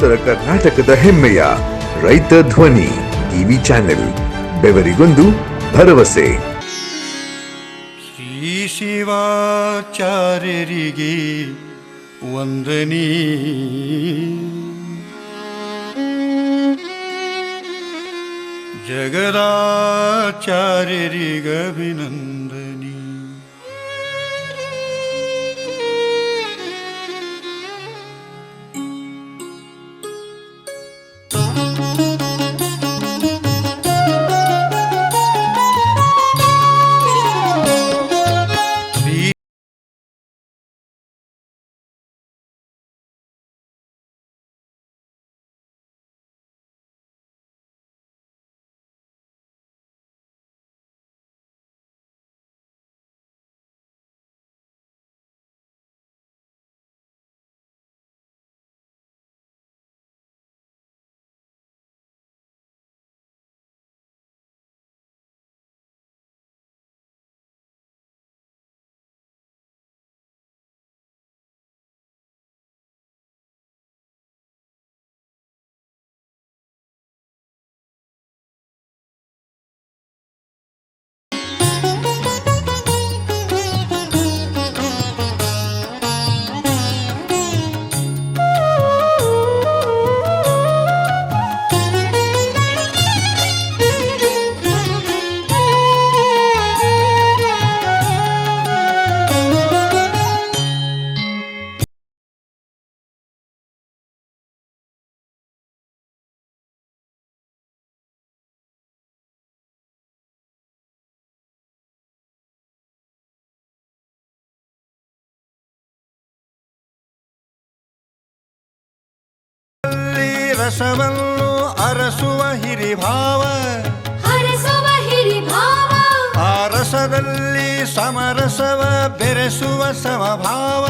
ಉತ್ತರ ಕರ್ನಾಟಕದ ಹೆಮ್ಮೆಯ ರೈತ ಧ್ವನಿ ಟಿವಿ ಚಾನೆಲ್. ಬೆವರಿಗೊಂದು ಭರವಸೆ. ಶ್ರೀ ಶಿವಾಚಾರ್ಯರಿಗೆ ವಂದನೆ. ಜಗದಾಚಾರ್ಯರಿಗಭಿನಂದನೆ. ರಸವನ್ನು ಅರಸುವ ಹಿರಿಭಾವ, ಆ ರಸದಲ್ಲಿ ಸಮರಸವ ಬೆರೆಸುವ ಸಮಭಾವ,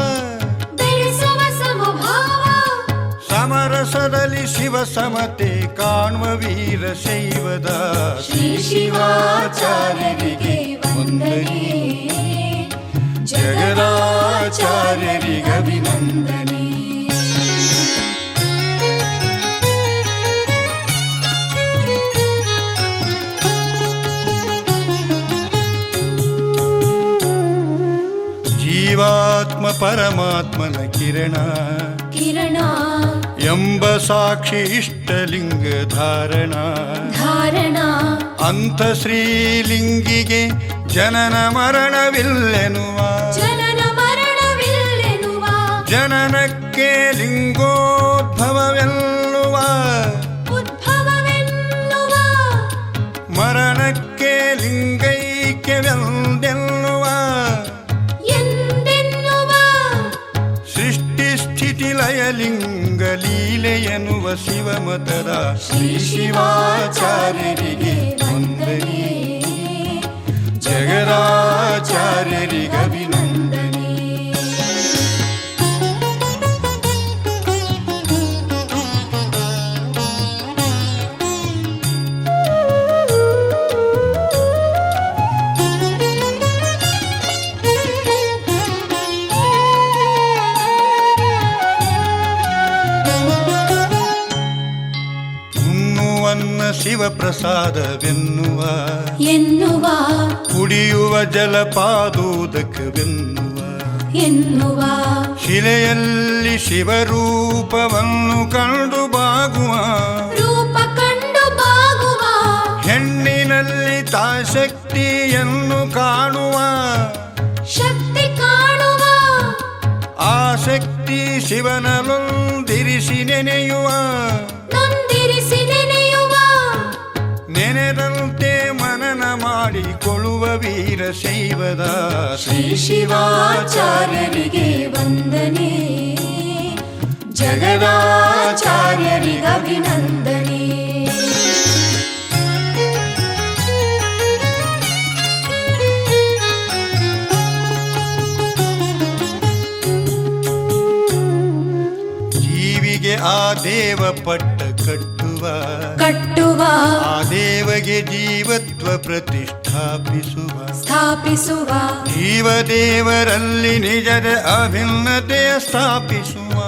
ಸಮರಸದಲ್ಲಿ ಶಿವ ಸಮತೆ ಕಾಣುವ ವೀರ ಶೈವದ ಶ್ರೀ ಶಿವಾಚಾರ್ಯರಿಗೆ ವಂದನೆ. ಜಗದಾಚಾರ್ಯರಿಗಭಿನಂದನೆ. ಜೀವಾತ್ಮ ಪರಮಾತ್ಮನ ಕಿರಣ ಎಂಬ ಸಾಕ್ಷಿ ಇಷ್ಟಲಿಂಗ ಧಾರಣ. ಅಂಥ ಶ್ರೀಲಿಂಗಿಗೆ ಜನನ ಮರಣವಿಲ್ಲೆನುವ, ಜನನಕ್ಕೆ ಲಿಂಗೋದ್ಭವವೆನ್ನುವ, ಮರಣಕ್ಕೆ ಲಿಂಗೈಕ್ಯವೆಂದೆನ್ನುವ, ಲಯಲಿಂಗ ಲೀಲೆ ಎನ್ನುವ ಶಿವಮತದ ಶ್ರೀ ಶಿವಾಚಾರ್ಯರಿಗೆ ವಂದನೆ. ಜಗದಾಚಾರ್ಯರಿಗಭಿನಂದನೆ. ಶಿವಪ್ರಸಾದವೆನ್ನುವ ಕುಡಿಯುವ ಜಲಪಾದೋದಕವೆನ್ನುವ ಶಿಲೆಯಲ್ಲಿ ಶಿವರೂಪವನ್ನು ಕಂಡು ಬಾಗುವ, ಹೆಣ್ಣಿನಲ್ಲಿ ತಾಶಕ್ತಿಯನ್ನು ಕಾಣುವ, ಆ ಶಕ್ತಿ ಶಿವನಲ್ಲೊಂದಿರಿಸಿ ನೆನೆಯುವ, ನೆನೆದಂತೆ ಮನನ ಮಾಡಿಕೊಳ್ಳುವ ವೀರ ಶೈವದ ಶ್ರೀ ಶಿವಾಚಾರ್ಯರಿಗೆ ವಂದನೆ. ಜಗದಾಚಾರ್ಯರಿಗಭಿನಂದನೆ. ಜೀವಿಗೆ ಆ ದೇವ ಪಟ್ಟ ಕಟ್ಟುವ, ಆ ದೇವಗೆ ಜೀವತ್ವ ಪ್ರತಿಷ್ಠಾಪಿಸುವ, ಜೀವದೇವರಲ್ಲಿ ನಿಜದ ಅಭಿನ್ನತೆಯ ಸ್ಥಾಪಿಸುವ,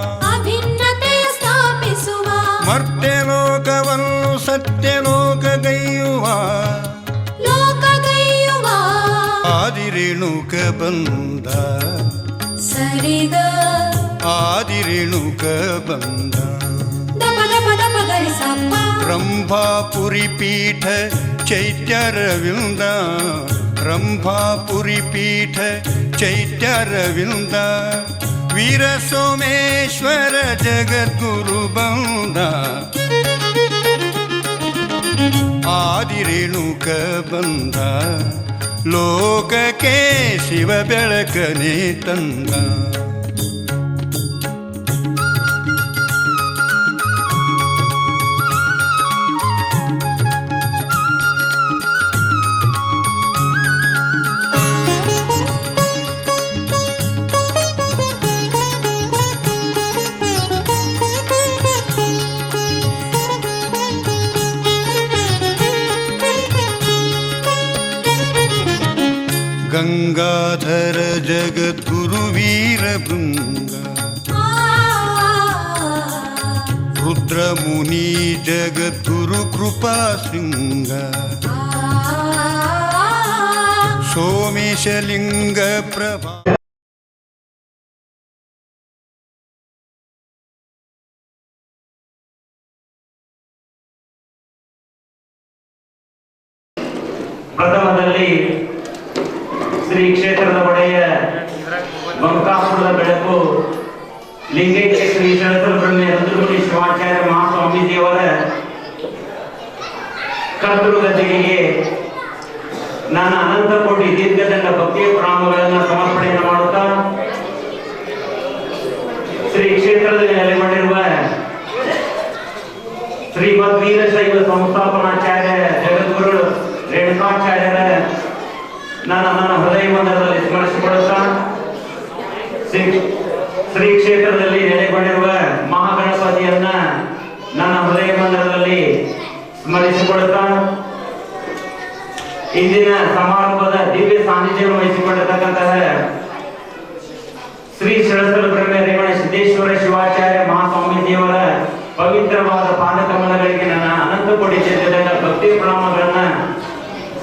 ಮರ್ತ್ಯಲೋಕವನ್ನು ಸತ್ಯಲೋಕಗೈಯುವ ಆದಿರೇಣುಕ ಬಂದ ಸರಿಗ ಆದಿರೇಣುಕ ಬಂದ ರಂಭಾಪುರಿ ಪೀಠ ಚೈತ್ಯರವಿಂದ ರಂಭಾಪುರಿ ಪೀಠ ಚೈತ್ಯರವಿಂದ ವೀರ ಸೋಮೇಶ್ವರ ಜಗದ್ಗುರು ಬಂದ ಆದಿರೇಣುಕ ಬಂದ ಲೋಕಕ್ಕೆ ಶಿವ ಬೆಳಕನೆ ತಂದ ಗಂಗಾಧರ ಜಗದ್ಗುರು ವೀರ ಭೃಂಗ ರುದ್ರ ಮುನಿ ಜಗದ್ಗುರು ಕೃಪಾ ಸಿಂಗ ಸೋಮೇಶಲಿಂಗ ಪ್ರಭಾ ಪ್ರಥಮದಲ್ಲಿ ಶ್ರೀ ಕ್ಷೇತ್ರದ ಒಡೆಯ ಬಂಕಾಪುರದ ಬೆಳಕು ಲಿಂಗೈಕ್ಯ ಶ್ರೀ ಸಹಸ್ರಬ್ರಹ್ಮೆ ರುದ್ರಮುನಿ ಶಿವಾಚಾರ್ಯ ಮಹಾಸ್ವಾಮೀಜಿಯವರ ಕರ್ತೃಗದ್ದಿಗೆಗೆ ನಾನು ಅನಂತ ಕೋಟಿ ದೀರ್ಘದಂಡ ಭಕ್ತಿಯ ಪ್ರಣಾಮಗಳನ್ನು ಸಮರ್ಪಣೆಯನ್ನು ಮಾಡುತ್ತಾ ಶ್ರೀ ಕ್ಷೇತ್ರದಲ್ಲಿ ನೆಲೆಗೊಂಡಿರುವ ಶ್ರೀಮದ್ ವೀರಶೈವ ಸಂಸ್ಥಾಪನಾಚಾರ್ಯ ಜಗದ್ಗುರು ರೇಣುಕಾಚಾರ್ಯರ ನನ್ನ ಹೃದಯ ಮಂದಿರದಲ್ಲಿ ಸ್ಮರಿಸಿಕೊಳ್ಳುತ್ತಾ ಶ್ರೀ ಕ್ಷೇತ್ರದಲ್ಲಿ ನೆಲೆಗೊಂಡಿರುವ ಮಹಾಗಣಪತಿಯನ್ನ ನನ್ನ ಹೃದಯ ಮಂದಿರದಲ್ಲಿ ಸ್ಮರಿಸಿಕೊಳ್ಳುತ್ತಾ ಇಂದಿನ ಸಮಾರಂಭದ ದಿವ್ಯ ಸಾನ್ನಿಧ್ಯವನ್ನು ವಹಿಸಿಕೊಂಡಿರತಕ್ಕಂತಹ ಶ್ರೀ ಸಹಸ್ರ ಬ್ರಹ್ಮ ರೇವಣ ಸಿದ್ದೇಶ್ವರ ಶಿವಾಚಾರ್ಯ ಮಹಾಸ್ವಾಮೀಜಿಯವರ ಪವಿತ್ರವಾದ ಪಾದಕಮಲಗಳಿಗೆ ನನ್ನ ಅನಂತ ಕೋಟಿ ದಂಡ ಭಕ್ತಿ ಪ್ರಣಾಮಗಳನ್ನ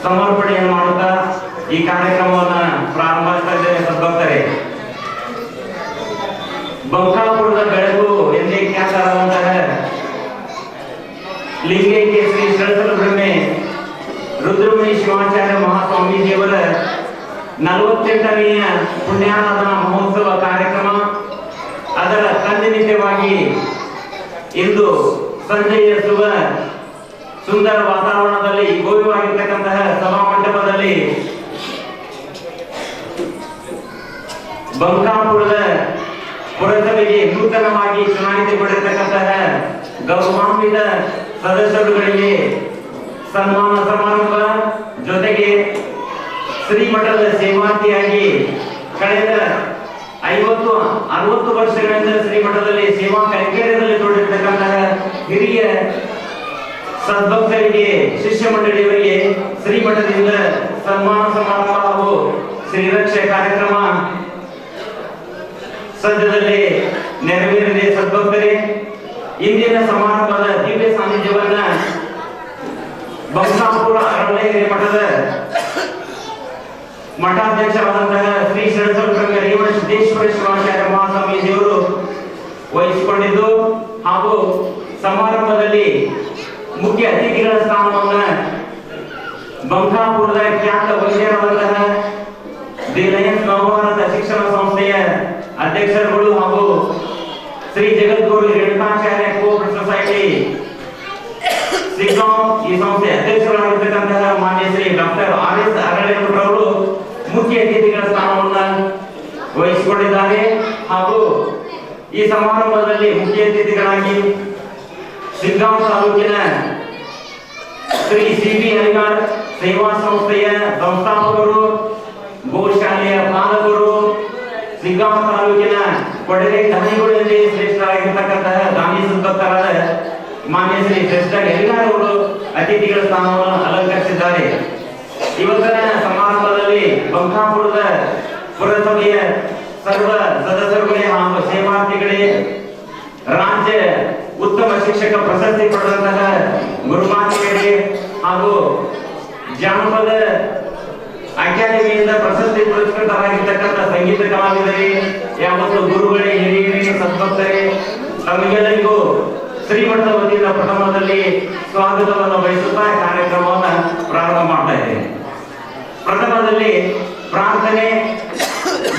ಸಮರ್ಪಣೆಯನ್ನು ಮಾಡುತ್ತಾ ಈ ಕಾರ್ಯಕ್ರಮವನ್ನ ಪ್ರಾರಂಭಿಸ್ತಾ ಇದ್ದೇನೆ. ಸದ್ಭಕ್ತರೇ, ಬಂಕಾಪುರದ ಬೆಳಕು ಎಂದೇ ಖ್ಯಾತರಾದಂತಹ ಲಿಂಗೈಕ್ಯ ಶ್ರೀ ಸಹಸ್ರ ಬ್ರಹ್ಮೆ ರುದ್ರಮುನಿ ಶಿವಾಚಾರ್ಯ ಮಹಾಸ್ವಾಮೀಜಿಯವರ 48ನೆಯ ಪುಣ್ಯಾರಾಧನಾ ಮಹೋತ್ಸವ ಕಾರ್ಯಕ್ರಮ ಅದರ ತನ್ನಿಮಿತ್ತವಾಗಿ ಇಂದು ಸಂಜೆಯ ಸುಂದರ ವಾತಾವರಣದಲ್ಲಿ ಭವ್ಯವಾಗಿರ್ತಕ್ಕಂತಹ ಸಭಾ ಮಂಟಪದಲ್ಲಿ ಬಂಕಾಪುರದ ಪುರಸಭೆಗೆ ನೂತನವಾಗಿ ಚುನಾಯಿತಗೊಂಡಿರತಕ್ಕಂತಹ ಗೌರವಾನ್ವಿತ ಸದಸ್ಯರುಗಳಿಗೆ ಸನ್ಮಾನ ಸಮಾರಂಭ ಜೊತೆಗೆ ಶ್ರೀಮಠದ ಸೇವಾರ್ಥಿಯಾಗಿ ಕಳೆದ 50-60 ವರ್ಷಗಳಿಂದ ಶ್ರೀಮಠದಲ್ಲಿ ಸೇವಾ ಕೈಂಕರ್ಯದಲ್ಲಿ ತೊಡಗಿರ್ತಕ್ಕಂತಹ ಹಿರಿಯ ಸದ್ಭಕ್ತರಿಗೆ ಶಿಷ್ಯ ಮಂಡಳಿಯವರಿಗೆ ಶ್ರೀಮಠದಿಂದ ಸನ್ಮಾನ ಸಮಾರಂಭ ಹಾಗೂ ಶ್ರೀರಕ್ಷೆ ಕಾರ್ಯಕ್ರಮ ಸದ್ಯದಲ್ಲಿ ನೆರವೇರಿದೆ. ಸದ್ಭಕ್ತರೇ, ಇಂದಿನ ಸಮಾರಂಭದ ದಿವ್ಯ ಸಾನ್ನಿಧ್ಯವನ್ನ ಬಂಕಾಪುರ ಅರಳೇರಿ ಮಠದ ಮಠಾಧ್ಯಕ್ಷರಾದಂತಹ ಶ್ರೀ ಸಹಸ್ರ ಬ್ರಹ್ಮ ರೇವಣ ಸಿದ್ದೇಶ್ವರ ಶಿವಾಚಾರ್ಯ ಮಹಾಸ್ವಾಮೀಜಿಯವರು ವಹಿಸಿಕೊಂಡಿದ್ದು ಹಾಗೂ ಸಮಾರಂಭದಲ್ಲಿ ಮುಖ್ಯ ಅತಿಥಿಗಳ ಸ್ಥಾನವನ್ನ ಬಂಕಾಪುರದ ಖ್ಯಾತ ವೈದ್ಯರಾದಂತಹ ದಿ ಲಯನ್ಸ್ ನವಭಾರತ ಶಿಕ್ಷಣ ಸಂಸ್ಥೆಯ ಅಧ್ಯಕ್ಷರುಗಳು ಹಾಗೂ ಶ್ರೀ ಜಗದ್ಗುರು ರೇಣುಕಾಚಾರ್ಯ ಕೋಆಪರೇಟಿವ್ ಸೊಸೈಟಿ ಸಿಗ್ಗಾಂವ್ ಈ ಸಂಸ್ಥೆ ಅಧ್ಯಕ್ಷರಾಗಿರ್ತಕ್ಕಂತಹ ಮಾನ್ಯ ಶ್ರೀ ಡಾಕ್ಟರ್ RS ಅರಳೇಗೌಡರವರು ಮುಖ್ಯ ಅತಿಥಿಗಳ ಸ್ಥಾನವನ್ನ ವಹಿಸಿಕೊಂಡಿದ್ದಾರೆ. ಹಾಗೂ ಈ ಸಮಾರಂಭದಲ್ಲಿ ಮುಖ್ಯ ಅತಿಥಿಗಳಾಗಿ ಸಿಗ್ಗಾಂವ್ ತಾಲೂಕಿನ ಶ್ರೀ CB ಅಲಿಗಾರ್ ಸೇವಾ ಸಂಸ್ಥೆಯ ಸಂಸ್ಥಾಪಕರು, ಗೋಶಾಲೆಯ ಪಾಲಕರು, ಸಿಗ್ಗಾಂವ್ ತಾಲೂಕಿನ ಕೊಡರೆ ದಾನಿಗಳಲ್ಲಿ ಶ್ರೇಷ್ಠರಾಗಿರ್ತಕ್ಕಂತಹ ದಾನಿ ಸದ್ಭಕ್ತರಾದ ಮಾನ್ಯ ಶ್ರೀ ಶ್ರೇಷ್ಠ ಅಲಿಗಾರ್ ಅವರು ಅತಿಥಿಗಳ ಸ್ಥಾನವನ್ನು ಅಲಂಕರಿಸಿದ್ದಾರೆ. ಇವತ್ತಿನ ಸಮಾರಂಭದಲ್ಲಿ ಬಂಕಾಪುರದ ಪುರಸಭೆಯ ಸರ್ವ ಸದಸ್ಯರುಗಳೇ ಹಾಗೂ ಸೇವಾರ್ಥಿಗಳೇ, ರಾಜ್ಯ ಉತ್ತಮ ಶಿಕ್ಷಕ ಪ್ರಶಸ್ತಿ ಪಡೆದಂತಹ ಗುರುಮಾತೆಯರಿಗೆ ಹಾಗೂ ಜಾನಪದ ಅಕಾಡೆಮಿಯಿಂದ ಪ್ರಶಸ್ತಿ ಪುರಸ್ಕೃತರಾಗಿರ್ತಕ್ಕಂಥ ಸಂಗೀತ ಕಲಾವಿದರೇ, ಯಾವತ್ತು ಗುರುಗಳೇ, ಹಿರಿಯರೇ, ಸದ್ಭಕ್ತರೇ, ತಮಗೆಲ್ಲರಿಗೂ ಶ್ರೀಮಠದ ವತಿಯಿಂದ ಪ್ರಥಮದಲ್ಲಿ ಸ್ವಾಗತವನ್ನು ಬಯಸುತ್ತಾ ಕಾರ್ಯಕ್ರಮವನ್ನು ಪ್ರಾರಂಭ ಮಾಡ್ತಾ ಇದ್ದೇನೆ. ಪ್ರಥಮದಲ್ಲಿ ಪ್ರಾರ್ಥನೆ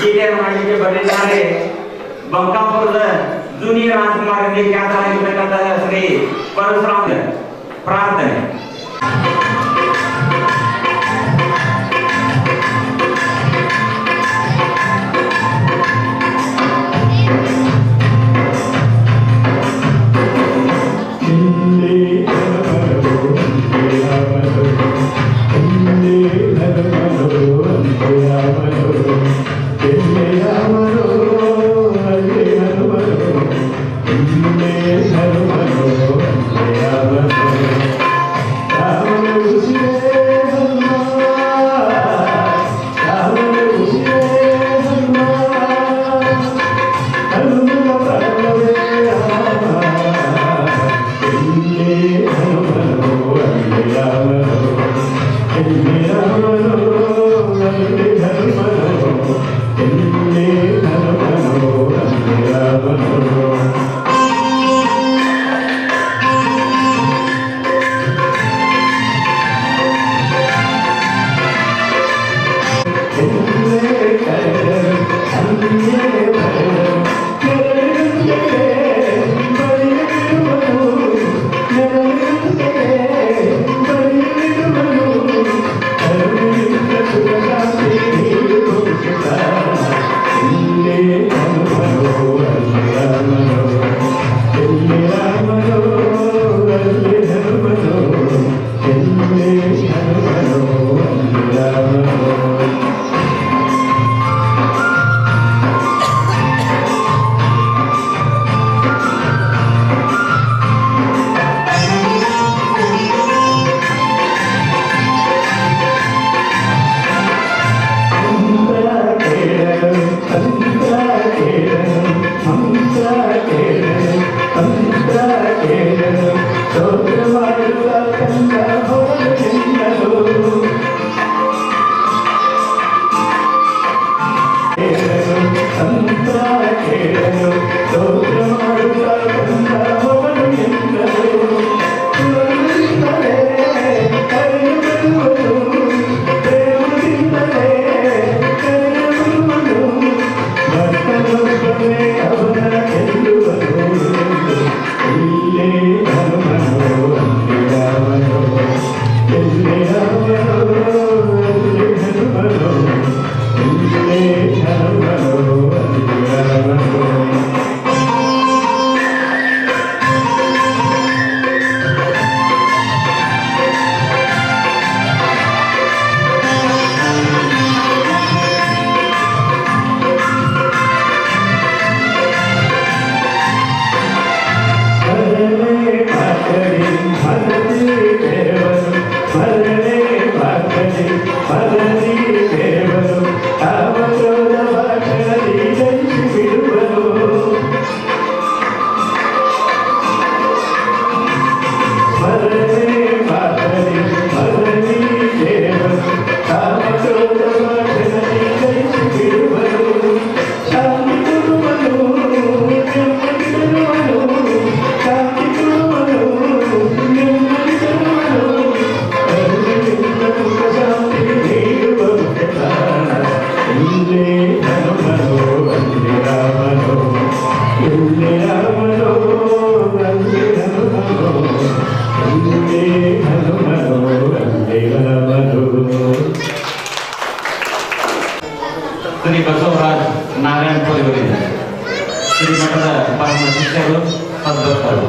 ಗೀತೆಯನ್ನು ಮಾಡಲಿಕ್ಕೆ ಬರೆದಿದ್ದಾರೆ ಬಂಕಾಪುರದ ಜೂನಿಯರ್ ರಾಜ್ಕುಮಾರ್ ಎಂದೇ ಖ್ಯಾತರಾಗಿರ್ತಕ್ಕಂತಹ ಶ್ರೀ ಪರಶುರಾಮ್. ಪ್ರಾರ್ಥನೆ. ಶ್ರೀ ಬಸವರಾಜ್ ನಾರಾಯಣಪುರ ಇವರಿದ್ದಾರೆ. ಶ್ರೀಮಠದ ಪರಮ ಶಿಷ್ಯರು, ಸದ್ಭಕ್ತರು.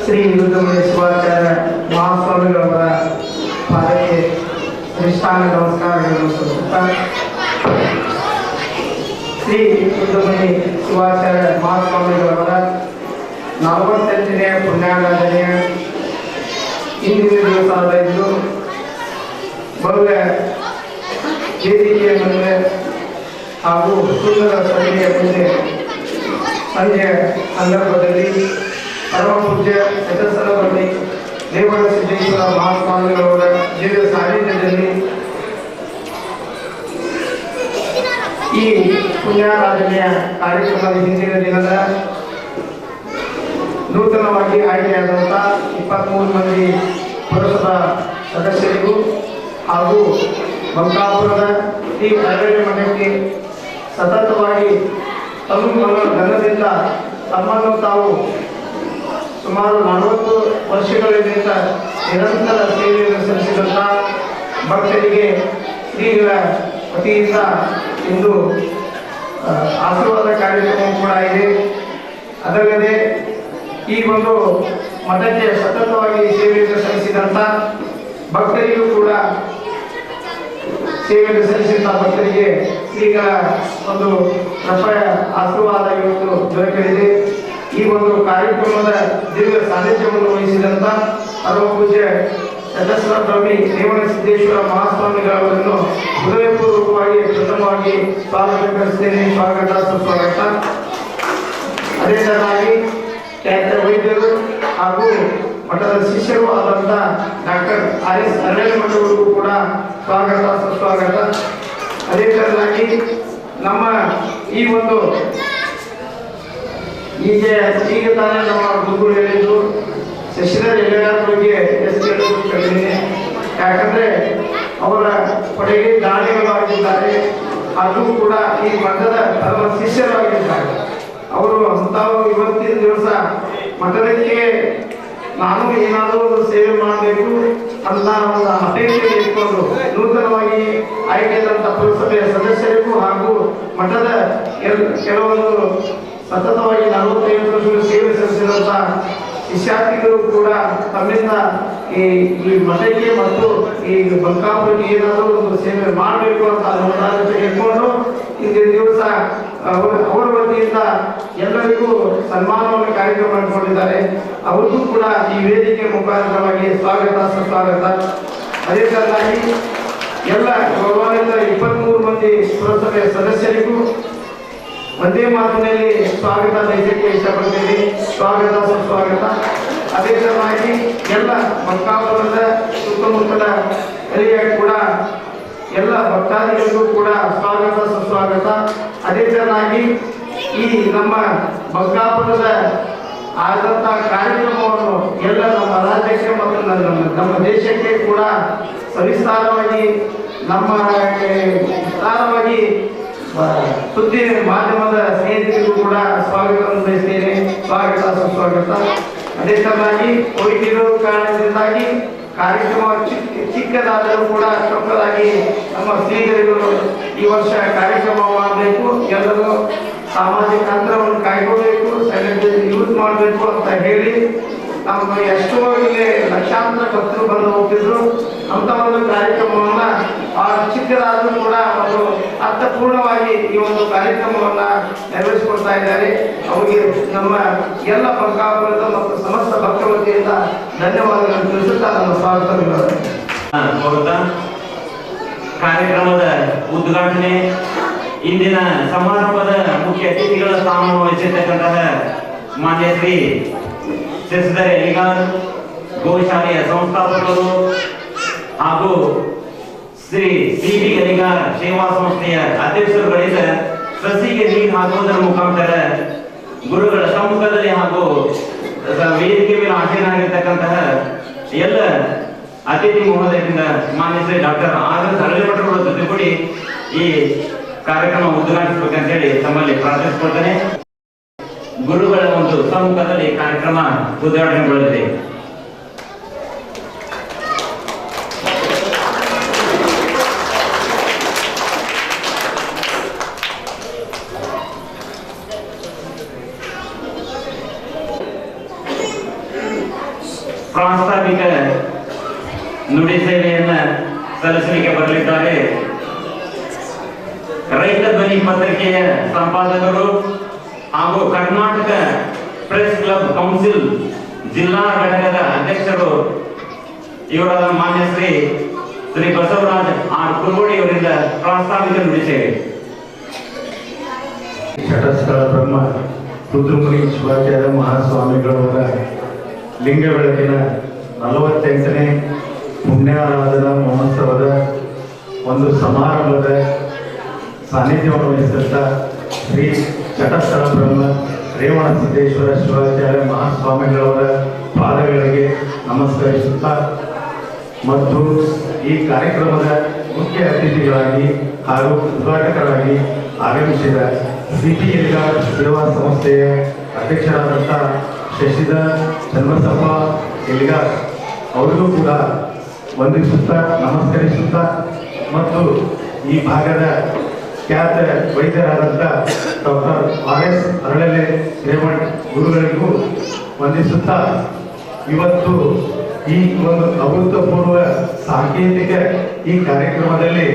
ಶ್ರೀ ರುದ್ರಮುನಿ ಶಿವಾಚಾರ್ಯ ಮಹಾಸ್ವಾಮಿಗಳವರ ಪಾದಕ್ಕೆ ನಿಷ್ಠಾನ ನಮಸ್ಕಾರಗಳನ್ನು ಸಲ್ಲಿಸುತ್ತಾ ಶ್ರೀ ರುದ್ರಮುನಿ ಶಿವಾಚಾರ್ಯ ಮಹಾಸ್ವಾಮಿಗಳವರ 48ನೇ ಪುಣ್ಯಾರಾಧನೆಯ ಇಂದಿನ ದಿವಸ ಭವ್ಯ ವೇದಿಕೆಯ ಮುಂದೆ ಹಾಗೂ ಸುಂದರ ಸಭೆಯ ಮುಂದೆ ಸಂಜೆಯ ಸಂದರ್ಭದಲ್ಲಿ ಪರಮ ಪೂಜ್ಯ ಸದಸ್ಯರಲ್ಲಿ ರೇವಣ ಸಿದ್ದೇಶ್ವರ ಮಹಾಸ್ವಾಮಿಗಳವರ ದಿವ್ಯ ಸಾನ್ನಿಧ್ಯದಲ್ಲಿ ಈ ಪುಣ್ಯಾರಾಧನೆಯ ಕಾರ್ಯಕ್ರಮದ ಹಿಂದಿನ ದಿನದ ನೂತನವಾಗಿ ಆಯ್ಕೆಯಾದಂಥ 23 ಮಂದಿ ಪುರಸಭಾ ಸದಸ್ಯರಿಗೂ ಹಾಗೂ ಬಂಕಾಪುರದ ಶ್ರೀ ಅರಣ್ಯ ಮಠಕ್ಕೆ ಸತತವಾಗಿ ತಮ್ಮ ಧನದಿಂದ ತಮ್ಮನ್ನು ತಾವು ಸುಮಾರು 40 ವರ್ಷಗಳಿಂದ ನಿರಂತರ ಸೇವೆಯನ್ನು ಸಲ್ಲಿಸಿದಂಥ ಭಕ್ತರಿಗೆ ಶ್ರೀಗಳ ವತಿಯಿಂದ ಇಂದು ಆಶೀರ್ವಾದ ಕಾರ್ಯಕ್ರಮ ಕೂಡ ಇದೆ. ಅದಲ್ಲದೆ ಈ ಒಂದು ಮಠಕ್ಕೆ ಸತತವಾಗಿ ಸೇವೆಯನ್ನು ಸಲ್ಲಿಸಿದಂಥ ಭಕ್ತರಿಗೂ ಕೂಡ ಸೇವೆಯನ್ನು ಸಲ್ಲಿಸಿದಂಥ ಭಕ್ತರಿಗೆ ಶ್ರೀಗಳ ಒಂದು ಕೃಪೆಯ ಆಶೀರ್ವಾದ ಇವತ್ತು ದೊರಕಲಿದೆ. ಈ ಒಂದು ಕಾರ್ಯಕ್ರಮದ ದಿವ್ಯ ಸಾನ್ನಿಧ್ಯವನ್ನು ವಹಿಸಿದಂಥ ಪರಮ ಪೂಜ್ಯ ಸದಸ್ಯ ಬ್ರಹ್ಮಿ ರೇವಣ ಸಿದ್ದೇಶ್ವರ ಮಹಾಸ್ವಾಮಿಗಳವರನ್ನು ಹೃದಯಪೂರ್ವಕವಾಗಿ ಪ್ರಥಮವಾಗಿ ಸ್ವಾಗತಿಸುತ್ತೇನೆ. ಸ್ವಾಗತ ಸುಸ್ವಾಗತ. ಅದೇ ತರನಾಗಿ ಖ್ಯಾತ ವೈದ್ಯರು ಹಾಗೂ ಮಠದ ಶಿಷ್ಯರು ಆದಂಥ ಡಾಕ್ಟರ್ RS ಅರಣ್ಯ ಮಠವರಿಗೂ ಕೂಡ ಸ್ವಾಗತ ಸುಸ್ವಾಗತ. ಅದೇ ತರನಾಗಿ ನಮ್ಮ ಈ ಒಂದು ಈಗ ತಾನೇ ನಮ್ಮ ಗುರುಗಳು ಹೇಳಿದ್ರು ಶಶಿಧರ್ ಎಲ್ಲರ ಬಗ್ಗೆ ಎಷ್ಟು ಹೇಳೋದು ಕಡಿಮೆ. ಯಾಕಂದ್ರೆ ಅವರ ಕೊಡೆಗೆ ದಾನಿಗಳಾಗಿದ್ದಾರೆ ಹಾಗೂ ಕೂಡ ಈ ಮಠದ ಪರಮ ಶಿಷ್ಯರಾಗಿದ್ದಾರೆ. ಅವರು ಅಂತಾವು ಇವತ್ತಿನ ದಿವಸ ಮಠದಕ್ಕೆ ನಾನು ಏನಾದರೂ ಒಂದು ಸೇವೆ ಮಾಡಬೇಕು ಅಂತ ಒಂದು ಅಪೇಕ್ಷೆ ಇಟ್ಕೊಂಡು ನೂತನವಾಗಿ ಆಯ್ಕೆಯಾದಂಥ ಪುರಸಭೆಯ ಸದಸ್ಯರಿಗೂ ಹಾಗೂ ಮಠದ ಕೆಲವೊಂದು ಸತತವಾಗಿ 45 ವರ್ಷಗಳು ಸೇವೆ ಸಲ್ಲಿಸಿದಂಥ ಶಿಷ್ಯಾರ್ಥಿಗಳು ಕೂಡ ತಮ್ಮಿಂದ ಈ ಮಠಕ್ಕೆ ಮತ್ತು ಈ ಬಂಕಾಪುರಕ್ಕೆ ಏನಾದರೂ ಒಂದು ಸೇವೆ ಮಾಡಬೇಕು ಅಂತ ಅನುದಾನ ಇಟ್ಕೊಂಡು ಇಂದಿನ ದಿವಸ ಅವರ ವತಿಯಿಂದ ಎಲ್ಲರಿಗೂ ಸನ್ಮಾನವನ್ನು ಕಾರ್ಯಕ್ರಮ ಮಾಡಿಕೊಂಡಿದ್ದಾರೆ. ಅವ್ರಿಗೂ ಕೂಡ ಈ ವೇದಿಕೆ ಮುಖಾಂತರವಾಗಿ ಸ್ವಾಗತ ಸುಸ್ವಾಗತ. ಅದೇ ತರನಾಗಿ ಎಲ್ಲ ಗೌರವಾನ್ವಿತ 23 ಮಂದಿ ಪುರಸಭೆಯ ಸದಸ್ಯರಿಗೂ ಒಂದೇ ಮಾತಿನಲ್ಲಿ ಸ್ವಾಗತ ಬಯಸಕ್ಕೆ ಇಷ್ಟಪಡ್ತೀನಿ. ಸ್ವಾಗತ ಸುಸ್ವಾಗತ. ಅದೇ ತರನಾಗಿ ಎಲ್ಲ ಬಂಕಾಪುರದ ಸುತ್ತಮುತ್ತಲ ಎಲೆಯ ಕೂಡ ಎಲ್ಲ ಭಕ್ತಾದಿಗಳಿಗೂ ಕೂಡ ಸ್ವಾಗತ ಸುಸ್ವಾಗತ. ಅದೇ ತರನಾಗಿ ಈ ನಮ್ಮ ಬಂಕಾಪುರದ ಆದಂಥ ಕಾರ್ಯಕ್ರಮವನ್ನು ಎಲ್ಲ ನಮ್ಮ ರಾಜ್ಯಕ್ಕೆ ಮತ್ತು ನಮ್ಮ ದೇಶಕ್ಕೆ ಕೂಡ ಸವಿಸ್ತಾರವಾಗಿ ನಮ್ಮ ವಿಸ್ತಾರವಾಗಿ ಸುದ್ದಿ ಮಾಧ್ಯಮದ ಸ್ನೇಹಿತರಿಗೂ ಕೂಡ ಸ್ವಾಗತವನ್ನು ಬಯಸ್ತೇನೆ. ಸ್ವಾಗತ ಸುಸ್ವಾಗತ. ಅದೇ ತರನಾಗಿ ಕೋವಿಡ್ ಕಾರಣದಿಂದಾಗಿ ಕಾರ್ಯಕ್ರಮ ಚಿಕ್ಕದಾದರೂ ಕೂಡ ಚೊಕ್ಕದಾಗಿ ನಮ್ಮ ಶ್ರೀಗಳು ಈ ವರ್ಷ ಕಾರ್ಯಕ್ರಮ ಮಾಡಬೇಕು, ಎಲ್ಲರೂ ಸಾಮಾಜಿಕ ಅಂತರವನ್ನು ಕಾಯ್ಕೋಬೇಕು, ಸ್ಯಾನಿಟೈಸರ್ ಯೂಸ್ ಮಾಡಬೇಕು ಅಂತ ಹೇಳಿ ನಮ್ಮ ಎಷ್ಟೋ ಇಲ್ಲಿ ಲಕ್ಷಾಂತರ ಭಕ್ತರು ಬಂದು ಹೋಗ್ತಿದ್ರು. ಅಂತ ಒಂದು ಕಾರ್ಯಕ್ರಮವನ್ನ ಚಿಕ್ಕದಾದರೂ ಕೂಡ ಒಂದು ಅರ್ಥಪೂರ್ಣವಾಗಿ ಈ ಒಂದು ಕಾರ್ಯಕ್ರಮವನ್ನ ನೆರವೇರಿಸಿಕೊಡ್ತಾ ಇದ್ದಾರೆ. ಅವರಿಗೆ ನಮ್ಮ ಎಲ್ಲ ಬಂಕಾಪುರದ ಮತ್ತು ಸಮಸ್ತ ಭಕ್ತರ ವತಿಯಿಂದ ಧನ್ಯವಾದಗಳನ್ನು ತಿಳಿಸುತ್ತಾ ನಮ್ಮ ಸ್ವಾಗತ ಕಾರ್ಯಕ್ರಮದ ಉದ್ಘಾಟನೆ ಇಂದಿನ ಸಮಾರಂಭದ ಮುಖ್ಯ ಅತಿಥಿಗಳ ಸ್ಥಾನವನ್ನು ವಹಿಸಿರ್ತಕ್ಕಂತಹ ಮಾನ್ಯ ಶ್ರೀ ಶಶಿಧರ್ ಎಲಿಗಾರ್ ಗೋಶಾಲೆಯ ಸಂಸ್ಥಾಪಕರು ಹಾಗೂ ಶ್ರೀ CB ಎಲಿಗಾರ್ ಸೇವಾ ಸಂಸ್ಥೆಯ ಅಧ್ಯಕ್ಷರುಗಳಿಂದ ಸಸಿಗೆ ನೀರು ಹಾಕುವುದರ ಮುಖಾಂತರ ಗುರುಗಳ ಸಮ್ಮುಖದಲ್ಲಿ ಹಾಗೂ ವೇದಿಕೆ ಮೇಲೆ ಆಸೀನರಾಗಿರ್ತಕ್ಕಂತಹ ಎಲ್ಲ ಅತಿಥಿ ಮಹೋದಯದಿಂದ ಮಾನ್ಯ ಶ್ರೀ ಡಾಕ್ಟರ್ RS ಅರಣ್ಯ ಮಠಗಳ ಜೊತೆಗೂಡಿ ಈ ಕಾರ್ಯಕ್ರಮ ಉದ್ಘಾಟಿಸಬೇಕಂತ ಹೇಳಿ ತಮ್ಮಲ್ಲಿ ಪ್ರಾರ್ಥಿಸಿಕೊಳ್ತೇನೆ. ಗುರುಗಳ ಒಂದು ಸಮ್ಮುಖದಲ್ಲಿ ಕಾರ್ಯಕ್ರಮ ಉದ್ಘಾಟನೆಗೊಳ್ಳಲಿದೆ. ಪ್ರಾಸ್ತಾವಿಕ ನುಡಿ ಸೇವೆಯನ್ನ ಸಲ್ಲಿಸಲಿಕ್ಕೆ ಬರಲಿದ್ದಾರೆ ರೈತ ಧ್ವನಿ ಪತ್ರಿಕೆಯ ಸಂಪಾದಕರು ಹಾಗೂ ಕರ್ನಾಟಕ ಪ್ರೆಸ್ ಕ್ಲಬ್ ಕೌನ್ಸಿಲ್ ಜಿಲ್ಲಾ ಘಟಕದ ಅಧ್ಯಕ್ಷರು ಇವರಾದ ಮಾನ್ಯ ಶ್ರೀ ಬಸವರಾಜ್ R ಕುರುಗೋಡಿ ಅವರಿಂದ ಪ್ರಾಸ್ತಾವಿಕ ನುಡಿ ಸೇವೆ. ಘಟಸ್ಥಳ ಬ್ರಹ್ಮ ರುದ್ರಮುನಿ ಶಿವಾಚಾರ್ಯ ಮಹಾಸ್ವಾಮಿಗಳವರ ಲಿಂಗ ಬೆಳಕಿನ 48ನೇ ಪುಣ್ಯಾರಾಧನಾ ಮಹೋತ್ಸವದ ಒಂದು ಸಮಾರಂಭದ ಸಾನ್ನಿಧ್ಯವನ್ನು ವಹಿಸಿದಂಥ ಶ್ರೀ ಚಟಸ್ಥಳ ಬ್ರಹ್ಮ ರೇವಣ ಸಿದ್ದೇಶ್ವರ ಶಿವಾಚಾರ್ಯ ಮಹಾಸ್ವಾಮಿಗಳವರ ಪಾದಗಳಿಗೆ ನಮಸ್ಕರಿಸುತ್ತಾ ಮತ್ತು ಈ ಕಾರ್ಯಕ್ರಮದ ಮುಖ್ಯ ಅತಿಥಿಗಳಾಗಿ ಹಾಗೂ ಉದ್ಘಾಟಕರಾಗಿ ಆಗಮಿಸಿದ ಸಿಪಿ ಎಲಿಗಾರ್ ಸೇವಾ ಸಂಸ್ಥೆಯ ಅಧ್ಯಕ್ಷರಾದಂಥ ಶಶಿಧರ್ ಚನ್ನಬಸಪ್ಪ ಎಲಿಗಾರ್ ಅವರಿಗೂ ಕೂಡ ವಂದಿಸುತ್ತಾ ನಮಸ್ಕರಿಸುತ್ತಾ ಮತ್ತು ಈ ಭಾಗದ ಖ್ಯಾತ ವೈದ್ಯರಾದಂಥ ಡಾಕ್ಟರ್ RS ಅರಳಲೆ ರೇವಣ್ ಗುರುಗಳಿಗೂ ವಂದಿಸುತ್ತಾ ಇವತ್ತು ಈ ಒಂದು ಅಭೂತಪೂರ್ವ ಸಾಂಕೇತಿಕ ಈ ಕಾರ್ಯಕ್ರಮದಲ್ಲಿ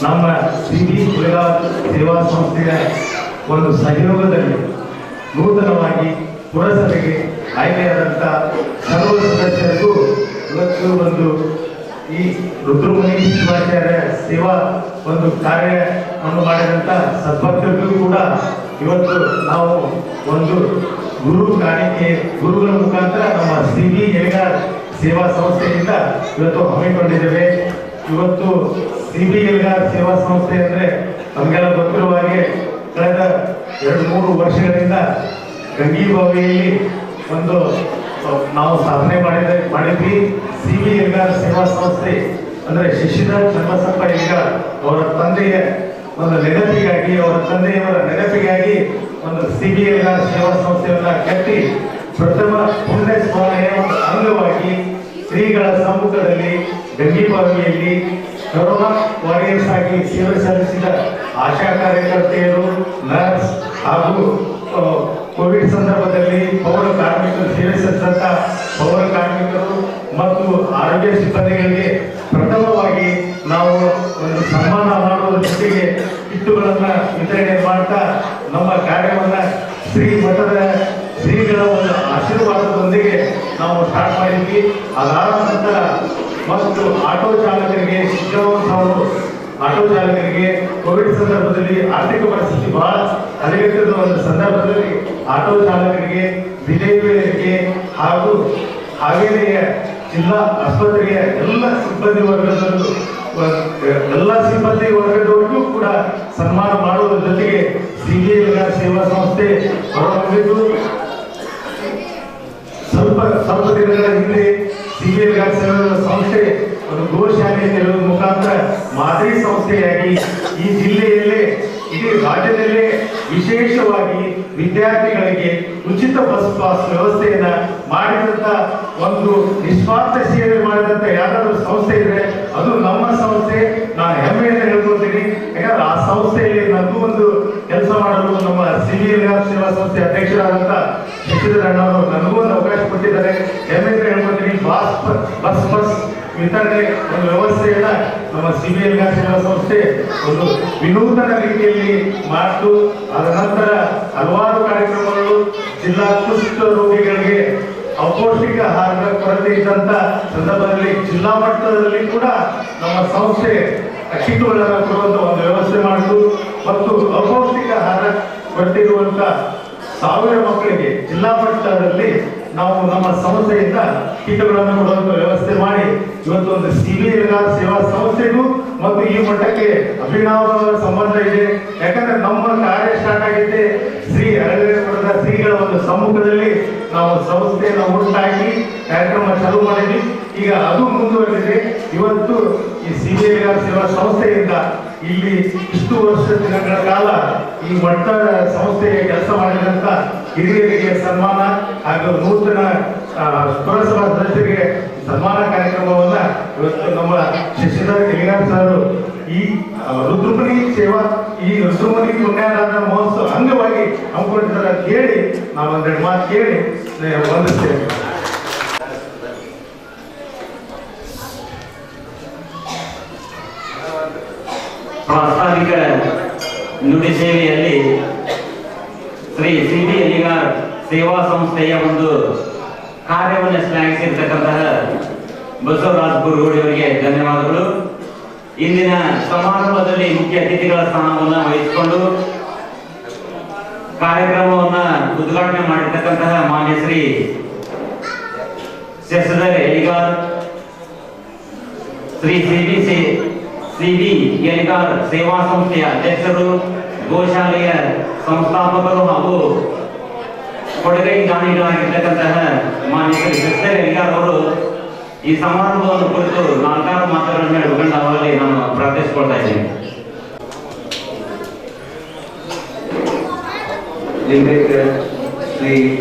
ನಮ್ಮ ಸಿಬಿ ಎಲಿಗಾರ್ ಸೇವಾ ಸಂಸ್ಥೆಯ ಒಂದು ಸಹಯೋಗದಲ್ಲಿ ನೂತನವಾಗಿ ಪುರಸಭೆಗೆ ಆಯ್ಕೆಯಾದಂಥ ಸರ್ವ ಸದಸ್ಯರಿಗೂ ಇವತ್ತು ಒಂದು ಈ ರುದ್ರಮುನಿ ಶಿವಾಚಾರ್ಯ ಸೇವಾ ಒಂದು ಕಾರ್ಯವನ್ನು ಮಾಡಿದಂಥ ಸದ್ಭಕ್ತರಿಗೂ ಕೂಡ ಇವತ್ತು ನಾವು ಒಂದು ಗುರು ಕಾಣಿಕೆ ಗುರುಗಳ ಮುಖಾಂತರ ನಮ್ಮ ಸಿಬಿ ಎಲಿಗಾರ್ ಸೇವಾ ಸಂಸ್ಥೆಯಿಂದ ಇವತ್ತು ಹಮ್ಮಿಕೊಂಡಿದ್ದೇವೆ. ಇವತ್ತು ಸಿಬಿ ಎಲಿಗಾರ್ ಸೇವಾ ಸಂಸ್ಥೆ ಅಂದರೆ ನಮಗೆಲ್ಲ ಗೊತ್ತಿರುವ ಹಾಗೆ ಕಳೆದ 2-3 ವರ್ಷಗಳಿಂದ ಗಂಗಿಬಾವಿಯಲ್ಲಿ ಒಂದು ನಾವು ಸಾಧನೆ ಮಾಡಿದ್ವಿ. ಸಿಬಿ ಎಲಿಗಾರ್ ಸೇವಾ ಸಂಸ್ಥೆ ಅಂದರೆ ಶಶಿಧರ್ ಚನ್ನಬಸಪ್ಪ ಎಲಿಗಾರ್ ಅವರ ತಂದೆಯ ಒಂದು ನೆನಪಿಗಾಗಿ ಅವರ ತಂದೆಯವರ ನೆನಪಿಗಾಗಿ ಒಂದು ಸಿಬಿ ಎಲಿಗಾರ್ ಸೇವಾ ಸಂಸ್ಥೆಯನ್ನ ಕಟ್ಟಿ ಪ್ರಥಮ ಪುಣ್ಯ ಸ್ಮರಣೆಯ ಒಂದು ಅಂಗವಾಗಿ ಶ್ರೀಗಳ ಸಮ್ಮುಖದಲ್ಲಿ ಗಂಗಿಬಾವಿಯಲ್ಲಿ ಕೊರೋನಾ ವಾರಿಯರ್ಸ್ ಆಗಿ ಸೇವೆ ಸಲ್ಲಿಸಿದ ಆಶಾ ಕಾರ್ಯಕರ್ತೆಯರು, ನರ್ಸ್ ಹಾಗೂ ಕೋವಿಡ್ ಸಂದರ್ಭದಲ್ಲಿ ಪೌರ ಕಾರ್ಮಿಕರು ಸೇವೆ ಸಲ್ಲಿಸಿದಂಥ ಪೌರ ಕಾರ್ಮಿಕರು ಮತ್ತು ಆರೋಗ್ಯ ಸಿಬ್ಬಂದಿಗಳಿಗೆ ಪ್ರಥಮವಾಗಿ ನಾವು ಒಂದು ಸನ್ಮಾನ ಮಾಡುವುದರ ಜೊತೆಗೆ ಕಿಟ್ಟುಗಳನ್ನು ವಿತರಣೆ ಮಾಡ್ತಾ ನಮ್ಮ ಕಾರ್ಯವನ್ನು ಶ್ರೀ ಮಠದ ಶ್ರೀಗಳ ಒಂದು ಆಶೀರ್ವಾದದೊಂದಿಗೆ ನಾವು ಸ್ಟಾರ್ಟ್ ಮಾಡಿದ್ವಿ. ಅದಾದ ನಂತರ ಮತ್ತು ಆಟೋ ಚಾಲಕರಿಗೆ ಶಿಕ್ಷಣೋತ್ಸವರು ಆಟೋ ಚಾಲಕರಿಗೆ ಕೋವಿಡ್ ಸಂದರ್ಭದಲ್ಲಿ ಆರ್ಥಿಕ ಪರಿಸ್ಥಿತಿ ಬಹಳ ಹದಗೆಟ್ಟಿರುವ ಒಂದು ಸಂದರ್ಭದಲ್ಲಿ ಆಟೋ ಚಾಲಕರಿಗೆ, ವಿಧವೆಯರಿಗೆ ಹಾಗೂ ಹಾವೇರಿಯ ಜಿಲ್ಲಾ ಆಸ್ಪತ್ರೆಯ ಎಲ್ಲ ಸಿಬ್ಬಂದಿ ವರ್ಗದವರಿಗೂ ಕೂಡ ಸನ್ಮಾನ ಮಾಡುವುದರ ಜೊತೆಗೆ ಸಿಬಿ ಎಲಿಗಾರ್ ಸೇವಾ ಸಂಸ್ಥೆ ಹೊರಹೊಮ್ಮಿದ್ದು ಸ್ವಲ್ಪ ದಿನಗಳ ಹಿಂದೆ ಸಿಬಿ ಎಲಿಗಾರ್ ಸೇವಾ ಸಂಸ್ಥೆ ಒಂದು ಗೋಶಾಲೆ ತೆರೆಯುವ ಮುಖಾಂತರ ಮಾದರಿ ಸಂಸ್ಥೆಯಾಗಿ ಈ ಜಿಲ್ಲೆಯಲ್ಲೇ ಇಡೀ ರಾಜ್ಯದಲ್ಲೇ ವಿಶೇಷವಾಗಿ ವಿದ್ಯಾರ್ಥಿಗಳಿಗೆ ಉಚಿತ ಬಸ್ ಪಾಸ್ ವ್ಯವಸ್ಥೆಯನ್ನ ಮಾಡಿದಂತ ಒಂದು ನಿಸ್ವಾರ್ಥ ಸೇವೆ ಮಾಡಿದಂತ ಯಾರಾದ್ರೂ ಸಂಸ್ಥೆ ಇದ್ರೆ ಅದು ನಮ್ಮ ಸಂಸ್ಥೆ. ನಾನು ಹೆಮ್ಮೆಯಿಂದ ಹೇಳ್ಕೊಳ್ತೀನಿ. ಯಾಕಂದ್ರೆ ಆ ಸಂಸ್ಥೆಯಲ್ಲಿ ನನಗೂ ಒಂದು ಕೆಲಸ ಮಾಡಲು ನಮ್ಮ ಸಿಬಿ ಎಲಿಗಾರ್ ಸೇವಾ ಸಂಸ್ಥೆ ಅಧ್ಯಕ್ಷರಾದಂತ ಶಶಿಧರ್ ಅಣ್ಣವರು ನನಗೂ ಒಂದು ಅವಕಾಶ ಕೊಟ್ಟಿದ್ದಾರೆ. ಹೆಮ್ಮೆಯಿಂದ ಹೇಳ್ಕೊಳ್ತೀನಿ. ಬಸ್ ವಿತರಣೆ ಒಂದು ವ್ಯವಸ್ಥೆಯನ್ನ ನಮ್ಮ ಸಿಬಿ ಎಲಿಗಾರ್ ಸೇವಾ ಸಂಸ್ಥೆ ಒಂದು ವಿನೂತನ ರೀತಿಯಲ್ಲಿ ಮಾಡಿತು. ಅದ ನಂತರ ಹಲವಾರು ಕಾರ್ಯಕ್ರಮಗಳು ಜಿಲ್ಲಾ ಕುಷ್ಠ ರೋಗಿಗಳಿಗೆ ಅಪೌಷ್ಟಿಕ ಆಹಾರದ ಕೊರತೆ ಇದ್ದಂತ ಸಂದರ್ಭದಲ್ಲಿ ಜಿಲ್ಲಾ ಮಟ್ಟದಲ್ಲಿ ಕೂಡ ನಮ್ಮ ಸಂಸ್ಥೆ ಕಿಟ್ಟುಗಳನ್ನು ಕೊಡುವಂತ ಒಂದು ವ್ಯವಸ್ಥೆ ಮಾಡಿತು. ಮತ್ತು ಅಪೌಷ್ಟಿಕ ಆಹಾರ ಕೊರತೆ ಇರುವಂತ 1000 ಮಕ್ಕಳಿಗೆ ಜಿಲ್ಲಾ ಮಟ್ಟದಲ್ಲಿ ನಾವು ನಮ್ಮ ಸಂಸ್ಥೆಯಿಂದ ಕಿಟ್ಗಳನ್ನು ಕೊಡುವಂತ ವ್ಯವಸ್ಥೆ ಮಾಡಿ ಇವತ್ತು ಒಂದು ಸಿಬಿ ಎಲಿಗಾರ್ ಸೇವಾ ಸಂಸ್ಥೆಗೂ ಮತ್ತು ಈ ಮಟ್ಟಕ್ಕೆ ಅಭಿನವ ಸಂಬಂಧ ಇದೆ. ಯಾಕಂದ್ರೆ ನಮ್ಮ ಕಾರ್ಯ ಸ್ಟಾರ್ಟ್ ಆಗಿದ್ದೆ ಶ್ರೀ ಅರಳೇಶ್ವರದ ಶ್ರೀಗಳ ಒಂದು ಸಮ್ಮುಖದಲ್ಲಿ ನಾವು ಸಂಸ್ಥೆಯನ್ನು ಉಂಟಾಗಿ ಕಾರ್ಯಕ್ರಮ ಚಾಲೂ ಮಾಡಿದ್ವಿ. ಈಗ ಅದು ಮುಂದುವರೆದಿದೆ. ಇವತ್ತು ಈ ಸಿಬಿ ಎಲಿಗಾರ್ ಸೇವಾ ಸಂಸ್ಥೆಯಿಂದ ಇಲ್ಲಿ ಇಷ್ಟು ದಿನಗಳ ಕಾಲ ಈ ಮಟ್ಟದ ಸಂಸ್ಥೆಯ ಕೆಲಸ ಮಾಡಿದಂತ ಹಿರಿಯರಿಗೆ ಸನ್ಮಾನ ಹಾಗೂ ನೂತನ ಪುರಸಭಾ ಸದಸ್ಯರಿಗೆ ಸನ್ಮಾನ ಕಾರ್ಯಕ್ರಮವನ್ನ ಇವತ್ತು ನಮ್ಮ ಶಶಿಧರ್ ಎಲಿಗಾರ್ ಸರ್ ಈ ರುದ್ರಮುನಿ ಸೇವಾ ಈ ರುದ್ರಮುನಿ ಪುಣ್ಯಾರಾಧನಾ ಮಹೋತ್ಸವ ಅಂಗವಾಗಿ ಹಮ್ಮಿಕೊಂಡಿದ್ದಾರೆ ಅಂತ ಹೇಳಿ ನಾವು ಒಂದೆರಡು ಮಾತು ಕೇಳಿ ವಂದಿಸ್ತೇವೆ. ಪ್ರಾಸ್ತಾವಿಕ ನುಡಿ ಸೇವೆಯಲ್ಲಿ ಶ್ರೀ ಸಿಬಿ ಎಲಿಗಾರ್ ಸೇವಾ ಸಂಸ್ಥೆಯ ಒಂದು ಕಾರ್ಯವನ್ನು ಶ್ಲಾಘಿಸಿರ್ತಕ್ಕಂತಹ ಬಸವರಾಜ್ ಗುರುಗಳವರಿಗೆ ಧನ್ಯವಾದಗಳು. ಇಂದಿನ ಸಮಾರಂಭದಲ್ಲಿ ಮುಖ್ಯ ಅತಿಥಿಗಳ ಸ್ಥಾನವನ್ನು ವಹಿಸಿಕೊಂಡು ಕಾರ್ಯಕ್ರಮವನ್ನು ಉದ್ಘಾಟನೆ ಮಾಡಿರ್ತಕ್ಕಂತಹ ಮಾನ್ಯ ಶ್ರೀ ಶಶಧರ್ ಎಲಿಗಾರ್, ಶ್ರೀ ಸಿಬಿ ಎಲಿಗಾರ್ ಸೇವಾ ಸಂಸ್ಥೆಯ ಅಧ್ಯಕ್ಷರು, ಗೋಶಾಲೆಯ ಸಂಸ್ಥಾಪಕರು ಹಾಗೂ ಕೊಡುಗೈ ದಾನಿಗಳಾಗಿರ್ತಕ್ಕಂತಹ ಮಾನ್ಯ ಶ್ರೀ ಶಶಧರ್ ಎಲಿಗಾರ್ ಅವರು ಈ ಸಮಾರಂಭವನ್ನು ಕುರಿತು 4 ಮಾತುಗಳನ್ನು ಹೇಳಿಕೊಂಡು ಅವರಲ್ಲಿ ನಾನು ಪ್ರಾರ್ಥಿಸಿಕೊಳ್ತಾ ಇದ್ದೀನಿ. ಲಿಂಗೈಕ್ಯ ಶ್ರೀ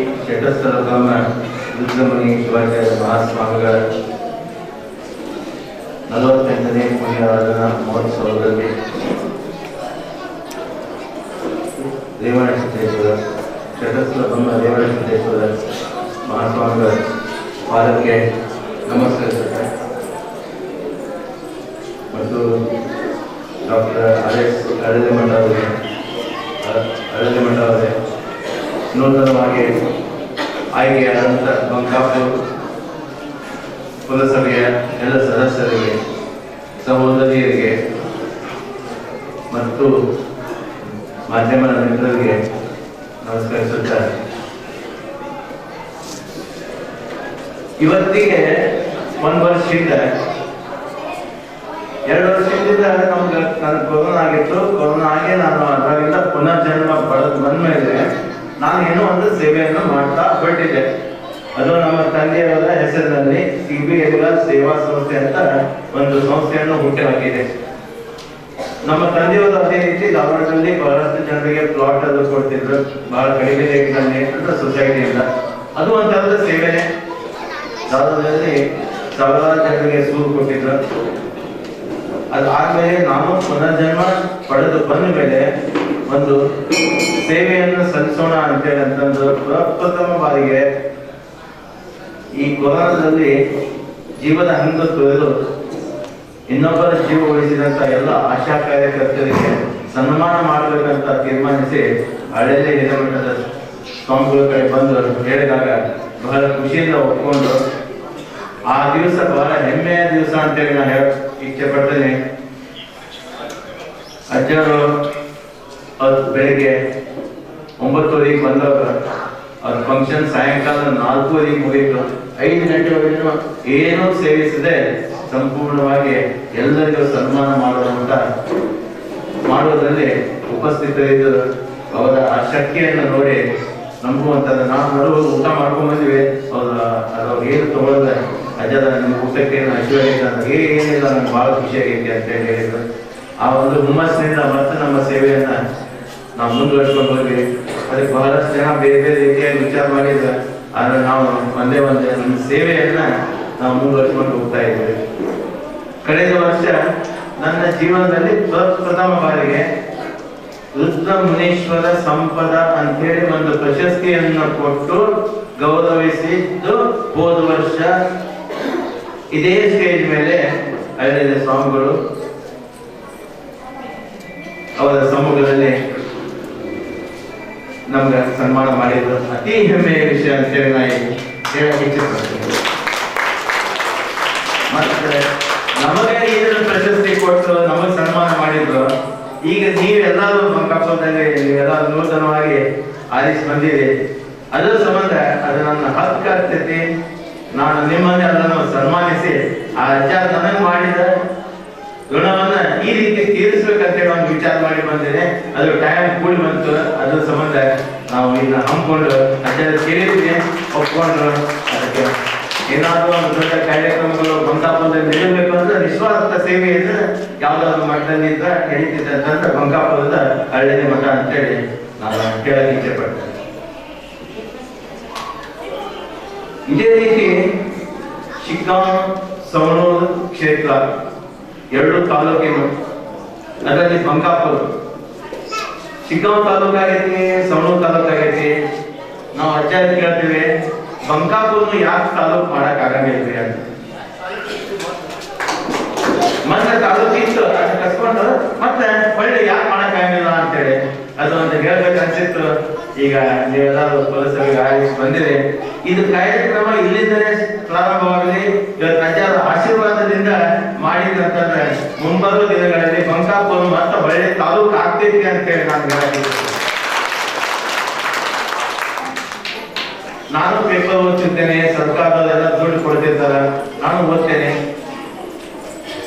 ಶಟಸ್ಥಲಧಾಮ ರುದ್ರಮುನಿ ಶಿವಾಚಾರ್ಯ ಮಹಾಸ್ವಾಮಿಗಳ 48ನೇ ಪುಣ್ಯಾರಾಧನಾ ಮಹೋತ್ಸವದಲ್ಲಿ ರೇವಣಸಿದ್ದೇಶ್ವರ ಶಟಸ್ಥಲಧಾಮ ರೇವಣಸಿದ್ದೇಶ್ವರ ಮಹಾಸ್ವಾಮಿಗಳ ಪಾದಕ್ಕೆ ನಮಸ್ಕರಿಸುತ್ತೆ ಮತ್ತು ಡಾಕ್ಟರ್ ಹಳದಿಮಠ ಅವರೇ ನೂತನವಾಗಿ ಆಯ್ಕೆಯಾದಂಥ ಬಂಕಾಪುರ ಪುರಸಭೆಯ ಎಲ್ಲ ಸದಸ್ಯರಿಗೆ, ಸಹೋದರಿಯರಿಗೆ ಮತ್ತು ಮಾಧ್ಯಮ ಮಿತ್ರರಿಗೆ ನಮಸ್ಕರಿಸುತ್ತಾರೆ. ಇವತ್ತಿಗೆ 1 ವರ್ಷದಿಂದ 2 ವರ್ಷದಿಂದ ನಮ್ಗೆ ನನಗೆ ಕೊರೋನಾ ಆಗಿತ್ತು. ಕೊರೋನಾ ಆಗಿ ನಾನು ಅದರಿಂದ ಪುನರ್ಜನ್ಮ ಪಡೆದು ಬಂದ್ಮೇಲೆ ನಾನು ಏನೋ ಒಂದು ಸೇವೆಯನ್ನು ಮಾಡ್ತಾ ಹೊರಟಿದ್ದೆ. ಅದು ನಮ್ಮ ತಂದೆಯವರ ಹೆಸರಿನಲ್ಲಿ ಸಿಬಿ ಎಲಿಗಾರ್ ಸೇವಾ ಸಂಸ್ಥೆ ಅಂತ ಒಂದು ಸಂಸ್ಥೆಯನ್ನು ಹುಟ್ಟಿ ಹಾಕಿದೆ. ನಮ್ಮ ತಂದೆಯವರು ಅದೇ ರೀತಿ ಧಾರವಾಡದಲ್ಲಿ ಬಹಳಷ್ಟು ಜನರಿಗೆ ಪ್ಲಾಟ್ ಅದು ಕೊಡ್ತಿದ್ರು, ಬಹಳ ಕಡಿಮೆ ರೇಟ್ನಲ್ಲಿ ಅಂತ ಸೊಸೈಟಿಯಿಂದ. ಅದು ಒಂಥರದ ಸೇವೆನೆ. ಧಾರವಾಡದಲ್ಲಿ ಸಾವಿರಾರು ಜನರಿಗೆ ಸೂರು ಕೊಟ್ಟಿದ್ರು. ಅದಾದ್ಮೇಲೆ ನಾನು ಪುನರ್ಜನ್ಮ ಪಡೆದು ಬಂದ ಮೇಲೆ ಒಂದು ಸೇವೆಯನ್ನು ಸಲ್ಲಿಸೋಣ ಅಂತೇಳಿ ಅಂತಂದು ಪ್ರಪ್ರಥಮ ಬಾರಿಗೆ ಈ ಕೊರೋನಾದಲ್ಲಿ ಜೀವದ ಹಂಗ ತೊರೆದು ಇನ್ನೊಬ್ಬರ ಜೀವ ಉಳಿಸಿದಂತ ಎಲ್ಲ ಆಶಾ ಕಾರ್ಯಕರ್ತರಿಗೆ ಸನ್ಮಾನ ಮಾಡಬೇಕಂತ ತೀರ್ಮಾನಿಸಿ ಹಳ್ಳಿಯಲ್ಲಿ ಹಿರೇಮಠದ ಸ್ವಾಮಿಗಳ ಕಡೆ ಬಂದು ಹೇಳಿದಾಗ ಬಹಳ ಖುಷಿಯಿಂದ ಒಪ್ಕೊಂಡು ಆ ದಿವಸ ಬಹಳ ಹೆಮ್ಮೆಯ ದಿವಸ ಅಂತೇಳಿ ನಾನು ಇಚ್ಛೆ ಪಡ್ತೇನೆ. ಅಜ್ಜರು ಬೆಳಿಗ್ಗೆ 9:30 ಬಂದವರು, ಅವ್ರ ಫಂಕ್ಷನ್ ಸಾಯಂಕಾಲ 4:00 ಮುಗಿತು. 5 ಗಂಟೆವರೆಗೂ ಏನೂ ಸೇವಿಸದೆ ಸಂಪೂರ್ಣವಾಗಿ ಎಲ್ಲರಿಗೂ ಸನ್ಮಾನ ಮಾಡುವುದರಲ್ಲಿ ಉಪಸ್ಥಿತರಿದ್ದು ಅವರ ಆ ಶಕ್ತಿಯನ್ನು ನೋಡಿ ನಂಬುವಂಥದ್ದು. ನಾವು ಊಟ ಮಾಡ್ಕೊಂಡ್ ಬಂದ್ವಿ, ಅವ್ರು ಏನು ತಗೊಳ್ಳದ ಅಜ್ಜದ ನಿಮ್ಮ ಊಟಕ್ಕೆ ಐಶ್ವರ್ಯ ಏನಿಲ್ಲ, ನಮ್ಗೆ ಬಹಳ ಖುಷಿಯಾಗೈತಿ ಅಂತ ಹೇಳಿದ್ರು. ಆ ಒಂದು ಹುಮ್ಮಸ್ಸಿನಿಂದ ಮತ್ತೆ ನಮ್ಮ ಸೇವೆಯನ್ನ ನಾವು ಮುಂದುವರ್ಸ್ಕೊಂಡು ಹೋದ್ವಿ. ಅದಕ್ಕೆ ಬಹಳಷ್ಟು ಜನ ಬೇರೆ ಬೇರೆ ರೀತಿಯಾಗಿ ವಿಚಾರ ಮಾಡಿದ್ರು. ಆದ್ರೆ ನಾವು ಒಂದೇ ನಮ್ಮ ಸೇವೆಯನ್ನ ನಾವು ಮುಂದುವರ್ಸ್ಕೊಂಡು ಹೋಗ್ತಾ ಇದ್ವಿ. ಕಳೆದ ವರ್ಷ ನನ್ನ ಜೀವನದಲ್ಲಿ ಪ್ರಥಮ ಬಾರಿಗೆ ರುದ್ರ ಮುನೀಶ್ವರ ಸಂಪದ ಅಂತೇಳಿ ಒಂದು ಪ್ರಶಸ್ತಿಯನ್ನು ಕೊಟ್ಟು ಗೌರವಿಸಿದ್ದು ಹೋದ ವರ್ಷ ಇದೇ ಸ್ಟೇಜ್ ಮೇಲೆ ಅಲ್ಲಿನ ಸ್ವಾಮಿಗಳು ಅವರ ಸಮ್ಮುಖದಲ್ಲಿ ನಮ್ಗೆ ಸನ್ಮಾನ ಮಾಡಿದ್ರು. ಅತಿ ಹೆಮ್ಮೆಯ ವಿಷಯ ಅಂತೇಳಿ ನಾ ಹೇಳಕ್ಕೆ ಇಚ್ಛಿಸ್ತೀನಿ. ಮತ್ತೆ ನಮಗೆ ಇದನ್ನು ಪ್ರಶಸ್ತಿ ಕೊಟ್ಟು ನಮಗೆ ಸನ್ಮಾನ ಮಾಡಿದ್ರು. ಈಗ ನೀವೆಲ್ಲರೂ ಬಂಕಾಪುರದಲ್ಲಿ ನೀವೆಲ್ಲರೂ ನೂತನವಾಗಿ ಆರಿಸಿ ಬಂದಿರಿ. ಅದರ ಸಂಬಂಧ ಅದು ನನ್ನ ಹಕ್ಕಾಗ್ತೈತಿ. ನಾನು ನಿಮ್ಮನ್ನೇ ಅದನ್ನು ಸನ್ಮಾನಿಸಿ ಆ ಅಜ್ಜ ನನಗೆ ಮಾಡಿದ ಋಣವನ್ನ ಈ ರೀತಿ ತೀರಿಸ್ಬೇಕಂತೇಳಿ ಒಂದು ವಿಚಾರ ಮಾಡಿ ಬಂದಿದೆ. ಅದು ಟೈಮ್ ಕೂಡಿ ಬಂತು. ಅದ್ರ ಸಂಬಂಧ ನಾವು ಇದನ್ನ ಹಮ್ಮಿಕೊಂಡು ಅಜ್ಜ ಕೇಳಿದ್ವಿ, ಒಪ್ಕೊಂಡ್ರು. ಅದಕ್ಕೆ ಏನಾದರೂ ಒಂದು ದೊಡ್ಡ ಕಾರ್ಯಕ್ರಮಗಳು ಬಂಕಾಪುರದಲ್ಲಿ ನಡೆಯಬೇಕು ಅಂದ್ರೆ ನಿಸ್ವಾರ್ಥ ಸೇವೆಯಿಂದ ಯಾವ್ದಾದ್ರು ಮಠದಲ್ಲಿ ನಡೀತಿದೆ ಅಂತಂದ್ರೆ ಬಂಕಾಪುರದ ಹಳ್ಳಿನ ಮಠ ಅಂತೇಳಿ ನಾನು ಹೇಳಕ್ಕೆ ಇಚ್ಛೆ ಪಡ್ತೇನೆ. ಇದೇ ರೀತಿ ಶಿಗ್ಗಾಂವ್ ಸವಣೂರು ಕ್ಷೇತ್ರ 2 ತಾಲೂಕಿನ, ಅದರಲ್ಲಿ ಬಂಕಾಪುರ ಶಿಗ್ಗಾಂವ್ ತಾಲೂಕಾಗೈತಿ, ಸವಣೂರು ತಾಲೂಕಾಗೈತಿ. ನಾವು ಅಜ್ಜ ಕೇಳ್ತೀವಿ, ಬಂಕಾಪುರ್ನು ಯಾಕೆ ತಾಲೂಕು ಮಾಡಕ್ ಆಗಂಗಿಲ್ರಿ ಅಂತ. ಮತ್ತೆ ತಾಲೂಕು ಇತ್ತು, ಅದು ಕಸ್ಕೊಂಡು ಮತ್ತೆ ಒಳ್ಳೆ ಯಾಕೆ ಮಾಡಕ್ ಆಗಂಗಿಲ್ಲ ಅಂತೇಳಿ ಅದು ಒಂದು ಹೇಳ್ಬೇಕು ಅನ್ಸಿತ್ತು. ಈಗ ನೀವೆಲ್ಲರೂ ಪುರಸಭೆಗೆ ಆರಿಸಿ ಬಂದಿದೆ. ಇದು ಕಾರ್ಯಕ್ರಮ ಇಲ್ಲಿಂದಲೇ ಪ್ರಾರಂಭವಾಗಲಿ. ಇವತ್ತು ಅಜ್ಜರ ಆಶೀರ್ವಾದದಿಂದ ಮಾಡಿದಂತಂದ್ರೆ ಮುಂಬರುವ ದಿನಗಳಲ್ಲಿ ಬಂಕಾಪುರ ಮತ್ತೆ ಒಳ್ಳೆ ತಾಲೂಕು ಆಗ್ತೈತಿ ಅಂತೇಳಿ ನಾನು ಹೇಳಕ್ಕೆ ನಾನು ಪೇಪರ್ ಓದ್ತಿದ್ದೇನೆ, ಸರ್ಕಾರದವರೆಲ್ಲ ದುಡ್ಡು ಕೊಡ್ತಿರ್ತಾರ, ನಾನು ಓದ್ತೇನೆ.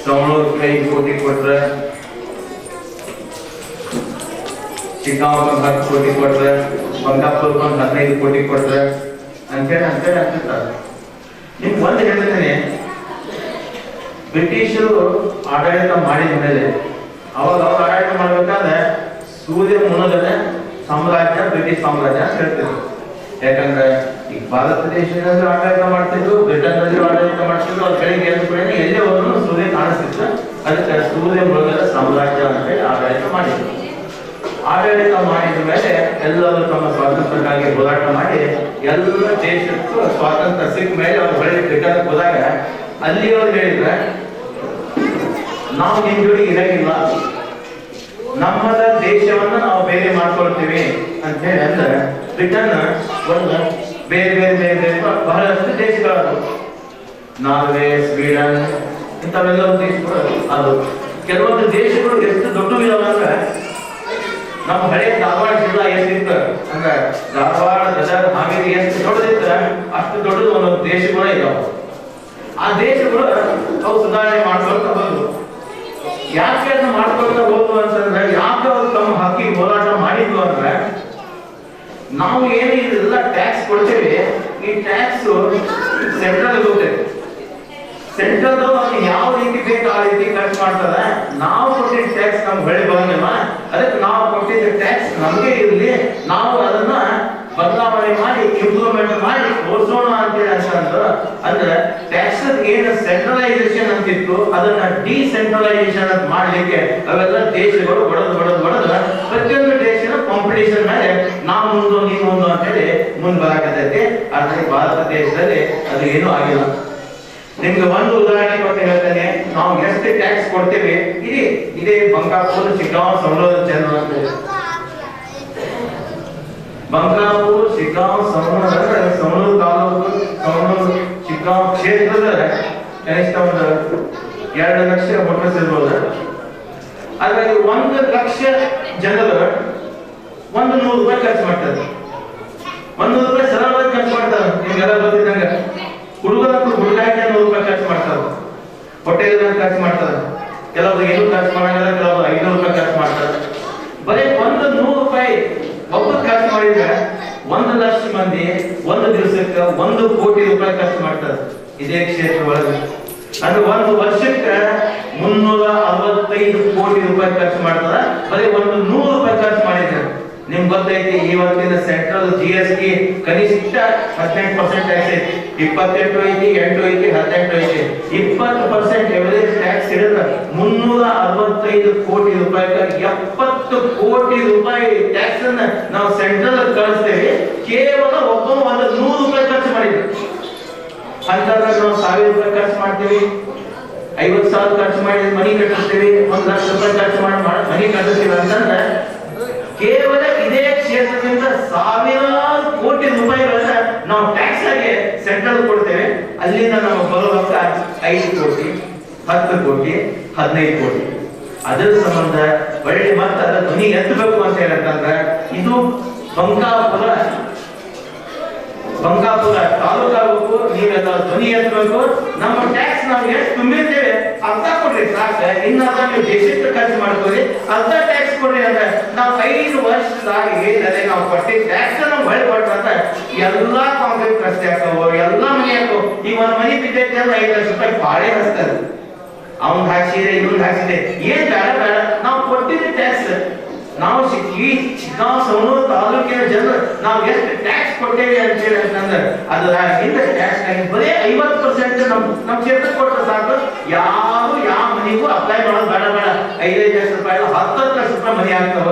900 ಕೋಟಿ ಕೊಟ್ರೆ, ಚಿಕ್ಕಮಗಳೂರು 10 ಕೋಟಿ ಕೊಟ್ರೆ, ಬಂಗಾಪುರ 15 ಕೋಟಿ ಕೊಟ್ರೆ ಅಂತೇಳಿ ಅಂತಿರ್ತಾರೆ. ನಿಮ್ಗೆ ಒಂದು ಹೇಳ್ತೇನೆ, ಬ್ರಿಟಿಷರು ಆಡಳಿತ ಮಾಡಿದ ಮೇಲೆ ಅವಾಗ ಅವ್ರು ಆಡಳಿತ ಮಾಡ್ಬೇಕಾದ್ರೆ ಸೂರ್ಯ ಮುಳುಗದೆ ಸಾಮ್ರಾಜ್ಯ ಬ್ರಿಟಿಷ್ ಸಾಮ್ರಾಜ್ಯ ಅಂತ ಹೇಳ್ತಿದ್ರು. ಯಾಕಂದ್ರೆ ಈಗ ಭಾರತ ದೇಶದಲ್ಲಿ ಆಡಳಿತ ಮಾಡ್ತಿದ್ರು, ಬ್ರಿಟನ್ನಲ್ಲಿ ಆಡಳಿತ ಮಾಡ್ತಿದ್ರು. ಅವ್ರ ಕಡೆಗೆ ಎದ್ದು ಕೂಡ ಎಲ್ಲೇ ಹೋದ್ರು ಸೂರ್ಯ ಕಾಣಿಸ್ತಿತ್ತು. ಅದಕ್ಕೆ ಸೂರ್ಯ ಮುಳುಗದ ಸಾಮ್ರಾಜ್ಯ ಅಂತ ಹೇಳಿ ಆಡಳಿತ ಮಾಡಿದ್ರು. ಆಡಳಿತ ಮಾಡಿದ ಮೇಲೆ ಎಲ್ಲರೂ ತಮ್ಮ ಸ್ವಾತಂತ್ರ್ಯಕ್ಕಾಗಿ ಹೋರಾಟ ಮಾಡಿ ಎಲ್ಲ ದೇಶಕ್ಕೂ ಸ್ವಾತಂತ್ರ್ಯ ಸಿಕ್ಕ ಮೇಲೆ ಅವ್ರು ಹೊರಗೆ ಬ್ರಿಟನ್ಗೆ ಹೋದಾಗ ಅಲ್ಲಿ ಅವ್ರು ಹೇಳಿದ್ರೆ, ನಾವು ನಿಮ್ ಜೋಡಿ ಇರಂಗಿಲ್ಲ, ನಮ್ಮದ ದೇಶವನ್ನ ನಾವು ಬೇರೆ ಮಾಡ್ಕೊಳ್ತೀವಿ ಅಂತ ಹೇಳಿ ಅಂದ್ರೆ ಬ್ರಿಟನ್ ಒಂದು ಬೇರೆ ಬೇರೆ ಬೇರೆ ಬೇರೆ ಬಹಳಷ್ಟು ದೇಶಗಳು, ನಾರ್ವೆ, ಸ್ವೀಡನ್ ಇಂಥವೆಲ್ಲ ದೇಶಗಳು. ಅದು ಕೆಲವೊಂದು ದೇಶಗಳು ಎಷ್ಟು ದೊಡ್ಡವಿದಾವೆ ಅಂದ್ರೆ, ನಮ್ಮ ಹಳೆ ಧಾರವಾಡ ಜಿಲ್ಲಾ ಎಷ್ಟಿತ್ತು ಅಂದ್ರೆ ಧಾರವಾಡ, ಗದಗ, ಹಾವೇರಿ ಎಷ್ಟು ದೊಡ್ಡದಿತ್ತ ಅಷ್ಟು ದೊಡ್ಡದು ಒಂದೊಂದು ದೇಶಗಳು ಇದಾವೆ. ಆ ದೇಶಗಳು ಅವು ಸುಧಾರಣೆ ಮಾಡ್ಕೊಳ್ತಾ ಬಂದ್ರು. ಯಾಕೆ ಅದನ್ನ ಮಾಡ್ಕೊಳ್ತಾ ಹೋದ್ವು ಅಂತಂದ್ರೆ, ಯಾಕೆ ಅವ್ರು ತಮ್ಮ ಹಕ್ಕಿಗೆ ಹೋರಾಟ ಮಾಡಿದ್ವು ಅಂದ್ರೆ, ನಾವು ಏನು ಇದೆಲ್ಲ ಟ್ಯಾಕ್ಸ್ ಕೊಡ್ತೇವೆ, ಈ ಟ್ಯಾಕ್ಸ್ ಸೆಂಟ್ರಲ್ ಹೋಗ್ತೇವೆ. ಸೆಂಟ್ರಲ್ ಯಾವ ರೀತಿ ಬೇಕು ಆ ರೀತಿ ಖರ್ಚು ಮಾಡ್ತಾರೆ. ನಾವು ಕೊಟ್ಟಿದ್ದ ಟ್ಯಾಕ್ಸ್ ನಮ್ಗೆ ಹೊಳೆ ಬರಂಗಿಲ್ಲ, ಅದಕ್ಕೆ ನಾವು ಕೊಟ್ಟಿದ್ದ ಟ್ಯಾಕ್ಸ್ ನಮಗೆ ಇರಲಿ, ನಾವು ಅದನ್ನ ಬದಲಾವಣೆ ಮಾಡಿ ಇಂಪ್ರೂವ್ಮೆಂಟ್ ಮಾಡಿ ತೋರಿಸೋಣ ಅಂತೇಳಿ ಅಂತಂದ್ರು. ಅಂದ್ರೆ ಟ್ಯಾಕ್ಸ್ ಏನು ಸೆಂಟ್ರಲೈಸೇಷನ್ ಅಂತಿತ್ತು ಅದನ್ನ ಡಿಸೆಂಟ್ರಲೈಸೇಷನ್ ಅಂತ ಮಾಡ್ಲಿಕ್ಕೆ ಅವೆಲ್ಲ ದೇಶಗಳು ಒಡೆದು ಪ್ರತಿಯೊಂದು ದೇಶದ ಕಾಂಪಿಟೇಷನ್ ಮೇಲೆ ನಾವು ಮುಂದು ನೀವು ಮುಂದು ಅಂತೇಳಿ ಮುಂದೆ ಬರಾಕತೈತಿ. ಆದ್ರೆ ಭಾರತ ದೇಶದಲ್ಲಿ ಅದು ಏನೂ ಆಗಿಲ್ಲ. ನಿಮ್ಗೆ ಒಂದು ಉದಾಹರಣೆ ಕೊಟ್ಟು ಹೇಳ್ತೇನೆ, ನಾವು ಎಷ್ಟು ಟ್ಯಾಕ್ಸ್ ಕೊಡ್ತೇವೆ. ಇದೇ ಬಂಗಾಪುರ, ಶಿಗ್ಗಾಂವ್, ಸವಣೂರು ಜನರು ಅಂತ ಬಂಗಾಪುರ, ಶಿಗ್ಗಾಂವ್, ಸವಣೂರು ತಾಲೂಕು, ಸವಣೂರು ಶಿಗ್ಗಾಂವ್ ಕ್ಷೇತ್ರದ ಕನಿಷ್ಠ ಒಂದು 2 ಲಕ್ಷ ವೋಟರ್ಸ್ ಇರ್ಬೋದು. ಅದ್ರಲ್ಲಿ 1 ಲಕ್ಷ ಜನರು 100 ರೂಪಾಯಿ ಖರ್ಚು ಮಾಡ್ತಾರೆ. 100 ರೂಪಾಯಿ ಸರಳವಾಗಿ ಖರ್ಚು ಮಾಡ್ತಾರೆ. ನಿಮ್ಗೆಲ್ಲ ಗೊತ್ತಿದ್ದಂಗ ಹುಡುಗರಂತೂ ಹುಡುಗಾಟ 100 ರೂಪಾಯಿ ಖರ್ಚು ಮಾಡ್ತಾರೆ, ಹೋಟೆಲ್ ಖರ್ಚು ಮಾಡ್ತಾರೆ. ಕೆಲವರು ಏನು ಖರ್ಚು ಮಾಡಂಗಿಲ್ಲ, ಕೆಲವರು 500 ರೂಪಾಯಿ ಖರ್ಚು ಮಾಡ್ತಾರೆ. ಬರೀ 100 ರೂಪಾಯಿ ಒಬ್ಬರು ಖರ್ಚು ಮಾಡಿದ್ರೆ 1 ಲಕ್ಷ ಮಂದಿ ಒಂದು ದಿವಸಕ್ಕೆ 1 ಕೋಟಿ ರೂಪಾಯಿ ಖರ್ಚು ಮಾಡ್ತಾರೆ ಇದೇ ಕ್ಷೇತ್ರ ಒಳಗೆ. ಅಂದ್ರೆ ಒಂದು ವರ್ಷಕ್ಕೆ 365 ಕೋಟಿ ರೂಪಾಯಿ ಖರ್ಚು ಮಾಡ್ತಾರೆ. ಬರೀ 100 ರೂಪಾಯಿ ಖರ್ಚು ಮಾಡಿದ್ರೆ ನಿಮ್ಗೆ ಗೊತ್ತೈತಿ, ಇವತ್ತಿನ ಸೆಂಟ್ರಲ್ GST ಕನಿಷ್ಠ 18% ಟ್ಯಾಕ್ಸ್ ಐತಿ. 28 ಐತಿ, 8 ಐತಿ, 18 ಐತಿ. 20% ಎವರೇಜ್ ಟ್ಯಾಕ್ಸ್ ಹಿಡಿದ್ರೆ 365 ಕೋಟಿ ರೂಪಾಯಿ, 70 ಕೋಟಿ ರೂಪಾಯಿ ಟ್ಯಾಕ್ಸ್ ಅನ್ನ ನಾವು ಸೆಂಟ್ರಲ್ ಕಳಿಸ್ತೇವೆ. ಕೇವಲ ಒಬ್ಬ 100 ರೂಪಾಯಿ ಖರ್ಚು ಮಾಡಿದ್ವಿ ಅಂತಂದ್ರೆ ನಾವು 1000 ರೂಪಾಯಿ ಖರ್ಚು ಮಾಡ್ತೀವಿ, 50,000 ಖರ್ಚು ಮಾಡಿ ಮನಿ ಕಟ್ಟಿಸ್ತೀವಿ, 1 ಲಕ್ಷ ರೂಪಾಯಿ ಖರ್ಚು ಮಾಡಿ ಮನಿ ಕಟ್ಟಿಸ್ತೀವಿ ಅಂತಂದ್ರೆ ಕೇವಲ ಇದೇ ಕ್ಷೇತ್ರದಿಂದ 1000 ಕೋಟಿ ರೂಪಾಯಿಗಳನ್ನ ನಾವು ಟ್ಯಾಕ್ಸ್ ಆಗಿ ಸೆಂಟ್ರಲ್ ಕೊಡ್ತೇವೆ. ಅಲ್ಲಿಂದ ನಾವು ಬರುವಾಗ 5 ಕೋಟಿ, 10 ಕೋಟಿ, 15 ಕೋಟಿ. ಅದರ ಸಂಬಂಧ ಒಳ್ಳೆ ಮತ್ತೆ ಅದರ ಧ್ವನಿ ಎತ್ತಬೇಕು ಅಂತ ಹೇಳಂತಂದ್ರೆ, ಇದು ಬಂಗಾಪುರ ತಾಲೂಕಾಗಬೇಕು. ನೀವೆಲ್ಲ ಧ್ವನಿ ಎತ್ತಬೇಕು. ನಮ್ಮ ಟ್ಯಾಕ್ಸ್ ನಾವು ಎಷ್ಟು ತುಂಬಿರ್ತೇವೆ ಅರ್ಧ ಕೊಡ್ರಿ ಸಾಕು, ಇನ್ನು ನೀವು ದೇಶಕ್ಕೆ ಖರ್ಚು ಮಾಡ್ಕೊಳ್ಳಿ, ಅರ್ಧ ಟ್ಯಾಕ್ಸ್ ಕೊಡ್ರಿ ಅಂದ್ರೆ ನಾವು 5 ವರ್ಷದಾಗ ಏನಂದ್ರೆ ನಾವು ಕೊಟ್ಟಿದ್ದ ಟ್ಯಾಕ್ಸ್ ನಾವು ಹೊಳೆ ಕೊಟ್ಟಂತ ಎಲ್ಲಾ ಕಾಂಕ್ರೀಟ್ ರಸ್ತೆ ಆಗ್ತಾವ, ಎಲ್ಲಾ ಮನೆ ಆಗ್ತಾವ. ಈಗ ಒಂದು ಮನೆ ಬಿದ್ದೈತೆ ಅಂದ್ರೆ 5 ಲಕ್ಷ ರೂಪಾಯಿ ಬಾಳೆ ಹಚ್ತಾರೆ. ಅವ್ನ್ ಹಾಕ್ಸಿದೆ, ಇವ್ನ್ ಹಾಕ್ಸಿದೆ, ಏನ್ ಬೇಡ. ನಾವು ಕೊಟ್ಟಿದ್ದ ಟ್ಯಾಕ್ಸ್ ನಾವು ಈ ಶಿಗ್ಗಾಂವ್, ಸವಣೂರು ತಾಲೂಕಿನ ಜನರು ನಾವು ಎಷ್ಟು ಟ್ಯಾಕ್ಸ್ ಕೊಟ್ಟೇವೆ ಅಂತ ಹೇಳಿ ಅಂತಂದ್ರೆ ಅದರ ಹಿಂದೆ ಟ್ಯಾಕ್ಸ್ ಬರೀ 50% ನಮ್ಮ ಕ್ಷೇತ್ರಕ್ಕೆ ಕೊಟ್ಟರೆ ಸಾಕು. ಯಾವ ಮನೆಗೂ ಅಪ್ಲೈ ಮಾಡೋದು ಬೇಡ. 5 ಲಕ್ಷ ರೂಪಾಯಿ, 10 ಲಕ್ಷ ರೂಪಾಯಿ ಮನೆ ಆಗ್ತಾವ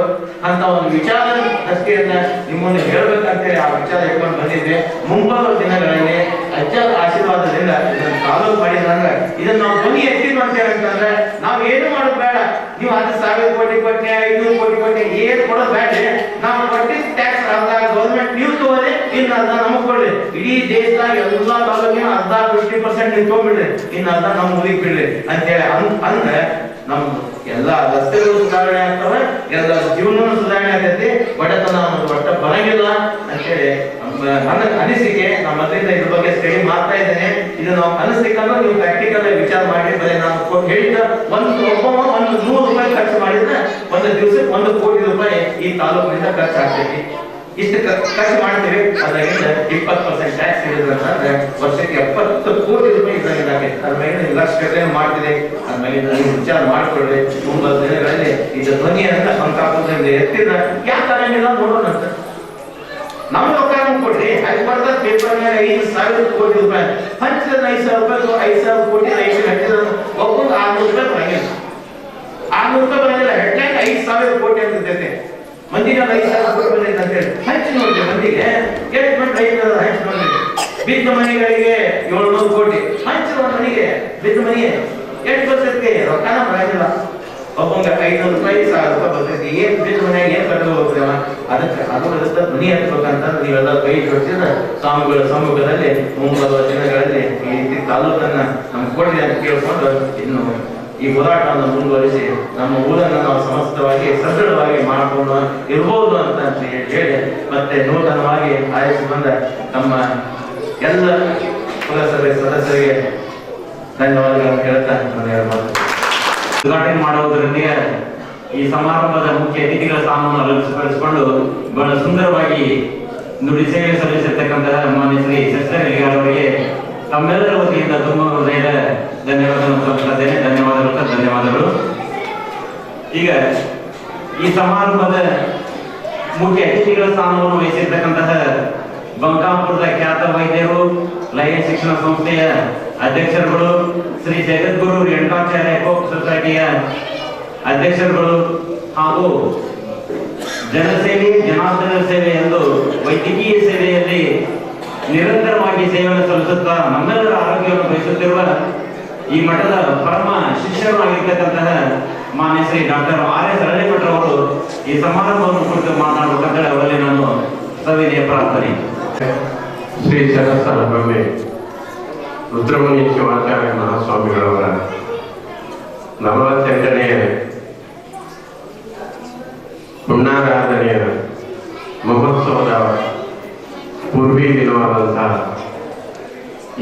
ಅಂತ ಒಂದು ವಿಚಾರ ದೃಷ್ಟಿಯಿಂದ ನಿಮ್ಮನ್ನು ಹೇಳ್ಬೇಕಂತ ಹೇಳಿ ಆ ವಿಚಾರ ಇಟ್ಕೊಂಡು ಬಂದಿದ್ದೆ. ಮುಂಬರುವ ದಿನಗಳಲ್ಲಿ ಅಜ್ಜರ ಆಶೀರ್ವಾದದಿಂದ ಇದನ್ನು ತಾಲೂಕು ಮಾಡಿದ್ರೆ ಇದನ್ನ ನಾವು ಧ್ವನಿ ಎತ್ತಿದ್ವಿ ಅಂತ ಹೇಳಂತಂದ್ರೆ ನಾವು ಏನು ಮಾಡೋದು ಬೇಡ. ನೀವು 10,000 ಕೋಟಿ ಕೊಟ್ಟೆ, 500 ಕೋಟಿ ಕೊಟ್ಟೆ, ಏನ್ ಕೊಡೋದು ಬೇಡ. ನಾವು ಕೊಟ್ಟಿದ್ದ ಟ್ಯಾಕ್ಸ್ ಅರ್ಧ ಗೌರ್ಮೆಂಟ್ ನೀವು ತಗೋರಿ, ಇನ್ನು ಅರ್ಧ ನಮಗ್ ಕೊಡ್ರಿ. ಇಡೀ ದೇಶದಾಗ ಎಲ್ಲಾ ತಾಲೂಕಿನ ಅರ್ಧ 50% ನೀವು ತಗೊಂಡ್ಬಿಡ್ರಿ, ಇನ್ನು ಅರ್ಧ ನಮ್ಮ ಊರಿಗೆ ಬಿಡ್ರಿ ಅಂತೇಳಿ ಅಂದ್ರೆ ನಮ್ ಎಲ್ಲಾ ರಸ್ತೆಗಳು ಸುಧಾರಣೆ ಆಗ್ತವೆ, ಎಲ್ಲ ಜೀವನ ಸುಧಾರಣೆ ಆಗ್ತೈತಿ, ಬಡತನ ಒಟ್ಟ ಬರಂಗಿಲ್ಲ ಅಂತೇಳಿ ನನ್ನ ಅನಿಸಿಕೆ, ನಮ್ಮ ಮೊದಲಿಂದ ಇದ್ರ ಬಗ್ಗೆ ಸ್ಟಡಿ ಮಾಡ್ತಾ ಇದ್ದೇನೆ. ಇದು ನಾವು ಅನಿಸ್ಲಿಕ್ಕಂದ್ರೆ ನೀವು ಪ್ರಾಕ್ಟಿಕಲ್ ವಿಚಾರ ಮಾಡಿ, ಬರೀ ನಾವು ಹೇಳಿದ ಒಂದು 100 ರೂಪಾಯಿ ಖರ್ಚು ಮಾಡಿದ್ರೆ ಒಂದು ದಿವಸಕ್ಕೆ 1 ಕೋಟಿ ರೂಪಾಯಿ ಈ ತಾಲೂಕಿನಿಂದ ಖರ್ಚಾಗ್ತೈತಿ. ಇಷ್ಟು ಖರ್ಚು ಮಾಡ್ತೀವಿ, ಅದರಿಂದ 20% ಟ್ಯಾಕ್ಸ್ ಇರೋದ್ರಂದ್ರೆ ವರ್ಷಕ್ಕೆ 70 ಕೋಟಿ ರೂಪಾಯಿ ಇದ್ರಾಗ ಅದ್ರ ಮೇಲೆ ನೀವು ಲಕ್ಷ ಮಾಡ್ತೀರಿ. ಅದ್ಮೇಲೆ ನೀವು ವಿಚಾರ ಮಾಡ್ಕೊಳ್ರಿ. ಮುಂಬರುವ ದಿನಗಳಲ್ಲಿ ಇದು ಧ್ವನಿ ಅಂತ ಸಂತಾಪದಿಂದ ಎತ್ತಿದ್ರೆ ಯಾಕೆ ಆಗಂಗಿಲ್ಲ ನೋಡೋಣ ಅಂತ. ನಮ್ಮ ರೊಕ್ಕ ಕೊಡ್ರಿ, ಅಲ್ಲಿ ಬರ್ದ ಪೇಪರ್ ಮೇಲೆ 5,000 ಕೋಟಿ ರೂಪಾಯಿ ಹಂಚಿದ್ರೆ 5,000 ರೂಪಾಯಿ 5,000 ಕೋಟಿ ರೈತರಿಗೆ ಹಂಚಿದ್ರೆ ಒಬ್ಬರು 600 ರೂಪಾಯಿ ಬರಂಗಿಲ್ಲ. 600 ರೂಪಾಯಿ ಬರಂಗಿಲ್ಲ. ಹೆಡ್ಲೈನ್ 5,000 ಕೋಟಿ ಅಂತ ಇರ್ತೈತೆ. ಮಂದಿಗೆ 5,000 ಕೋಟಿ ಬಂದೈತೆ ಅಂತ ಹೇಳಿ ಹಂಚಿ ನೋಡ್ರಿ. ಮಂದಿಗೆ ಎಷ್ಟು ಮಂದಿ ರೈತರು ಹಂಚಿ ನೋಡ್ರಿ. ಬಿದ್ದ ಮನೆಗಳಿಗೆ 700 ಕೋಟಿ ಹಂಚಿರುವ ಮನೆಗೆ ಬಿದ್ದ ಮನೆಗೆ ಎಷ್ಟು ಬರ್ತೈತಿ? ರೊಕ್ಕನ ಬರಂಗಿಲ್ಲ. ಒಬ್ಬಂಗೆ 500 ರೂಪಾಯಿ 1,000 ರೂಪಾಯಿ ಬರ್ತೈತಿ. ಏನ್ ಬಿದ್ದ ಮನೆಯಾಗ ಏನ್ ಕಟ್ಟು ಹೋಗ್ತೇವ? ಅದಕ್ಕೆ ಅದು ಧ್ವನಿ ಹತ್ಬೇಕಂತಂದ್ರೆ ನೀವೆಲ್ಲ ಕೈ ಜೋಡಿಸಿದ್ರೆ ಸ್ವಾಮಿಗಳ ಸಮ್ಮುಖದಲ್ಲಿ ಮುಂಬರುವ ದಿನಗಳಲ್ಲಿ ಈ ರೀತಿ ತಾಲೂಕನ್ನ ನಮ್ಗೆ ಕೊಡ್ರಿ ಅಂತ ಕೇಳ್ಕೊಂಡು ಇನ್ನು ಈ ಹೋರಾಟವನ್ನು ಮುಂದುವರಿಸಿ ನಮ್ಮ ಊರನ್ನು ನಾವು ಸಮಸ್ತವಾಗಿ ಸದೃಢವಾಗಿ ಮಾಡಿಕೊಂಡು ಇರ್ಬೋದು ಅಂತ ಹೇಳಿ ಮತ್ತೆ ನೂತನವಾಗಿ ಆರಿಸಿ ಬಂದ ನಮ್ಮ ಎಲ್ಲ ಪುರಸಭೆ ಸದಸ್ಯರಿಗೆ ಧನ್ಯವಾದಗಳನ್ನು ಹೇಳ್ತಾ ಉದ್ಘಾಟನೆ ಮಾಡುವುದರೊಂದಿಗೆ ಈ ಸಮಾರಂಭದ ಮುಖ್ಯ ಅತಿಥಿಗಳ ಸ್ಥಾನವನ್ನು ಅಲಂಕರಿಸಿಕೊಂಡು ಬಹಳ ಸುಂದರವಾಗಿ ನುಡಿ ಸೇವೆ ಸಲ್ಲಿಸಿರ್ತಕ್ಕಂತಹ ಮಾನ್ಯ ಶ್ರೀ ಶಶಿಧರ್ ಹೆಗ್ಗಾರ್ ಅವರಿಗೆ ತಮ್ಮೆಲ್ಲರ ವತಿಯಿಂದ ತುಂಬ ಹೃದಯದ ಧನ್ಯವಾದಗಳನ್ನು ಸಲ್ಲಿಸುತ್ತೇನೆ. ಧನ್ಯವಾದಗಳು. ಈಗ ಈ ಸಮಾರಂಭದ ಮುಖ್ಯ ಅತಿಥಿಗಳ ಸ್ಥಾನವನ್ನು ವಹಿಸಿರ್ತಕ್ಕಂತಹ ಬಂಕಾಪುರದ ಖ್ಯಾತ ವೈದ್ಯರು, ಲಯನ್ ಶಿಕ್ಷಣ ಸಂಸ್ಥೆಯ ಅಧ್ಯಕ್ಷರುಗಳು, ಶ್ರೀ ಜಗದ್ಗುರು ರೇಣುಕಾಚಾರ್ಯ ಕೋಪ್ ಸೊಸೈಟಿಯ ಅಧ್ಯಕ್ಷರುಗಳು ಹಾಗೂ ಜನಸೇವೆ ಜನಾರ್ದನ ಸೇವೆ ಎಂದು ವೈದ್ಯಕೀಯ ಸೇವೆಯಲ್ಲಿ ನಿರಂತರವಾಗಿ ಸೇವೆಯನ್ನು ಸಲ್ಲಿಸುತ್ತಾ ನಮ್ಮೆಲ್ಲರ ಆರೋಗ್ಯವನ್ನು ಬಯಸುತ್ತಿರುವ ಈ ಮಠದ ಪರಮ ಶಿಷ್ಯರಾಗಿರ್ತಕ್ಕಂತಹ ಮಾನ್ಯ ಶ್ರೀ ಡಾಕ್ಟರ್ R.S. ಅರಳಿಮಠ ಅವರು ಈ ಸಮಾರಂಭವನ್ನು ಕುರಿತು ಮಾತನಾಡಬೇಕಂತ ಅವರಲ್ಲಿ ನಾನು ಸವಿನಯ ಪ್ರಾರ್ಥನೆ. ಶ್ರೀ ಸರಸ್ವತಿ ರುದ್ರಮುನಿ ಶಿವಾಚಾರ್ಯ ಮಹಾಸ್ವಾಮಿಗಳವರ 48ನೇ ಪುಣ್ಯಾರಾಧನೆಯ ಮಹೋತ್ಸವದ ಪೂರ್ವಿ ದಿನವಾದಂತಹ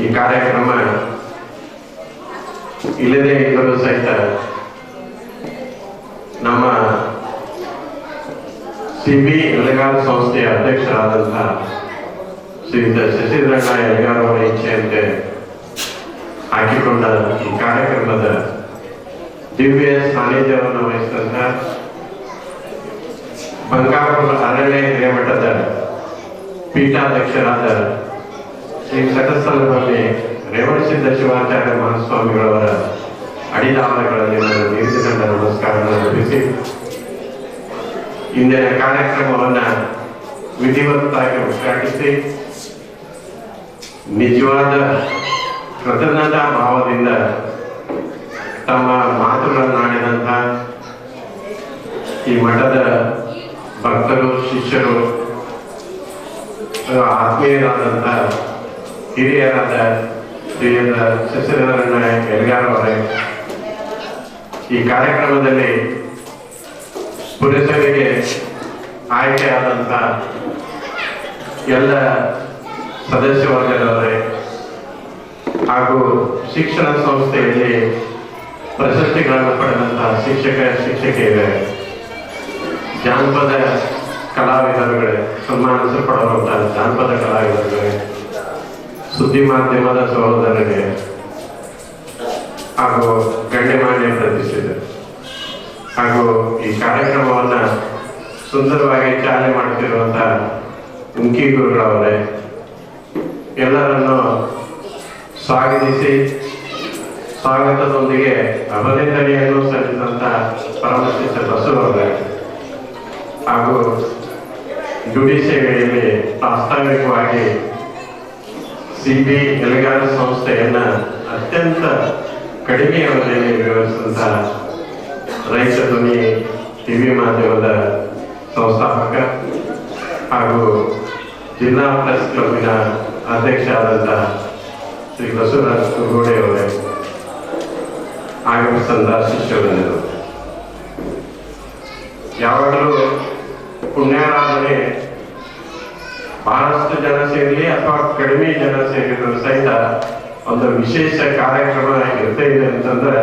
ಈ ಕಾರ್ಯಕ್ರಮ ಇಲ್ಲದೆ ಇದ್ದರೂ ಸಹಿತ ನಮ್ಮ ಸಿಬಿ ಎಲೆಗಾರ್ ಸಂಸ್ಥೆಯ ಅಧ್ಯಕ್ಷರಾದಂತಹ ಶ್ರೀಯುತ ಶಶಿಧರಣ್ಣ ಹೆಗ್ಗಾರ್ ಅವರ ಇಚ್ಛೆಯಂತೆ ಹಾಕಿಕೊಂಡ ಈ ಕಾರ್ಯಕ್ರಮದ ದಿವ್ಯ ಸಾನ್ನಿಧ್ಯವನ್ನು ವಹಿಸಿದಂತಹ ಬಂಕಾಪುರ ಅರಣ್ಯ ಹಿರೇಮಠದ ಪೀಠಾಧ್ಯಕ್ಷರಾದ ಶ್ರೀ ಸಟಸ್ಥಲದಲ್ಲಿ ರೇವಣಸಿದ್ಧ ಶಿವಾಚಾರ್ಯ ಮಹಾಸ್ವಾಮಿಗಳವರ ಅಡಿದಾವರಗಳಲ್ಲಿ ನಾನು ನೀಡಿದಂತ ನಮಸ್ಕಾರಗಳನ್ನು ಅರ್ಪಿಸಿ ಇಂದಿನ ಕಾರ್ಯಕ್ರಮವನ್ನು ವಿಧಿವತ್ತಾಗಿ ಉದ್ಘಾಟಿಸಿ ನಿಜವಾದ ಕೃತಜ್ಞತಾ ಭಾವದಿಂದ ತಮ್ಮ ಮಾತುಗಳನ್ನಾಡಿದಂಥ ಈ ಮಠದ ಭಕ್ತರು, ಶಿಷ್ಯರು, ಆತ್ಮೀಯರಾದಂಥ ಹಿರಿಯರಾದ ಶ್ರೀಯುತ ಶಶಿಧರಣ್ಣ ಹೆಗ್ಗಾರ್ ಅವರೇ, ಈ ಕಾರ್ಯಕ್ರಮದಲ್ಲಿ ಪುರಸಭೆಗೆ ಆಯ್ಕೆಯಾದಂಥ ಎಲ್ಲ ಸದಸ್ಯ ವರ್ಗದವರೇ ಹಾಗೂ ಶಿಕ್ಷಣ ಸಂಸ್ಥೆಯಲ್ಲಿ ಪ್ರಶಸ್ತಿಗಳನ್ನು ಪಡೆದಂತಹ ಶಿಕ್ಷಕಿಯರೇ, ಜಾನಪದ ಕಲಾವಿದರುಗಳೇ, ಸನ್ಮಾನಿಸಲ್ಪಡುವಂತಹ ಜಾನಪದ ಕಲಾವಿದರುಗಳೇ, ಸುದ್ದಿ ಮಾಧ್ಯಮದ ಸಹೋದರರಿಗೆ ಹಾಗೂ ಗಣ್ಯಮಾನ್ಯ ಪ್ರತಿಷ್ಠಿತರು ಹಾಗೂ ಈ ಕಾರ್ಯಕ್ರಮವನ್ನು ಸುಂದರವಾಗಿ ಚಾಲನೆ ಮಾಡುತ್ತಿರುವಂತಹ ಉಂಕಿ ಗುರುಗಳವರೇ, ಎಲ್ಲರನ್ನು ಸ್ವಾಗತಿಸಿ ಸ್ವಾಗತದೊಂದಿಗೆ ಅಭಿನಂದನೆಯನ್ನು ಸಲ್ಲಿಸಿದಂತಹ ಪರಮಶಿಷ್ಟ ಬಸವರವರೇ ಹಾಗೂ ನುಡಿ ಸೇವೆಯಲ್ಲಿ ಪ್ರಾಸ್ತಾವಿಕವಾಗಿ ಸಿಬಿ ಎಲೆಗಾರ ಸಂಸ್ಥೆಯನ್ನ ಅತ್ಯಂತ ಕಡಿಮೆ ಅವಧಿಯಲ್ಲಿ ವಿವರಿಸಿದಂತಹ ರೈತ ಧ್ವನಿ ಟಿವಿ ಮಾಧ್ಯಮದ ಸಂಸ್ಥಾಪಕ ಹಾಗೂ ಜಿಲ್ಲಾ ಪ್ರೆಸ್ ಕ್ಲಬ್ಬಿನ ಅಧ್ಯಕ್ಷ ಆದಂತಹ ಶ್ರೀ ಬಸವರಾಜ್ ಕುರುಗೋಡೆ ಅವರೇ, ಆಗಮಿಸಿದ ಶಿಷ್ಯರು, ಯಾವಾಗಲೂ ಪುಣ್ಯಾರಾಧನೆ ಬಹಳಷ್ಟು ಜನ ಸೇರಲಿ ಅಥವಾ ಕಡಿಮೆ ಜನ ಸೇರಿದ್ರು ಸಹಿತ ಒಂದು ವಿಶೇಷ ಕಾರ್ಯಕ್ರಮ ಇರ್ತೇ ಇದೆ ಅಂತಂದ್ರೆ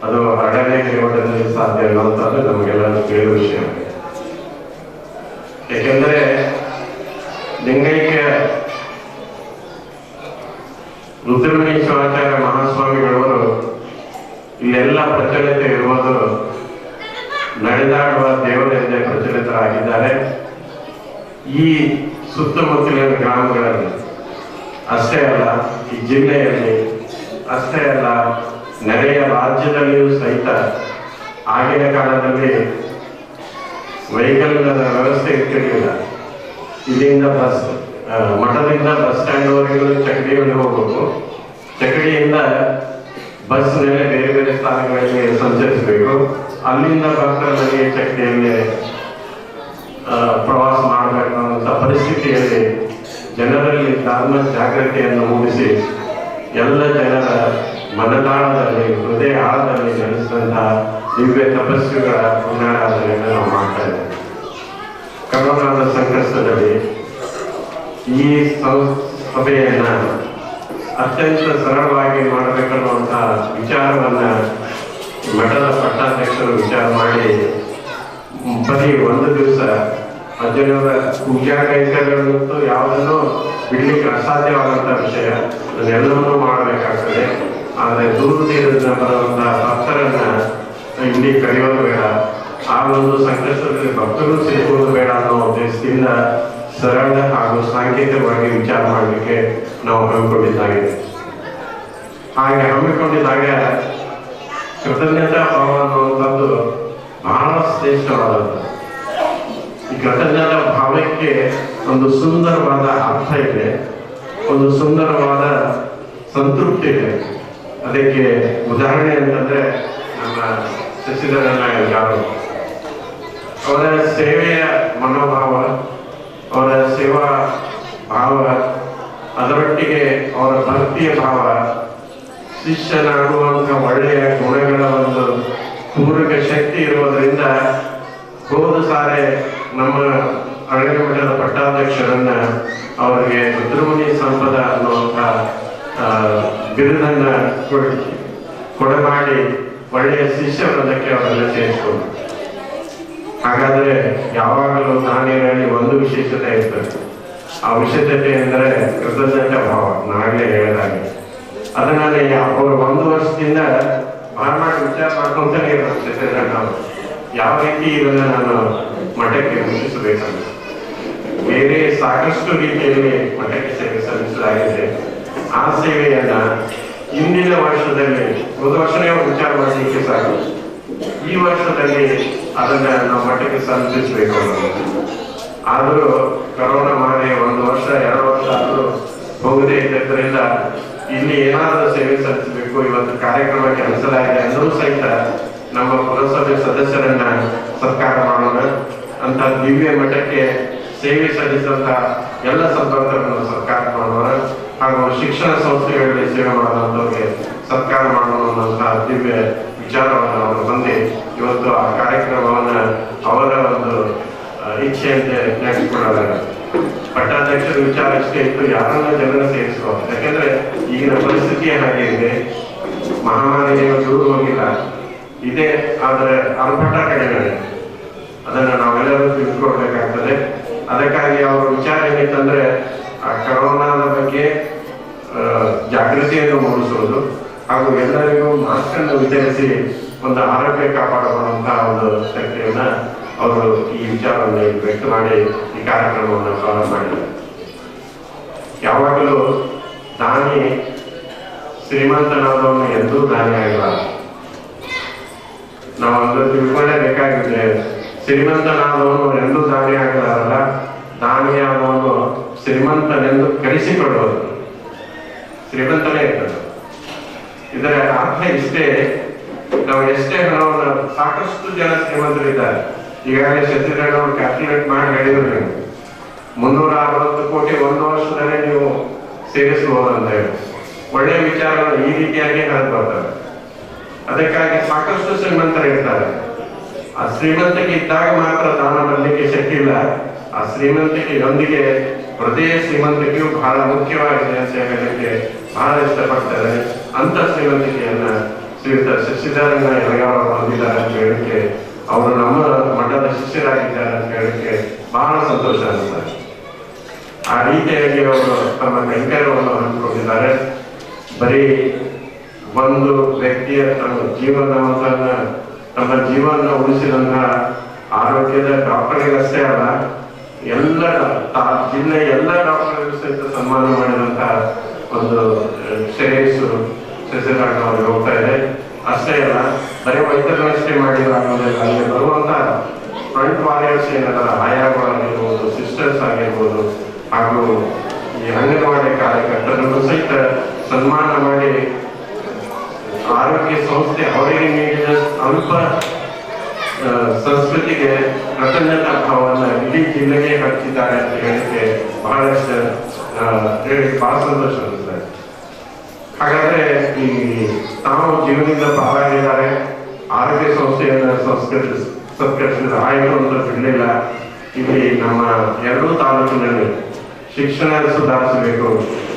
ಅದು ಅರಣ್ಯಗಿರಿ ಮಠದಲ್ಲಿ ಸಾಧ್ಯ ಅನ್ನುವಂಥದ್ದು ನಮಗೆಲ್ಲ ತಿಳಿಯುವ ವಿಷಯ. ಏಕೆಂದರೆ ಲಿಂಗೈಕ್ಯ ರುದ್ರಮುನಿ ಶಿವಾಚಾರ್ಯ ಮಹಾಸ್ವಾಮಿಗಳವರು ಇಲ್ಲೆಲ್ಲ ಪ್ರಚಲಿತ ಇರುವುದು ನಡೆದಾಡುವ ದೇವರೆಂದೇ ಪ್ರಚಲಿತರಾಗಿದ್ದಾರೆ. ಈ ಸುತ್ತಮುತ್ತಲಿನ ಗ್ರಾಮಗಳಲ್ಲಿ ಅಷ್ಟೇ ಅಲ್ಲ, ಈ ಜಿಲ್ಲೆಯಲ್ಲಿ ಅಷ್ಟೇ ಅಲ್ಲ, ನೆರೆಯ ರಾಜ್ಯದಲ್ಲಿಯೂ ಸಹಿತ ಆಗಿನ ಕಾಲದಲ್ಲಿ ವೆಹಿಕಲ್ ವ್ಯವಸ್ಥೆ ಇರ್ತಿರ್ಲಿಲ್ಲ. ಇಲ್ಲಿಂದ ಬಸ್, ಮಠದಿಂದ ಬಸ್ ಸ್ಟ್ಯಾಂಡ್ ವರೆಗೂ ಚಕಡಿಯಲ್ಲಿ ಹೋಗ್ಬೇಕು. ಚಕಡಿಯಿಂದ ಬಸ್ ಮೇಲೆ ಬೇರೆ ಬೇರೆ ಸ್ಥಾನಗಳಲ್ಲಿ ಸಂಚರಿಸಬೇಕು. ಅಲ್ಲಿಂದ ಭಕ್ತರಲ್ಲಿ ಚಕಡಿಯಲ್ಲಿ ಪ್ರವಾಸ ಮಾಡಬೇಕನ್ನುವಂಥ ಪರಿಸ್ಥಿತಿಯಲ್ಲಿ ಜನರಲ್ಲಿ ಧರ್ಮ ಜಾಗೃತಿಯನ್ನು ಮೂಡಿಸಿ ಎಲ್ಲ ಜನರ ಮನದಾಳದಲ್ಲಿ, ಹೃದಯ ಆಳದಲ್ಲಿ ನೆಲೆಸಿದಂತಹ ದಿವ್ಯ ತಪಸ್ವಿಗಳ ಪುಣ್ಯಾರಾಧನೆಯನ್ನು ನಾವು ಮಾಡ್ತಾ ಇದ್ದೇವೆ. ಕರೋನಾದ ಸಂಕಷ್ಟದಲ್ಲಿ ಈ ಸಭೆಯನ್ನ ಅತ್ಯಂತ ಸರಳವಾಗಿ ಮಾಡಬೇಕನ್ನುವಂಥ ವಿಚಾರವನ್ನ ಮಠದ ಪಟ್ಟಾಧ್ಯಕ್ಷರು ವಿಚಾರ ಮಾಡಿ ಬರೀ ಒಂದು ದಿವಸ ಅಜ್ಜನವರ ಪೂಜಾ ಕೈಂಕರ್ಯಗಳಂತೂ ಯಾವುದನ್ನು ಬಿಡ್ಲಿಕ್ಕೆ ಅಸಾಧ್ಯವಾದಂಥ ವಿಷಯ, ಅದನ್ನೆಲ್ಲವನ್ನೂ ಮಾಡಬೇಕಾಗ್ತದೆ. ಆದರೆ ದೂರ ತೀರದ ಬರುವಂತಹ ಭಕ್ತರನ್ನ ಇಲ್ಲಿ ಕರೆಯೋದು ಬೇಡ, ಆ ಒಂದು ಸಂಕಷ್ಟದಲ್ಲಿ ಭಕ್ತರು ಸೇರುವುದು ಬೇಡ ಅನ್ನೋ ಉದ್ದೇಶದಿಂದ ಸರಳ ಹಾಗೂ ಸಾಂಕೇತಿಕವಾಗಿ ವಿಚಾರ ಮಾಡಲಿಕ್ಕೆ ನಾವು ಹಮ್ಮಿಕೊಂಡಿದ್ದಾಗಿದೆ. ಹಾಗೆ ಹಮ್ಮಿಕೊಂಡಿದ್ದಾಗ ಕೃತಜ್ಞತಾ ಭಾವ ಅನ್ನುವಂಥದ್ದು ಬಹಳ ಶ್ರೇಷ್ಠವಾದದ್ದು. ಈ ಕೃತಜ್ಞತಾ ಭಾವಕ್ಕೆ ಒಂದು ಸುಂದರವಾದ ಅರ್ಥ ಇದೆ, ಒಂದು ಸುಂದರವಾದ ಸಂತೃಪ್ತಿ ಇದೆ. ಅದಕ್ಕೆ ಉದಾಹರಣೆ ಅಂತಂದ್ರೆ ನಮ್ಮ ಶಶಿಧರನಾಯಕರು ಅವರ ಸೇವೆಯ ಮನೋಭಾವ, ಅವರ ಸೇವಾ ಭಾವ, ಅದರೊಟ್ಟಿಗೆ ಅವರ ಭಕ್ತಿಯ ಭಾವ, ಶಿಷ್ಯನಾಗುವಂತಹ ಒಳ್ಳೆಯ ಗುಣಗಳ ಒಂದು ಪೂರಕ ಶಕ್ತಿ ಇರುವುದರಿಂದ ಹೋದ ಸಾರೆ ನಮ್ಮ ಅರಣ್ಯ ಮಠದ ಪಟ್ಟಾಧ್ಯಕ್ಷರನ್ನ ಅವರಿಗೆ ರುದ್ರಮುನಿ ಸಂಪದ ಅನ್ನುವಂಥ ಬಿರುದನ್ನ ಕೊಡಮಾಡಿ ಒಳ್ಳೆಯ ಶಿಷ್ಯ ವೃಂದಕ್ಕೆ ಅವರನ್ನ ಸೇರಿಸಿಕೊಂಡು. ಹಾಗಾದ್ರೆ ಯಾವಾಗಲೂ ದಾನಿಯಲ್ಲಿ ಒಂದು ವಿಶೇಷತೆ ಇರ್ತದೆ. ಆ ವಿಶೇಷತೆ ಎಂದರೆ ಕೃತಜ್ಞತಾ ಭಾವ. ನಾಗಲೇ ಹೇಳಿದಾಗೆ ಅದನ್ನ ಅವರು 1 ವರ್ಷದಿಂದ ಬಹಳ ವಿಚಾರ ಮಾಡ್ಕೊಂತಾನೆ ಇರ್ತದೆ. ನಾವು ಯಾವ ರೀತಿ ಇದನ್ನ ನಾನು ಮಠಕ್ಕೆ ಮುಗಿಸಬೇಕಂತ ಬೇರೆ ಸಾಕಷ್ಟು ರೀತಿಯಲ್ಲಿ ಮಠಕ್ಕೆ ಸೇವೆ ಸಲ್ಲಿಸಲಾಗಿದೆ. ಆ ಸೇವೆಯನ್ನ ಇಂದಿನ ವರ್ಷದಲ್ಲಿ, ಹೋದ ವರ್ಷನೇ ವಿಚಾರ ಮಾಡಲಿಕ್ಕೆ ಸಾಕು, ಈ ವರ್ಷದಲ್ಲಿ ಅದನ್ನ ನಾವು ಮಠಕ್ಕೆ ಸಲ್ಲಿಸಬೇಕು ಅನ್ನೋದು. ಆದರೂ ಕರೋನಾ ಮಾಡಿ 1 ವರ್ಷ 2 ವರ್ಷ ಆದರೂ ಹೋಗದೇ ಇದ್ದರಿಂದ ಇಲ್ಲಿ ಏನಾದರೂ ಸೇವೆ ಸಲ್ಲಿಸಬೇಕು, ಇವತ್ತು ಕಾರ್ಯಕ್ರಮ ಕೆಲಸಲಾಗಿದೆ ಅಂದರೂ ಸಹಿತ ನಮ್ಮ ಪುರಸಭೆ ಸದಸ್ಯರನ್ನ ಸತ್ಕಾರ ಮಾಡೋಣ ಅಂತ ದಿವ್ಯ ಮಠಕ್ಕೆ ಸೇವೆ ಸಲ್ಲಿಸಿದಂತ ಎಲ್ಲ ಸದ್ಭಕ್ತರನ್ನು ಸತ್ಕಾರ ಮಾಡೋಣ, ಹಾಗೂ ಶಿಕ್ಷಣ ಸಂಸ್ಥೆಗಳಲ್ಲಿ ಸೇವೆ ಮಾಡುವಂತವ್ರಿಗೆ ಸತ್ಕಾರ ಮಾಡೋಣ ಅನ್ನುವಂತಹ ದಿವ್ಯ ವಿಚಾರವನ್ನು ಅವರು ಬಂದು ಇವತ್ತು ಆ ಕಾರ್ಯಕ್ರಮವನ್ನ ಅವರ ಒಂದು ಇಚ್ಛೆಯಂತೆ ನಡೆಸಿಕೊಳ್ಳಲಾಗ. ಪಟ್ಟಾಧ್ಯಕ್ಷರ ವಿಚಾರ ಅಷ್ಟೇ ಇತ್ತು, ಯಾರನ್ನ ಜನರ ಸೇರಿಸುವ. ಯಾಕೆಂದ್ರೆ ಈಗಿನ ಪರಿಸ್ಥಿತಿ ಹಾಗೆ ಇದೆ, ಮಹಾಮಾರಿ ದೂರ ಹೋಗಿಲ್ಲ ಇದೆ, ಆದರೆ ಅರ್ಭಟ ಕಡಿಮೆ. ಅದನ್ನ ನಾವೆಲ್ಲರೂ ತಿಳ್ಕೊಳ್ಬೇಕಾಗ್ತದೆ. ಅದಕ್ಕಾಗಿ ಅವರ ವಿಚಾರ ಏನಿತ್ತಂದ್ರೆ ಆ ಕರೋನಾದ ಬಗ್ಗೆ ಜಾಗೃತಿಯನ್ನು ಮೂಡಿಸುವುದು ಹಾಗೂ ಎಲ್ಲರಿಗೂ ಮಾಸ್ಕ್ ಅನ್ನು ವಿತರಿಸಿ ಒಂದು ಆರೋಗ್ಯ ಕಾಪಾಡುವಂತಹ ಒಂದು ಶಕ್ತಿಯನ್ನ ಅವರು ಈ ವಿಚಾರವನ್ನು ವ್ಯಕ್ತ ಮಾಡಿ ಈ ಕಾರ್ಯಕ್ರಮವನ್ನು ಪ್ರಾರಂಭ ಮಾಡಿದ್ದಾರೆ. ಯಾವಾಗಲೂ ದಾನಿ ಶ್ರೀಮಂತನಾದವನು ಎಂದೂ ದಾನಿ ಆಗಿಲ್ಲ. ನಾವೊಂದು ತಿಳ್ಕೊಳ್ಳೇಬೇಕಾಗಿದೆ. ಶ್ರೀಮಂತನಾದವನು ಎಂದೂ ದಾನಿ ಆಗಲಾರಲ್ಲ, ದಾನಿಯಾದವನು ಶ್ರೀಮಂತನೆಂದು ಕರೆಸಿಕೊಳ್ಳುವುದು. ಶ್ರೀಮಂತನೇ ಇರ್ತದೆ. ಇದರ ಅರ್ಥ ಇಷ್ಟೇ, ನಾವು ಎಷ್ಟೇ ಹಣವನ್ನು, ಸಾಕಷ್ಟು ಜನ ಶ್ರೀಮಂತರಿದ್ದಾರೆ. ಈಗಾಗಲೇ ಶಶಿಧರನವರು ಕ್ಯಾಲ್ಕುಲೇಟ್ ಮಾಡಿ ಹೇಳಿದ್ರು, 360 ಕೋಟಿ 1 ವರ್ಷದಲ್ಲೇ ನೀವು ಸೇರಿಸಬಹುದು ಅಂತ ಹೇಳಿ. ಒಳ್ಳೆಯ ವಿಚಾರಗಳು ಈ ರೀತಿಯಾಗಿ ಹರಿದು ಬರ್ತವೆ. ಅದಕ್ಕಾಗಿ ಸಾಕಷ್ಟು ಶ್ರೀಮಂತರು ಇರ್ತಾರೆ. ಆ ಶ್ರೀಮಂತಿಕೆ ಇದ್ದಾಗ ಮಾತ್ರ ದಾನ ಮಾಡಲಿಕ್ಕೆ ಶಕ್ತಿ ಇಲ್ಲ. ಆ ಶ್ರೀಮಂತಿಕೆಯೊಂದಿಗೆ ಹೃದಯ ಶ್ರೀಮಂತಿಕೆಯು ಬಹಳ ಮುಖ್ಯವಾಗಿದೆ ಅಂತ ಹೇಳಲಿಕ್ಕೆ ಬಹಳ ಇಷ್ಟಪಡ್ತಾರೆ. ಅಂತ ಶ್ರೀಮಂತಿಕೆಯನ್ನ ಶ್ರೀಯುತ ಶಶಿಧರನ್ನ ಎಲಗಾರ್ ಹೊಂದಿದ್ದಾರೆ ಅಂತ ಹೇಳಲಿಕ್ಕೆ, ಅವರು ನಮ್ಮ ಮಠದ ಶಿಷ್ಯರಾಗಿದ್ದಾರೆ ಅಂತ ಹೇಳಲಿಕ್ಕೆ ಬಹಳ ಸಂತೋಷ ಅನಿಸ್ತಾರೆ. ಆ ರೀತಿಯಾಗಿ ಅವರು ತಮ್ಮ ಕೈಂಕರ್ಯವನ್ನು ಹಂಚಿಕೊಂಡಿದ್ದಾರೆ. ಬರೀ ಒಂದು ವ್ಯಕ್ತಿಯ ತಮ್ಮ ಜೀವನ ಉಳಿಸಿದಂತಹ ಆರೋಗ್ಯದ ಡಾಕ್ಟರ್ಗಳಷ್ಟೇ ಅಲ್ಲ, ಎಲ್ಲ ಜಿಲ್ಲೆಯ ಎಲ್ಲ ಡಾಕ್ಟರ್ಗಳು ಸಹಿತ ಸನ್ಮಾನ ಮಾಡಿದಂತಹ ಒಂದು ಶ್ರೇಯಸ್ಸು ಶಶಿಧರನ್ ಅವರಿಗೆ ಹೋಗ್ತಾ ಇದೆ. ಅಷ್ಟೇ ಅಲ್ಲ, ಬರೀ ವೈದ್ಯರನ್ನಷ್ಟೇ ಮಾಡಿದಾಗೋದಿಲ್ಲ, ಅಲ್ಲಿ ಬರುವಂತಹ ಫ್ರಂಟ್ ವಾರಿಯರ್ಸ್ ಏನಲ್ಲ, ಆಯಾಗಳಾಗಿರ್ಬೋದು, ಸಿಸ್ಟರ್ಸ್ ಆಗಿರ್ಬೋದು, ಹಾಗೂ ಈ ಅಂಗನವಾಡಿ ಕಾರ್ಯಕರ್ತರನ್ನು ಸಹಿತ ಸನ್ಮಾನ ಮಾಡಿ ಆರೋಗ್ಯ ಸಂಸ್ಥೆ ಅವರಿಗೆ ನೀಡಿದ ಅಲ್ಪ ಸಂಸ್ಕೃತಿಗೆ ಕೃತಜ್ಞತಾ ಭಾವವನ್ನು ಇಡೀ ಜಿಲ್ಲೆಗೆ ಹಂಚಿದ್ದಾರೆ ಅಂತ ಹೇಳಿಕ್ಕೆ ಬಹಳಷ್ಟು ಬಹಳ ಸಂತೋಷ ಅನಿಸ್ತಾರೆ. ಹಾಗಾದ್ರೆ ಈ ತಾವು ಜೀವನದಿಂದ ಪಾರಾಗಿದ್ದಾರೆ, ಆರೋಗ್ಯ ಸಂಸ್ಥೆಯನ್ನು ಸತ್ಕರಿಸಿದ ಆಯ್ತು ಅಂತ ಬಿಡಲಿಲ್ಲ. ಇಲ್ಲಿ ನಮ್ಮ ಎರಡೂ ತಾಲೂಕಿನಲ್ಲಿ ಶಿಕ್ಷಣ ಸುಧಾರಿಸಬೇಕು,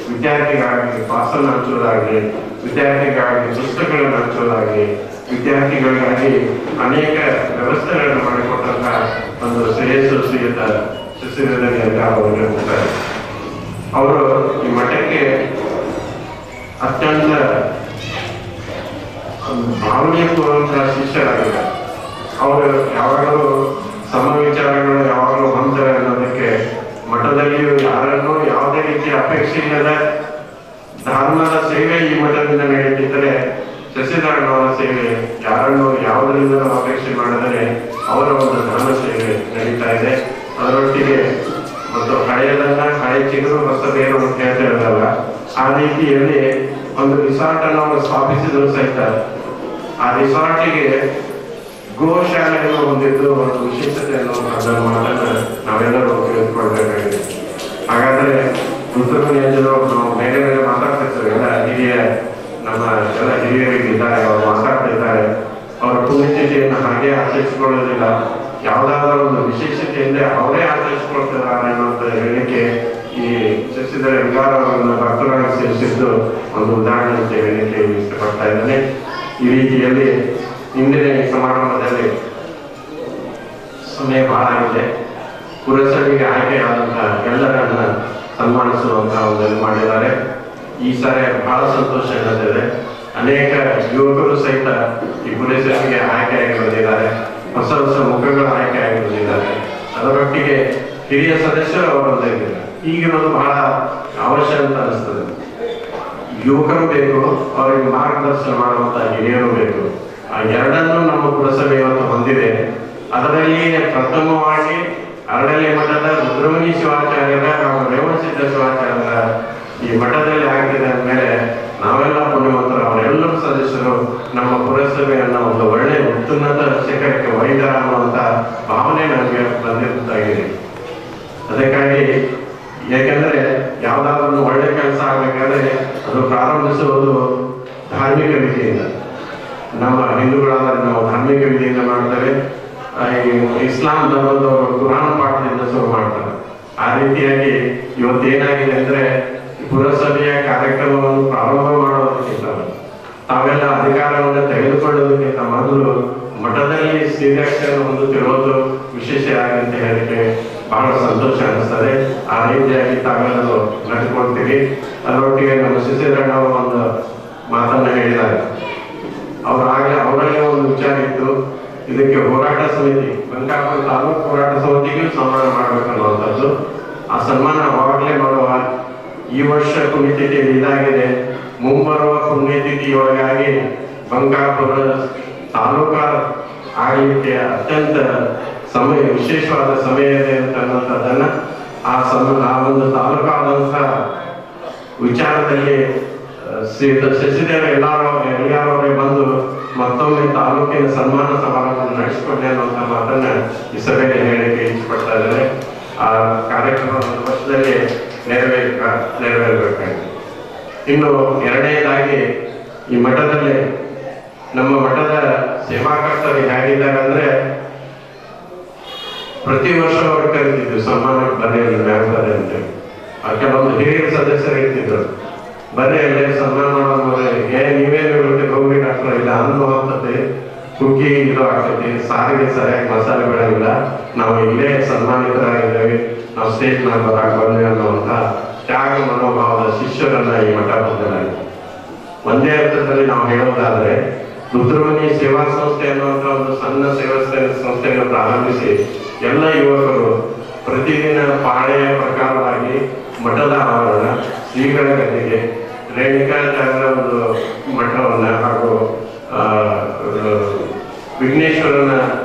ವಿದ್ಯಾರ್ಥಿಗಾಗಿ ಪಾಸನ್ನು ಹಂಚೋದಾಗಲಿ, ವಿದ್ಯಾರ್ಥಿಗಾಗಿ ಪುಸ್ತಕಗಳನ್ನು ಹಂಚೋದಾಗಲಿ, ವಿದ್ಯಾರ್ಥಿಗಳಿಗಾಗಿ ಅನೇಕ ವ್ಯವಸ್ಥೆಗಳನ್ನು ಮಾಡಿಕೊಟ್ಟಂತಹ ಒಂದು ಶ್ರೇಯಸ್ಸು ಶ್ರೀಯುತ ಶಶಿಧರನ್ ಎಲಗಾರ್ ಅವರಿಗೆ ಹೋಗ್ತಾರೆ. ಅವರು ಈ ಮಠಕ್ಕೆ ಅತ್ಯಂತ ಭಾವನೆ ತೋರುವಂತಹ ಶಿಷ್ಯರಾಗಿದ್ದಾರೆ. ಅವರು ಯಾವಾಗಲೂ ಸಮವಿಚಾರಗಳು ಯಾವಾಗಲೂ ಹೊಂದ್ತಾರೆ ಅನ್ನೋದಕ್ಕೆ ಮಠದಲ್ಲಿಯೂ ಯಾರನ್ನೂ ಯಾವುದೇ ರೀತಿಯ ಅಪೇಕ್ಷೆ ಇಲ್ಲದ ಧರ್ಮದ ಸೇವೆ ಈ ಮಠದಿಂದ ನಡೀತಿದ್ದರೆ, ಶಶಿಧರನ್ ಅವರ ಸೇವೆ ಯಾರನ್ನು ಯಾವುದರಿಂದ ಅಪೇಕ್ಷೆ ಮಾಡಿದರೆ ಅವರ ಒಂದು ಧರ್ಮ ಸೇವೆ ನಡೀತಾ ಇದೆ. ಅದರೊಟ್ಟಿಗೆ ಮತ್ತು ಹಳೆ ಚಿಗುರು ಹೊಸ ಬೇರು ಅಂತ ಹೇಳ್ತಾ ಇರೋದಲ್ಲ, ಆ ರೀತಿಯಲ್ಲಿ ಒಂದು ರಿಸಾರ್ಟ್ ಅನ್ನು ಅವರು ಸ್ಥಾಪಿಸಿದ್ರು ಸಹಿತ ಆ ರಿಸಾರ್ಟಿಗೆ ಗೋಶಾಲೆಯನ್ನು ಹೊಂದಿದ್ದು ಒಂದು ವಿಶೇಷತೆಯನ್ನು ಅದರ ಮಾತನ್ನು ನಾವೆಲ್ಲರೂ ತಿಳಿದುಕೊಳ್ಬೇಕಾಗಿದೆ. ಹಾಗಾದ್ರೆ ರುದ್ರಮುನಿಯಂಜರು ನಾವು ಬೇರೆ ಬೇರೆ ಮಾತಾಡ್ತಿರ್ತಾರೆ, ನಮ್ಮ ಎಲ್ಲ ಹಿರಿಯರಿದ್ದಾರೆ, ಅವರು ಮಾತಾಡ್ತಿದ್ದಾರೆ. ಅವರ ಪುಣ್ಯತಿಥಿಯನ್ನು ಹಾಗೆ ಆಚರಿಸಿಕೊಳ್ಳೋದಿಲ್ಲ, ಯಾವುದಾದ್ರೂ ಒಂದು ವಿಶೇಷತೆಯಿಂದ ಅವರೇ ಆಚರಿಸಿಕೊಳ್ತಿದ್ದಾರೆ ಅನ್ನೋಂಥ ಹೇಳಿಕೆ ಈ ಶಶಿಧರನ್ ಎಲಗಾರ್ ಅವರನ್ನು ಭಕ್ತರಾಗಿ ಸೇರಿಸಿದ್ದು ಒಂದು ಉದಾಹರಣೆ ಅಂತ ಹೇಳಿಕೆ ಇಷ್ಟಪಡ್ತಾ ಇದ್ದೇನೆ. ಈ ರೀತಿಯಲ್ಲಿ ಇಂದಿನ ಈ ಸಮಾರಂಭದಲ್ಲಿ ಸಮಯ ಬಹಳ ಆಗಿದೆ. ಪುರಸಭೆಗೆ ಆಯ್ಕೆಯಾದಂತಹ ಎಲ್ಲರನ್ನ ಸನ್ಮಾನಿಸುವಂತಹ ಒಂದು ಮಾಡಿದ್ದಾರೆ. ಈ ಸಾರಿ ಬಹಳ ಸಂತೋಷ ಎನ್ನುತ್ತದೆ. ಅನೇಕ ಯುವಕರು ಸಹಿತ ಈ ಪುರಸಭೆಗೆ ಆಯ್ಕೆಯಾಗಿ ಬಂದಿದ್ದಾರೆ, ಹೊಸ ಹೊಸ ಮುಖಗಳು ಆಯ್ಕೆಯಾಗಿ ಬಂದಿದ್ದಾರೆ. ಅದರೊಟ್ಟಿಗೆ ಹಿರಿಯ ಸದಸ್ಯರು ಅವರೊಂದಿದ್ದಾರೆ. ಈಗಿರೋದು ಬಹಳ ಅವಶ್ಯ ಅಂತ ಅನಿಸ್ತದೆ. ಯುವಕರು ಬೇಕು, ಅವರಿಗೆ ಮಾರ್ಗದರ್ಶನ ಮಾಡುವಂತ ಹಿರಿಯರು ಬೇಕು. ಆ ಎರಡನ್ನೂ ನಮ್ಮ ಪುರಸಭೆ ಇವತ್ತು ಹೊಂದಿದೆ. ಅದರಲ್ಲಿ ಪ್ರಥಮವಾಗಿ ಅರಳಲಿ ಮಠದ ರುದ್ರಮುನಿ ಶಿವಾಚಾರ್ಯರ ಹಾಗೂ ರೇವಣಸಿದ್ಧ ಶಿವಾಚಾರ್ಯರ ಈ ಮಠದಲ್ಲಿ ಆಗ್ತಿದೆ ಅಂದಮೇಲೆ ನಾವೆಲ್ಲ ಪುಣ್ಯವಂತರು, ಅವರೆಲ್ಲರೂ ಸದಸ್ಯರು ನಮ್ಮ ಪುರಸಭೆಯನ್ನ ಒಂದು ಒಳ್ಳೆ ಉನ್ನತ ಶಿಖರಕ್ಕೆ ಒಯ್ದಾರ ಅನ್ನುವಂತ ಭಾವನೆ ನನಗೆ ಬಂದಿದ್ದಾಗಿದೆ. ಅದಕ್ಕಾಗಿ ಯಾಕೆಂದ್ರೆ ಯಾವ್ದಾದ್ರು ಒಳ್ಳೆ ಕೆಲಸ ಆಗ್ಬೇಕಾದ್ರೆ ಅದು ಪ್ರಾರಂಭಿಸುವುದು ಧಾರ್ಮಿಕ ವಿಧಿಯಿಂದ. ನಮ್ಮ ಹಿಂದೂಗಳಾದರೆ ನಾವು ಧಾರ್ಮಿಕ ವಿಧಿಯಿಂದ ಮಾಡ್ತೇವೆ. ಇಸ್ಲಾಂ ಧರ್ಮದವರು ಕುರಾನ್ ಪಾಠದಿಂದ ಶುರು ಮಾಡ್ತಾರೆ. ಆ ರೀತಿಯಾಗಿ ಇವತ್ತೇನಾಗಿದೆ ಅಂದ್ರೆ ಪುರಸಭೆಯ ಕಾರ್ಯಕ್ರಮವನ್ನು ಪ್ರಾರಂಭ ಮಾಡೋದಕ್ಕಿಂತ ತಾವೆಲ್ಲ ಅಧಿಕಾರವನ್ನು ತೆಗೆದುಕೊಳ್ಳೋದಕ್ಕಿಂತ ಮೊದಲು ಮಠದಲ್ಲಿ ಶ್ರೀರಕ್ಷೆಯನ್ನು ಹೊಂದುತ್ತಿರುವುದು ವಿಶೇಷ ಆಗಿ ಅಂತ ಹೇಳಿಕೆ ಬಹಳ ಸಂತೋಷ ಅನಿಸ್ತದೆ. ಆ ರೀತಿಯಾಗಿ ತಾವೆಲ್ಲರೂ ನಡೆದುಕೊಳ್ತೀವಿ. ಅದರೊಟ್ಟಿಗೆ ನಮ್ಮ ಶಶಿಧರನ್ ಅವರು ಒಂದು ಮಾತನ್ನ ಹೇಳಿದ್ದಾರೆ. ಅವರಲ್ಲಿ ಒಂದು ವಿಚಾರ ಇತ್ತು, ಇದಕ್ಕೆ ಹೋರಾಟ ಸಮಿತಿ, ಬಂಕಾಪುರ ತಾಲೂಕು ಹೋರಾಟ ಸಮಿತಿಗೂ ಸನ್ಮಾನ ಮಾಡಬೇಕನ್ನುವಂಥದ್ದು. ಆ ಸನ್ಮಾನ ಅವಾಗಲೇ ಮಾಡುವ. ಈ ವರ್ಷ ಪುಣ್ಯತಿಥಿ ಇದಾಗಿದೆ. ಮುಂಬರುವ ಪುಣ್ಯತಿಥಿಯೊಳಗಾಗಿ ಬಂಕಾಪುರ ತಾಲೂಕಾ ಆಗಲಿಕ್ಕೆ ಅತ್ಯಂತ ವಿಶೇಷವಾದ ಸಮಯ ಇದೆ ಅಂತನ್ನೋದನ್ನ ಆ ಒಂದು ತಾಲೂಕಾದಂತಹ ವಿಚಾರದಲ್ಲಿ ಶಶಿಧರನ್ ಎಲಗಾರ್ ಅವರೇ ಬಂದು ಮತ್ತೊಮ್ಮೆ ತಾಲೂಕಿನ ಸನ್ಮಾನ ಸಮಾರಂಭವನ್ನು ನಡೆಸಿಕೊಂಡೆ ಅನ್ನುವಂಥ ಮಾತನ್ನ ಈ ಸಭೆಯಲ್ಲಿ ಹೇಳಿಕೆ ಇಷ್ಟಪಡ್ತಾ ಇದ್ದಾರೆ. ಆ ಕಾರ್ಯಕ್ರಮ ಒಂದು ವರ್ಷದಲ್ಲಿ ನೆರವೇರಬೇಕಾಗಿದೆ. ಇನ್ನು ಎರಡನೇದಾಗಿ ಈ ಮಠದಲ್ಲಿ ನಮ್ಮ ಮಠದ ಸೇವಾಕರ್ತರು ಹೇಗಿದ್ದಾರೆ ಅಂದ್ರೆ ಪ್ರತಿ ವರ್ಷ ಅವ್ರು ಕರಿತಿದ್ರು ಸನ್ಮಾನಕ್ಕೆ ಬರ್ರಿ ಮ್ಯಾಮ್ ಬರ್ರಿ ಅಂತೇಳಿ. ಕೆಲವೊಂದು ಹಿರಿಯ ಸದಸ್ಯರು ಇರ್ತಿದ್ರು, ಬರ್ರಿ ಅಲ್ಲೇ ಸನ್ಮಾನ ಮಾಡೋದು, ನೀವೇನು ಹೋಗಿ ಡಾಕ್ಟರ್ ಇಲ್ಲ ಅನುಭವತದೆ ಕುಕ್ಕಿ ಇದು ಆಗ್ತೈತಿ, ಸಾರಿಗೆ ಸರಿಯಾಗಿ ಮಸಾಲೆ ಬಿಡಂಗಿಲ್ಲ, ನಾವು ಇಲ್ಲೇ ಸನ್ಮಾನಿತರಾಗಿದ್ದೇವೆ, ನಾವು ಸ್ಟೇಜ್ ಮೇಲೆ ಬರಾಕ್ ಬಂದ್ವಿ ಅನ್ನುವಂಥ ತ್ಯಾಗ ಮನೋಭಾವದ ಶಿಷ್ಯರನ್ನ ಈ ಮಠ ಹೊಂದಲಾಗಿದೆ. ಒಂದೇ ಅರ್ಥದಲ್ಲಿ ನಾವು ಹೇಳೋದಾದ್ರೆ ರುದ್ರಮುನಿ ಸೇವಾ ಸಂಸ್ಥೆ ಅನ್ನುವಂಥ ಒಂದು ಸಣ್ಣ ಸೇವಾ ಸಂಸ್ಥೆಯನ್ನು ಪ್ರಾರಂಭಿಸಿ ಎಲ್ಲ ಯುವಕರು ಪ್ರತಿದಿನ ಪಾಳೆಯ ಪ್ರಕಾರವಾಗಿ ಮಠದ ಆವರಣ, ಶ್ರೀಗಳ ಗದ್ದಿಗೆ, ರೇಣುಕಾಚಾರ್ಯರ ಒಂದು ಮಠವನ್ನ ಹಾಗೂ ವಿಘ್ನೇಶ್ವರನ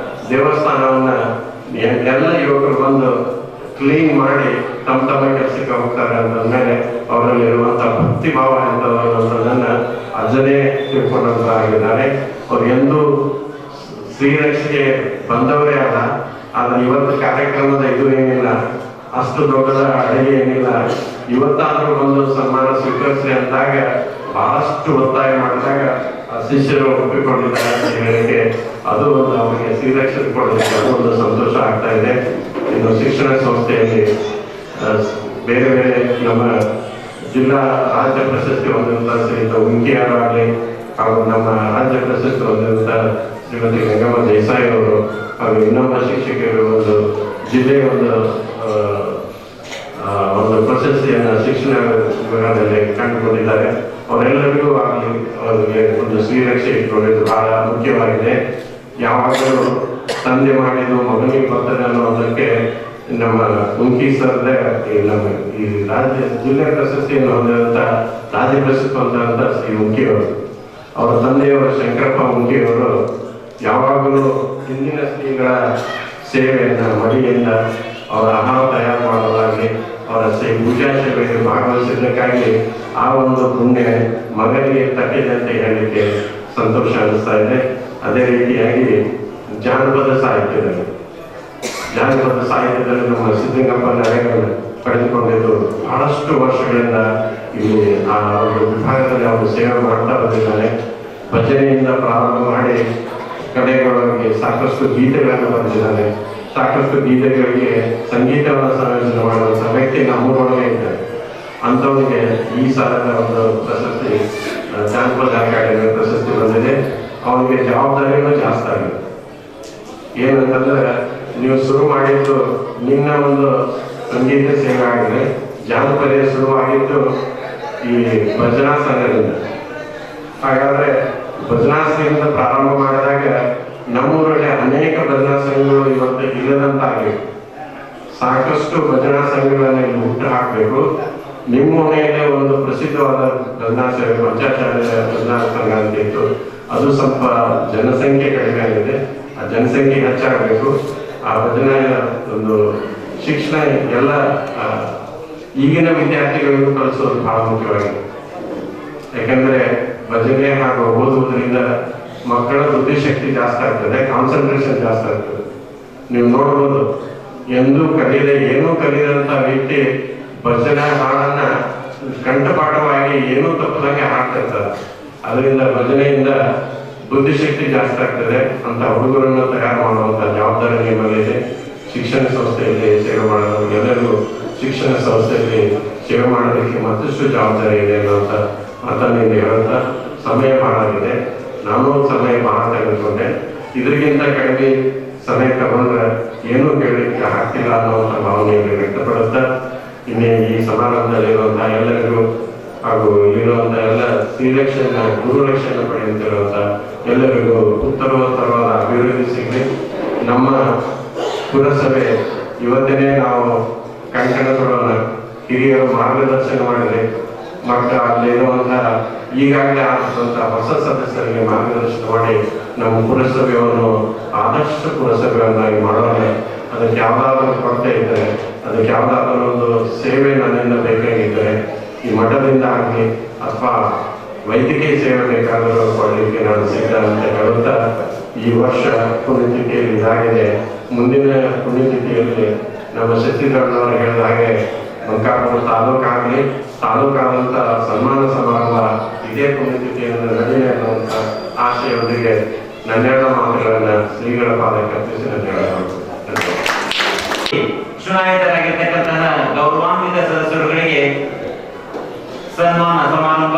ದೇವಸ್ಥಾನವನ್ನ ಎಲ್ಲ ಯುವಕರು ಬಂದು ಕ್ಲೀನ್ ಮಾಡಿ ತಮ್ಮ ಕೆಲಸಕ್ಕೆ ಹೋಗ್ತಾರೆ ಅಂತಂದ್ಮೇಲೆ ಅವರಲ್ಲಿರುವಂತ ಭಕ್ತಿ ಭಾವ ಅನ್ನೋದನ್ನ ಅಜ್ಜನೇ ತಿಳ್ಕೊಂಡಂತಾಗಿದ್ದಾರೆ. ಅವ್ರು ಎಂದೂ ಶ್ರೀರಕ್ಷೆಗೆ ಬಂದವರೇ ಅಲ್ಲ. ಆದ್ರೆ ಇವತ್ತು ಕಾರ್ಯಕ್ರಮದ ಇದು ಏನಿಲ್ಲ, ಅಷ್ಟು ದೊಡ್ಡದ ಅಡುಗೆ ಏನಿಲ್ಲ, ಇವತ್ತಾದ್ರೂ ಬಂದು ಸನ್ಮಾನ ಸ್ವೀಕರಿಸಿ ಅಂದಾಗ ಬಹಳಷ್ಟು ಒತ್ತಾಯ ಮಾಡಿದಾಗ ಶಿಷ್ಯರು ಒಪ್ಪಿಕೊಂಡಿದ್ದಾರೆ ಅಂತ ಹೇಳಿಕೆ ಅದು ಒಂದು ಅವರಿಗೆ ಶ್ರೀರಕ್ಷಣೆ ಕೊಡೋದಕ್ಕೆ ಅದು ಒಂದು ಸಂತೋಷ ಆಗ್ತಾ ಇದೆ. ಇನ್ನು ಶಿಕ್ಷಣ ಸಂಸ್ಥೆಯಲ್ಲಿ ಬೇರೆ ಬೇರೆ ನಮ್ಮ ಜಿಲ್ಲಾ ರಾಜ್ಯ ಪ್ರಶಸ್ತಿ ಹೊಂದಿರುವಂತ ಶ್ರೀಯುತ ಉಂಕಿಯಾರಾಗಲಿ ಹಾಗೂ ನಮ್ಮ ರಾಜ್ಯ ಪ್ರಶಸ್ತಿ ಹೊಂದಿರುವಂತ ಶ್ರೀಮತಿ ಗಂಗಮ್ಮ ದೇಸಾಯಿ ಅವರು ಹಾಗೂ ಇನ್ನೊಬ್ಬ ಶಿಕ್ಷಕರು ಒಂದು ಜಿಲ್ಲೆಯ ಒಂದು ಪ್ರಶಸ್ತಿಯನ್ನು ಶಿಕ್ಷಣ ವಿಭಾಗದಲ್ಲಿ ಕಂಡುಕೊಂಡಿದ್ದಾರೆ. ಅವರೆಲ್ಲರಿಗೂ ಆಗಲಿ ಅವರಿಗೆ ಒಂದು ಶ್ರೀರಕ್ಷೆ ಇಟ್ಕೊಂಡಿದ್ದು ಬಹಳ ಮುಖ್ಯವಾಗಿದೆ. ಯಾವಾಗಲೂ ತಂದೆ ಮಾಡಿದ್ದು ಮಗನಿಗೆ ಬರ್ತದೆ ಅನ್ನೋದಕ್ಕೆ ನಮ್ಮ ಉಂಕಿ ಸರ್ದೇ ನಮ್ಮ ಈ ರಾಜ್ಯ ಜಿಲ್ಲಾ ಪ್ರಶಸ್ತಿಯನ್ನು ಹೊಂದಿರುವಂತ ರಾಜ್ಯ ಪ್ರಶಸ್ತಿ ಹೊಂದಿರುವಂತ ಶ್ರೀ ಉಂಕಿಯವರು, ಅವರ ತಂದೆಯವರು ಶಂಕರಪ್ಪ ಉಂಕಿಯವರು ಯಾವಾಗಲೂ ಹಿಂದಿನ ಶ್ರೀಗಳ ಸೇವೆಯನ್ನ ಮಡಿಯಿಂದ ಅವರ ಆಹಾರ ತಯಾರು ಮಾಡೋದಾಗಲಿ ಅವರ ಪೂಜಾ ಸೇವೆಗೆ ಭಾಗವಹಿಸಿದ್ದಕ್ಕಾಗಿ ಆ ಒಂದು ಪುಣ್ಯ ಮಗನಿಗೆ ತಟ್ಟಿದೆ ಅಂತ ಹೇಳಲಿಕ್ಕೆ ಸಂತೋಷ ಅನಿಸ್ತಾ ಇದೆ. ಅದೇ ರೀತಿಯಾಗಿ ಜಾನಪದ ಸಾಹಿತ್ಯದಲ್ಲಿ ನಮ್ಮ ಸಿದ್ಧಲಿಂಗಪ್ಪ ನರೇಗನ್ನು ಪಡೆದುಕೊಂಡಿದ್ದು ಬಹಳಷ್ಟು ವರ್ಷಗಳಿಂದ ಇಲ್ಲಿ ಆ ಒಂದು ವಿಭಾಗದಲ್ಲಿ ಅವರು ಸೇವೆ ಮಾಡ್ತಾ ಬಂದಿದ್ದಾರೆ. ಭಜನೆಯಿಂದ ಪ್ರಾರಂಭ ಮಾಡಿ ಕಡೆಗಳಿಗೆ ಸಾಕಷ್ಟು ಗೀತೆಗಳನ್ನು ಬರೆದಿದ್ದಾರೆ. ಸಾಕಷ್ಟು ಗೀತೆಗಳಿಗೆ ಸಂಗೀತವನ್ನು ಸಂಯೋಜನೆ ಮಾಡುವಂಥ ವ್ಯಕ್ತಿ ನಮ್ಮೂರೊಳಗೆ ಇದ್ದಾರೆ. ಅಂಥವರಿಗೆ ಈ ಸಾಲದ ಒಂದು ಪ್ರಶಸ್ತಿ ಜಾನಪದ ಅಕಾಡೆಮಿ ಪ್ರಶಸ್ತಿ ಬಂದಿದೆ. ಅವನಿಗೆ ಜವಾಬ್ದಾರಿನೂ ಜಾಸ್ತಿ ಆಗಿದೆ. ಏನಂತಂದ್ರೆ ನೀವು ಶುರು ಮಾಡಿದ್ದು ನಿನ್ನ ಒಂದು ಸಂಗೀತ ಸೇವೆ ಆಗಿದೆ. ಜಾನಪದ ಶುರುವಾಗಿದ್ದು ಈ ಭಜನಾ ಸಂಘದಿಂದ. ಹಾಗಾದ್ರೆ ಭಜನಾ ಸಂಘದಿಂದ ಪ್ರಾರಂಭ ಮಾಡಿದಾಗ ನಮ್ಮೂರಲ್ಲಿ ಅನೇಕ ಭಜನಾ ಸಂಘಗಳು ಇವತ್ತು ಇಲ್ಲದಂತಾಗಬೇಕು. ಸಾಕಷ್ಟು ಭಜನಾ ಸಂಘಗಳನ್ನ ಇಲ್ಲಿ ಹುಟ್ಟು ಹಾಕಬೇಕು. ನಿಮ್ಮ ಮನೆಯಲ್ಲೇ ಒಂದು ಪ್ರಸಿದ್ಧವಾದ ಭಜನಾ ಸೇವೆ ಪಂಚಾಚಾರ್ಯ ಭಜನಾ ಸಂಘ ಅಂತ ಇತ್ತು. ಅದು ಸ್ವಲ್ಪ ಜನಸಂಖ್ಯೆ ಕಡಿಮೆ ಆಗಿದೆ. ಆ ಜನಸಂಖ್ಯೆ ಹೆಚ್ಚಾಗಬೇಕು. ಆ ಭಜನಾ ಒಂದು ಶಿಕ್ಷಣ ಎಲ್ಲ ಈಗಿನ ವಿದ್ಯಾರ್ಥಿಗಳಿಗೂ ಕಲಿಸೋದು ಬಹಳ ಮುಖ್ಯವಾಗಿದೆ. ಯಾಕಂದ್ರೆ ಭಜನೆ ಹಾಗೂ ಓದುವುದರಿಂದ ಮಕ್ಕಳ ಬುದ್ಧಿಶಕ್ತಿ ಜಾಸ್ತಿ ಆಗ್ತದೆ, ಕಾನ್ಸಂಟ್ರೇಷನ್ ಜಾಸ್ತಿ ಆಗ್ತದೆ. ನೀವು ನೋಡ್ಬೋದು, ಎಂದೂ ಕಲಿಯದೆ ಏನೂ ಕಲಿಯದಂತ ವ್ಯಕ್ತಿ ಭಜನೆ ಹಾಡನ್ನ ಕಂಠಪಾಠವಾಗಿ ಏನೂ ತಪ್ಪದಂಗೆ ಹಾಡ್ತಿರ್ತಾರೆ. ಅದರಿಂದ ಭಜನೆಯಿಂದ ಬುದ್ಧಿಶಕ್ತಿ ಜಾಸ್ತಿ ಆಗ್ತದೆ. ಅಂತ ಹುಡುಗರನ್ನು ತಯಾರು ಮಾಡುವಂತ ಜವಾಬ್ದಾರಿ ನಿಮ್ಮಲ್ಲಿದೆ. ಶಿಕ್ಷಣ ಸಂಸ್ಥೆಯಲ್ಲಿ ಸೇವೆ ಮಾಡೋದು ಎಲ್ಲರಿಗೂ ಶಿಕ್ಷಣ ಸಂಸ್ಥೆಯಲ್ಲಿ ಸೇವೆ ಮಾಡೋದಕ್ಕೆ ಮತ್ತಷ್ಟು ಜವಾಬ್ದಾರಿ ಇದೆ ಅನ್ನುವಂಥ ಮಾತನ್ನು ಹೇಳುತ್ತಾ ಸಮಯ ಬಹಳ ಇದೆ. ನಾನು ಸಮಯ ಬಹಳ ತೆಗೆದುಕೊಂಡೆ. ಇದಕ್ಕಿಂತ ಕಡಿಮೆ ಸಮಯ ತಗೊಂಡ್ರೆ ಏನೂ ಕೇಳಲಿಕ್ಕೆ ಆಗ್ತಿಲ್ಲ ಅನ್ನುವಂಥ ಭಾವನೆಯನ್ನು ವ್ಯಕ್ತಪಡುತ್ತಾ ಇನ್ನೇ ಈ ಸಮಾರಂಭದಲ್ಲಿರುವಂತಹ ಎಲ್ಲರಿಗೂ ಹಾಗೂ ಇಲ್ಲಿರುವಂಥ ಎಲ್ಲ ಶ್ರೀರಕ್ಷಣೆ ಗುರುರಕ್ಷಣೆ ಪಡೆಯುತ್ತಿರುವಂಥ ಎಲ್ಲರಿಗೂ ಉತ್ತರೋತ್ತರವಾದ ಅಭಿವೃದ್ಧಿ ಸಿಗಲಿ. ನಮ್ಮ ಪುರಸಭೆ ಇವತ್ತೇ ನಾವು ಕಂಕಣ ತೊಡೋಣ, ಹಿರಿಯರು ಮಾರ್ಗದರ್ಶನ ಮಾಡಿದ್ರೆ ಮತ್ತು ಅಲ್ಲಿರುವಂತಹ ಈಗಾಗಲೇ ಆದಂತಹ ಹೊಸ ಸದಸ್ಯರಿಗೆ ಮಾರ್ಗದರ್ಶನ ಮಾಡಿ ನಮ್ಮ ಪುರಸಭೆಯನ್ನು ಆದರ್ಶ ಪುರಸಭೆಯನ್ನಾಗಿ ಮಾಡೋಣ. ಅದಕ್ಕೆ ಯಾವುದಾದ್ರೂ ಕೊರತೆ ಇದ್ದರೆ, ಅದಕ್ಕೆ ಯಾವುದಾದ್ರೂ ಒಂದು ಸೇವೆ ನನ್ನಿಂದ ಬೇಕಾಗಿದ್ದರೆ ಈ ಮಠದಿಂದ ಆಗಲಿ ಅಥವಾ ವೈದ್ಯಕೀಯ ಸೇವೆ ಬೇಕಾದರೂ ಕೊಡಲಿಕ್ಕೆ ನಾನು ಸಿದ್ಧ ಅಂತ ಹೇಳುತ್ತಾ ಈ ವರ್ಷ ಪುಣ್ಯತಿಥಿಯಲ್ಲಿ ಇದಾಗಿದೆ. ಮುಂದಿನ ಪುಣ್ಯತಿಥಿಯಲ್ಲಿ ನಮ್ಮ ಶಕ್ತಿಧರನವರು ಹೇಳಿದ ಹಾಗೆ ಮಂಕಾಪುರ ತಾಲೂಕಾದಂಥ ಸನ್ಮಾನ ಸಮಾರಂಭ ಇದೇ ಪುಣ್ಯತಿಥಿಯನ್ನು ನಡೆಯಲಿ ಅನ್ನುವಂಥ ಆಶೆಯೊಂದಿಗೆ ನನ್ನೆರಡು ಮಾತುಗಳನ್ನು ಶ್ರೀಗಳ ಪಾದಕ್ಕೆ ಅರ್ಪಿಸಿ ನಾನು ಹೇಳಬಹುದು. ಚುನಾಯಿತರಾಗಿರ್ತಕ್ಕಂತಹ ಗೌರವಾನ್ವಿತ ಸದಸ್ಯರುಗಳಿಗೆ ಸನ್ಮಾನ ಸಮಾರಂಭ.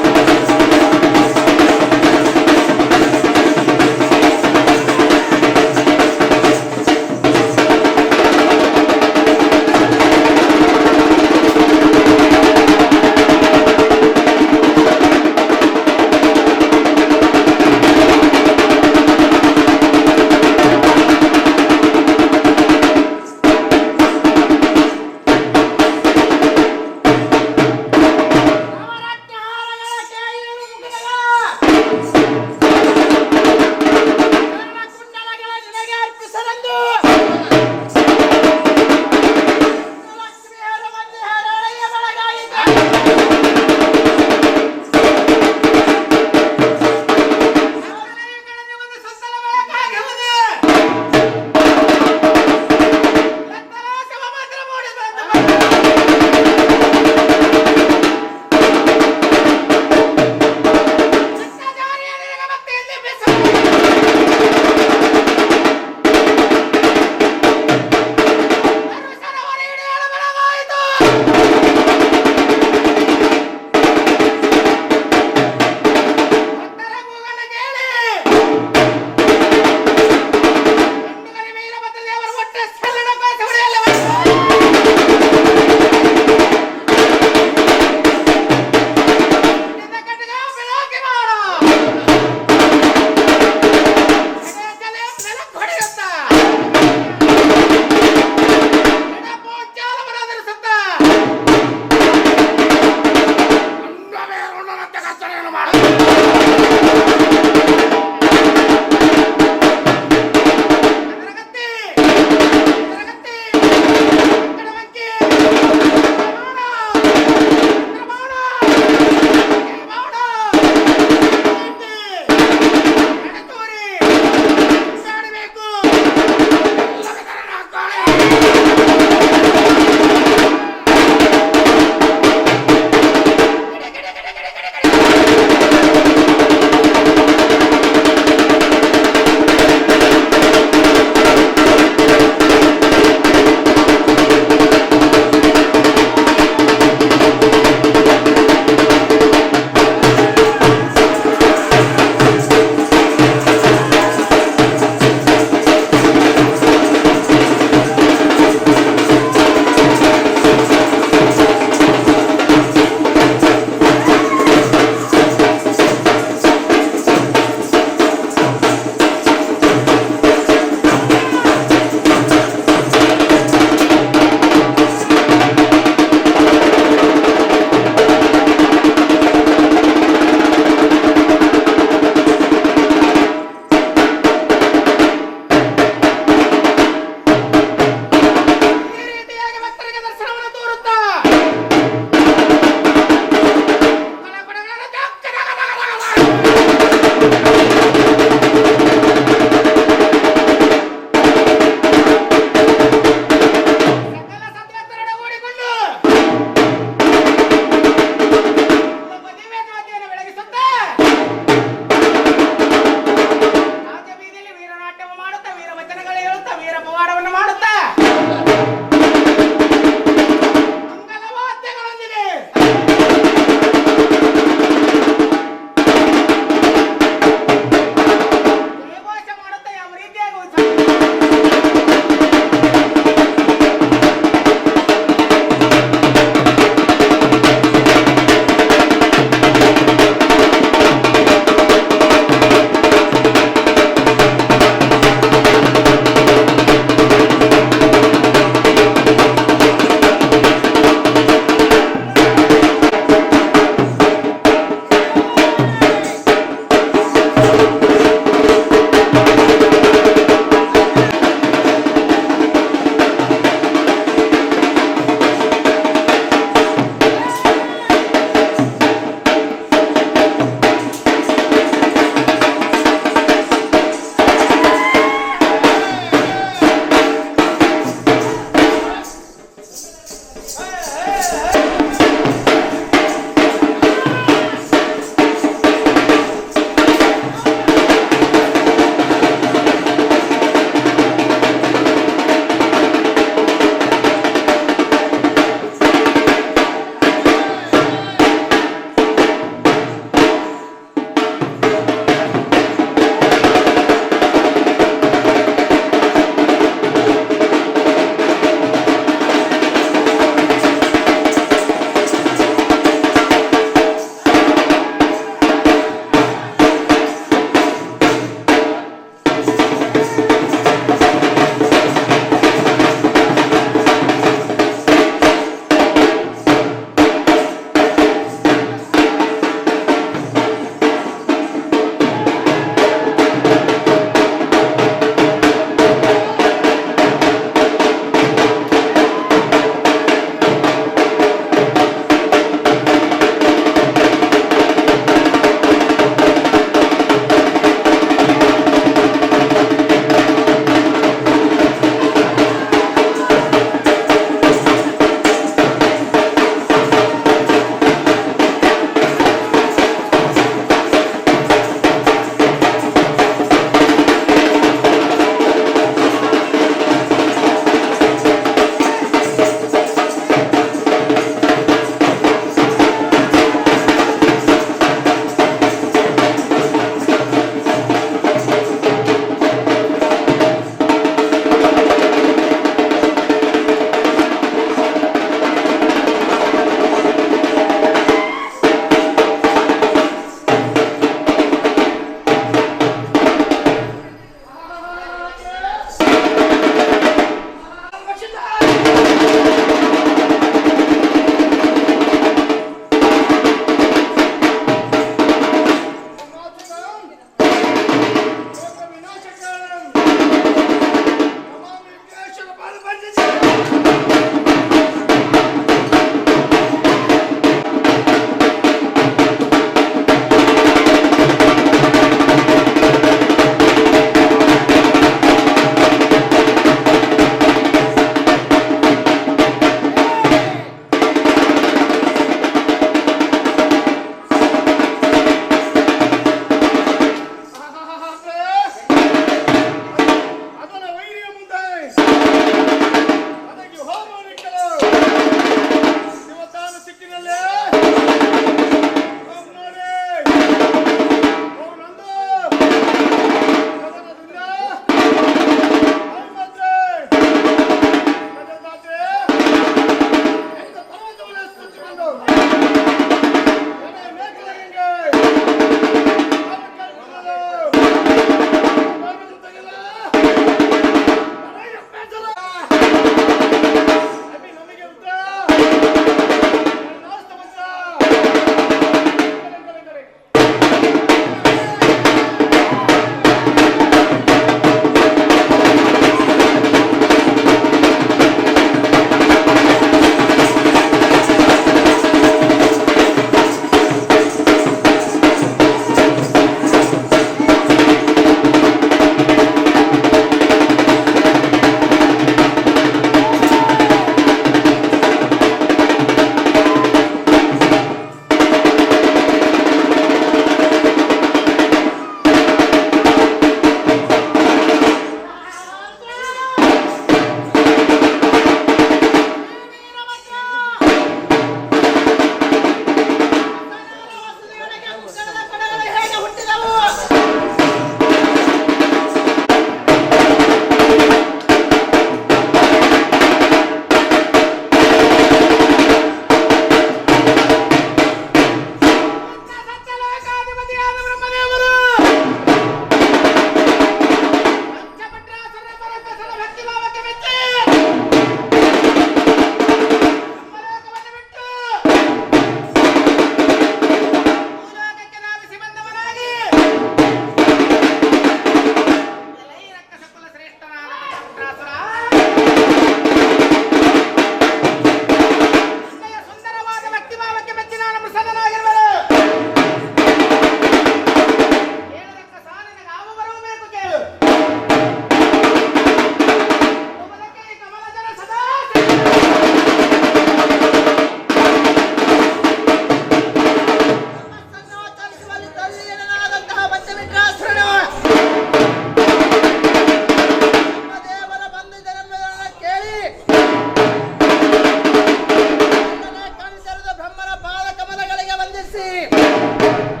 ವಂದಿಸಿ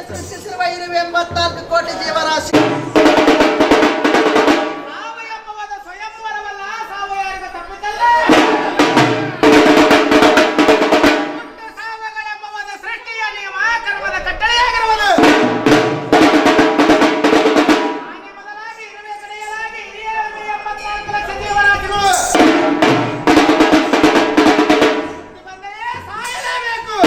ಸೃಷ್ಟಿಸಿರುವ ಇರುವೆ 84 ಕೋಟಿ ಜೀವರಾಶಿ ಸಾವಯವವಾದ ಸ್ವಯಂವರವಲ್ಲ ಸಾವಯವ ತಪ್ಪಿದ್ದಲ್ಲ ಹುಟ್ಟು ಸಾವಗಳೆಂಬವಾದ ಸೃಷ್ಟಿಯ ನಿಯಮ ಕರ್ಮದ ಕಟ್ಟಳೆಯಾಗಿರುವುದು ಹಾಗೆ ಮೊದಲಾಗಿ ಇರುವೆ ಕಡೆಯಲಾಗಿ ಹಿರಿಯ 84 ಲಕ್ಷ ಜೀವರಾಶಿಗಳು ಬಂದರೆ ಸಾಯಲೇಬೇಕು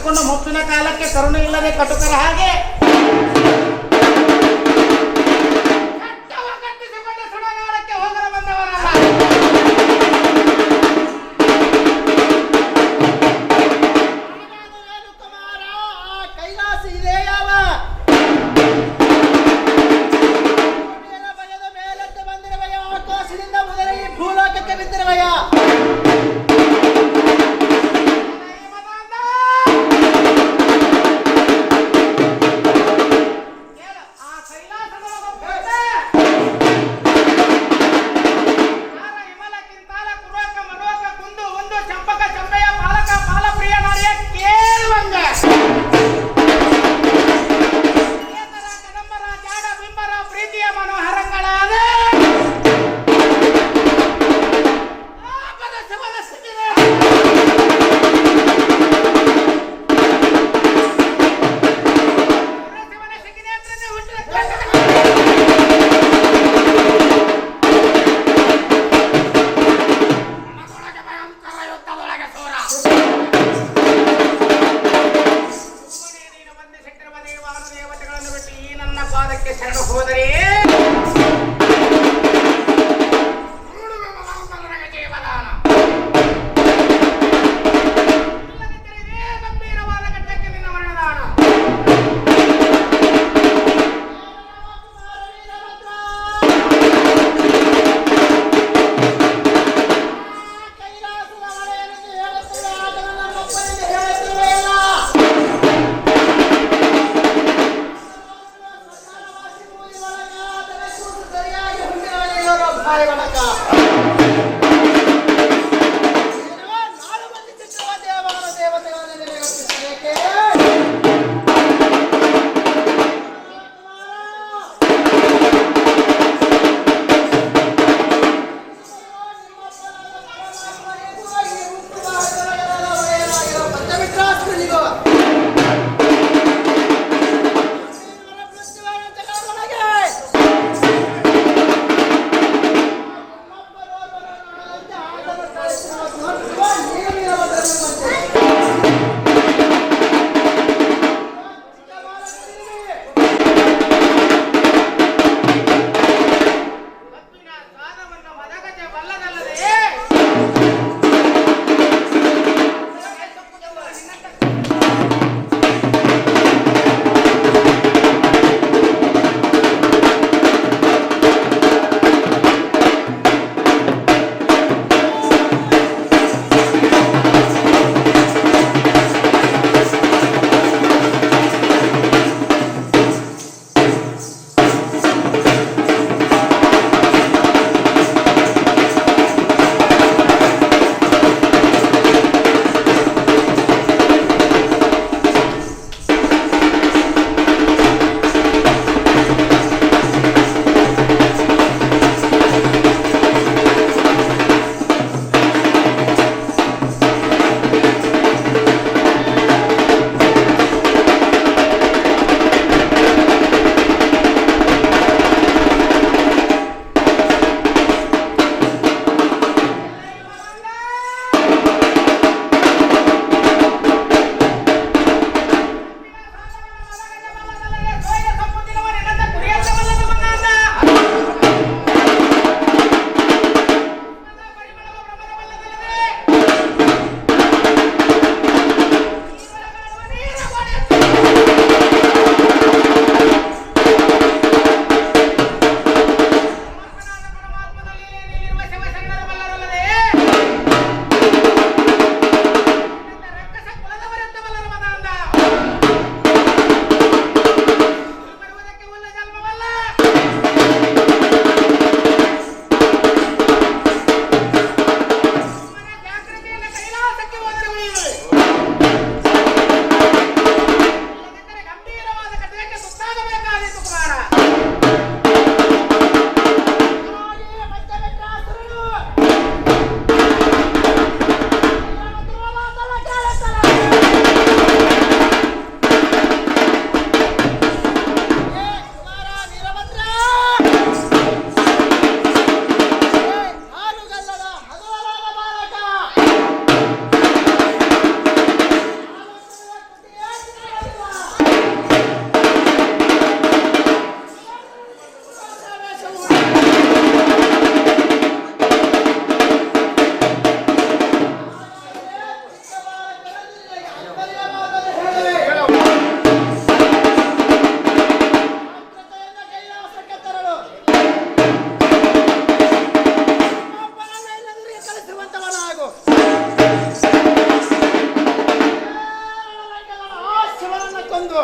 ಕಟ್ಟಿಕೊಂಡು ಮುಪ್ಪಿನ ಕಾಲಕ್ಕೆ ಕರುಣೆ ಇಲ್ಲದೆ ಕಟುಕರ ಹಾಗೆ ಕಟ್ಟಿಸಿಕೊಂಡು ಸುಡಗಾಡಕ್ಕೆ ಹೋಗಲು ಬಂದವರಲ್ಲ. ಕುಮಾರ ಕೈಲಾಸ ಇದೆ ಯಾವ ಭಯದ ಮೇಲೆದ್ದು ಬಂದಿರುವೆಯ ಆಕಾಶದಿಂದ ಮುದರೆ ಈ ಭೂಲೋಕಕ್ಕೆ ಬಿದ್ದಿರುವೆಯ ಬಂದು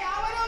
ಯಾವನೋ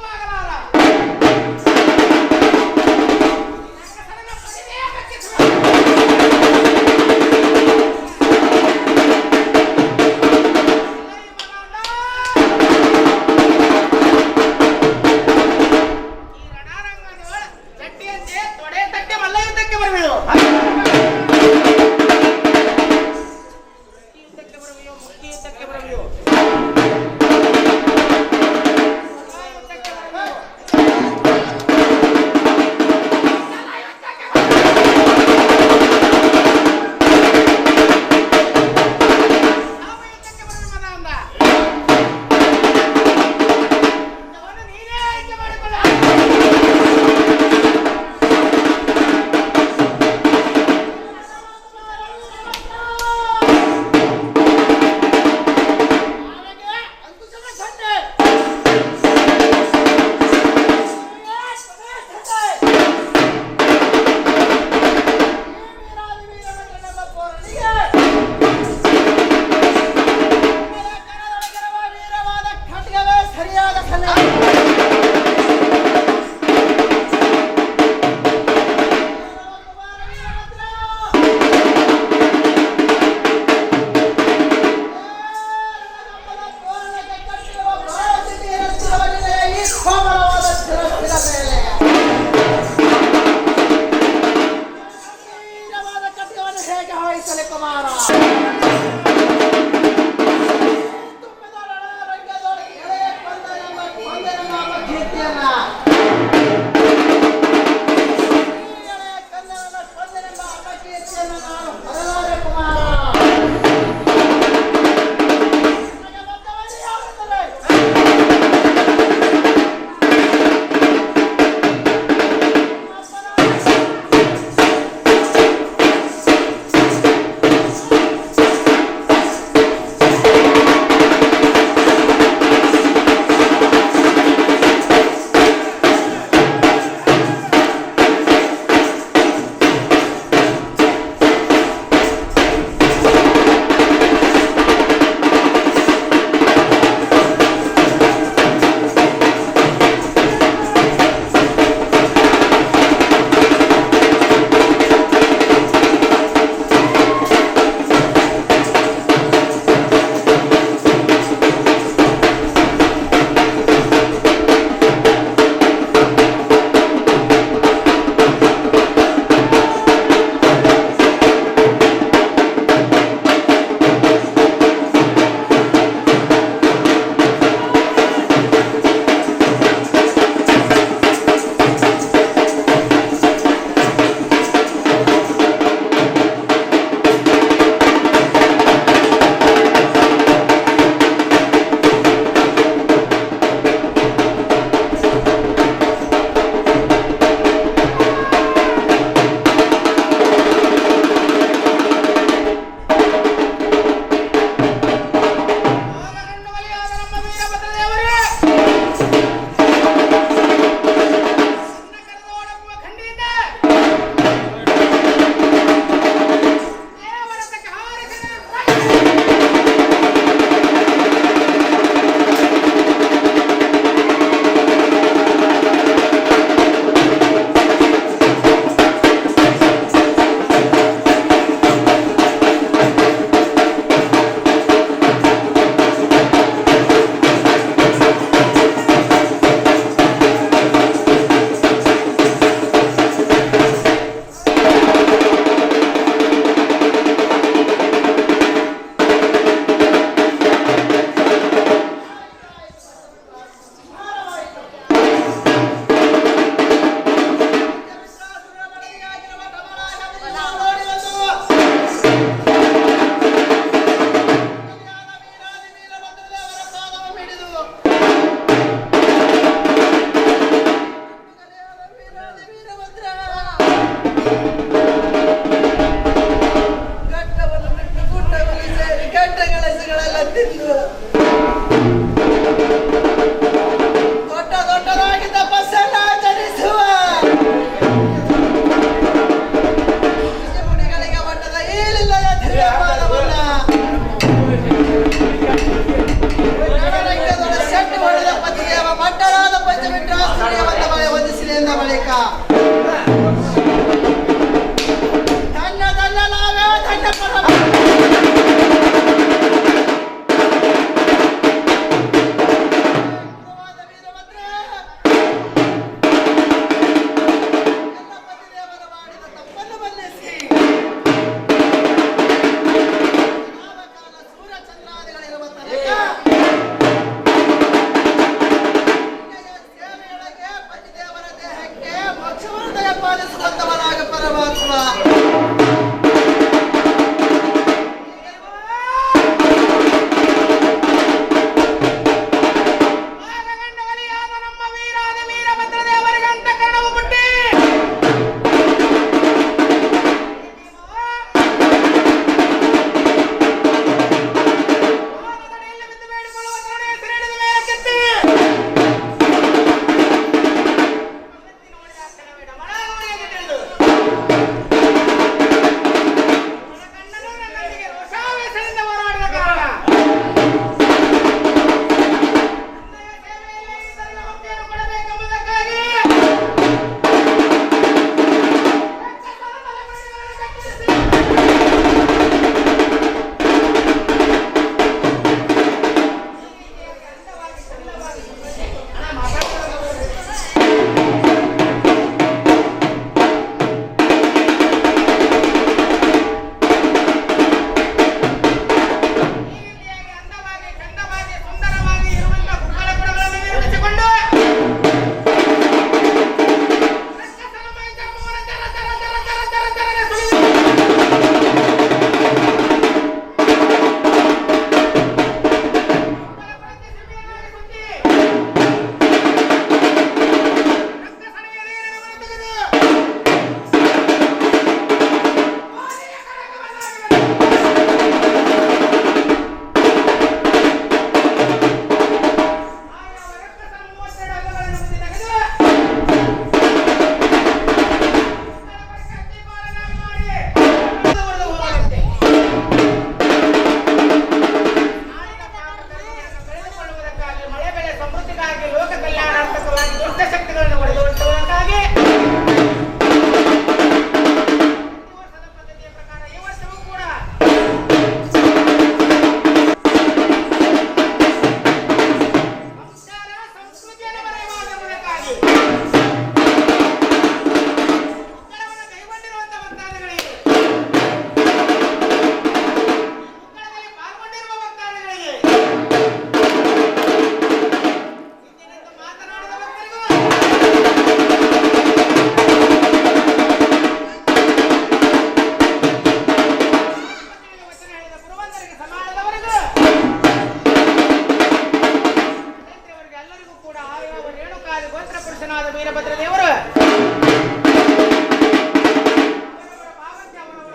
ಲಿಂಗಾದಿ ಗೋತ್ರ ಪುರುಷನಾದ ವೀರಭದ್ರ ದೇವರು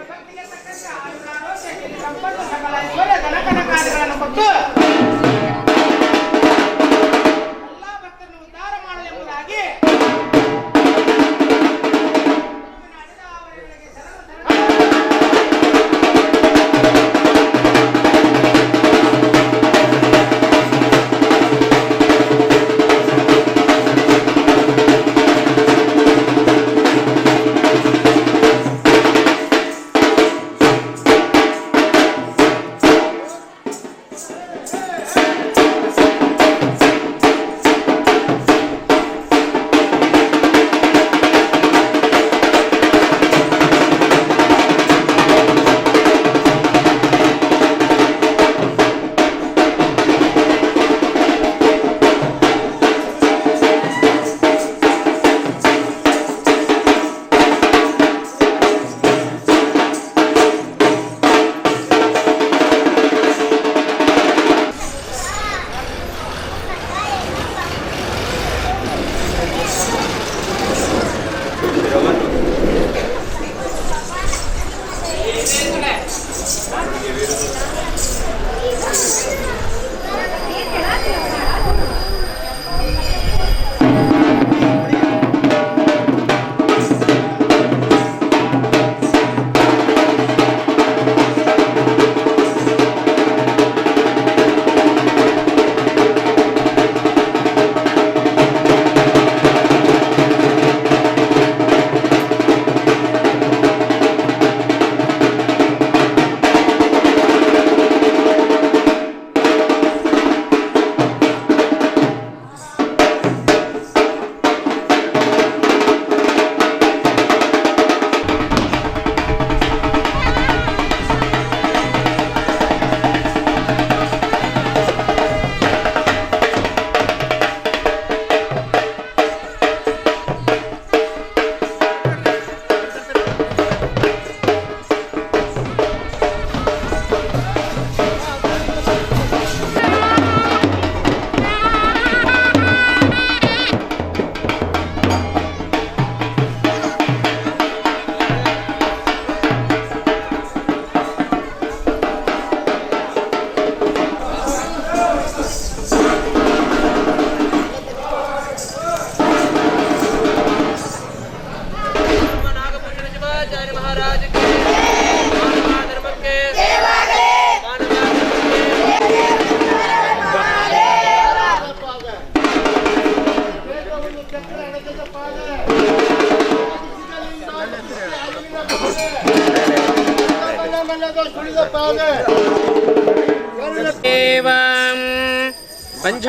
ಭಕ್ತಿಗೆ ತಕ್ಕಂತೆ ಆಯುರಾರೋಗ್ಯ ಸಂಪತ್ತು ಸಕಲ ಐಶ್ವರ್ಯ ಧನಕನಕಾದಿಗಳನ್ನು ಕೊಟ್ಟು ಎಲ್ಲ ಭಕ್ತರನ್ನು ಉದ್ಧಾರ ಮಾಡಲೆಂಬುದಾಗಿ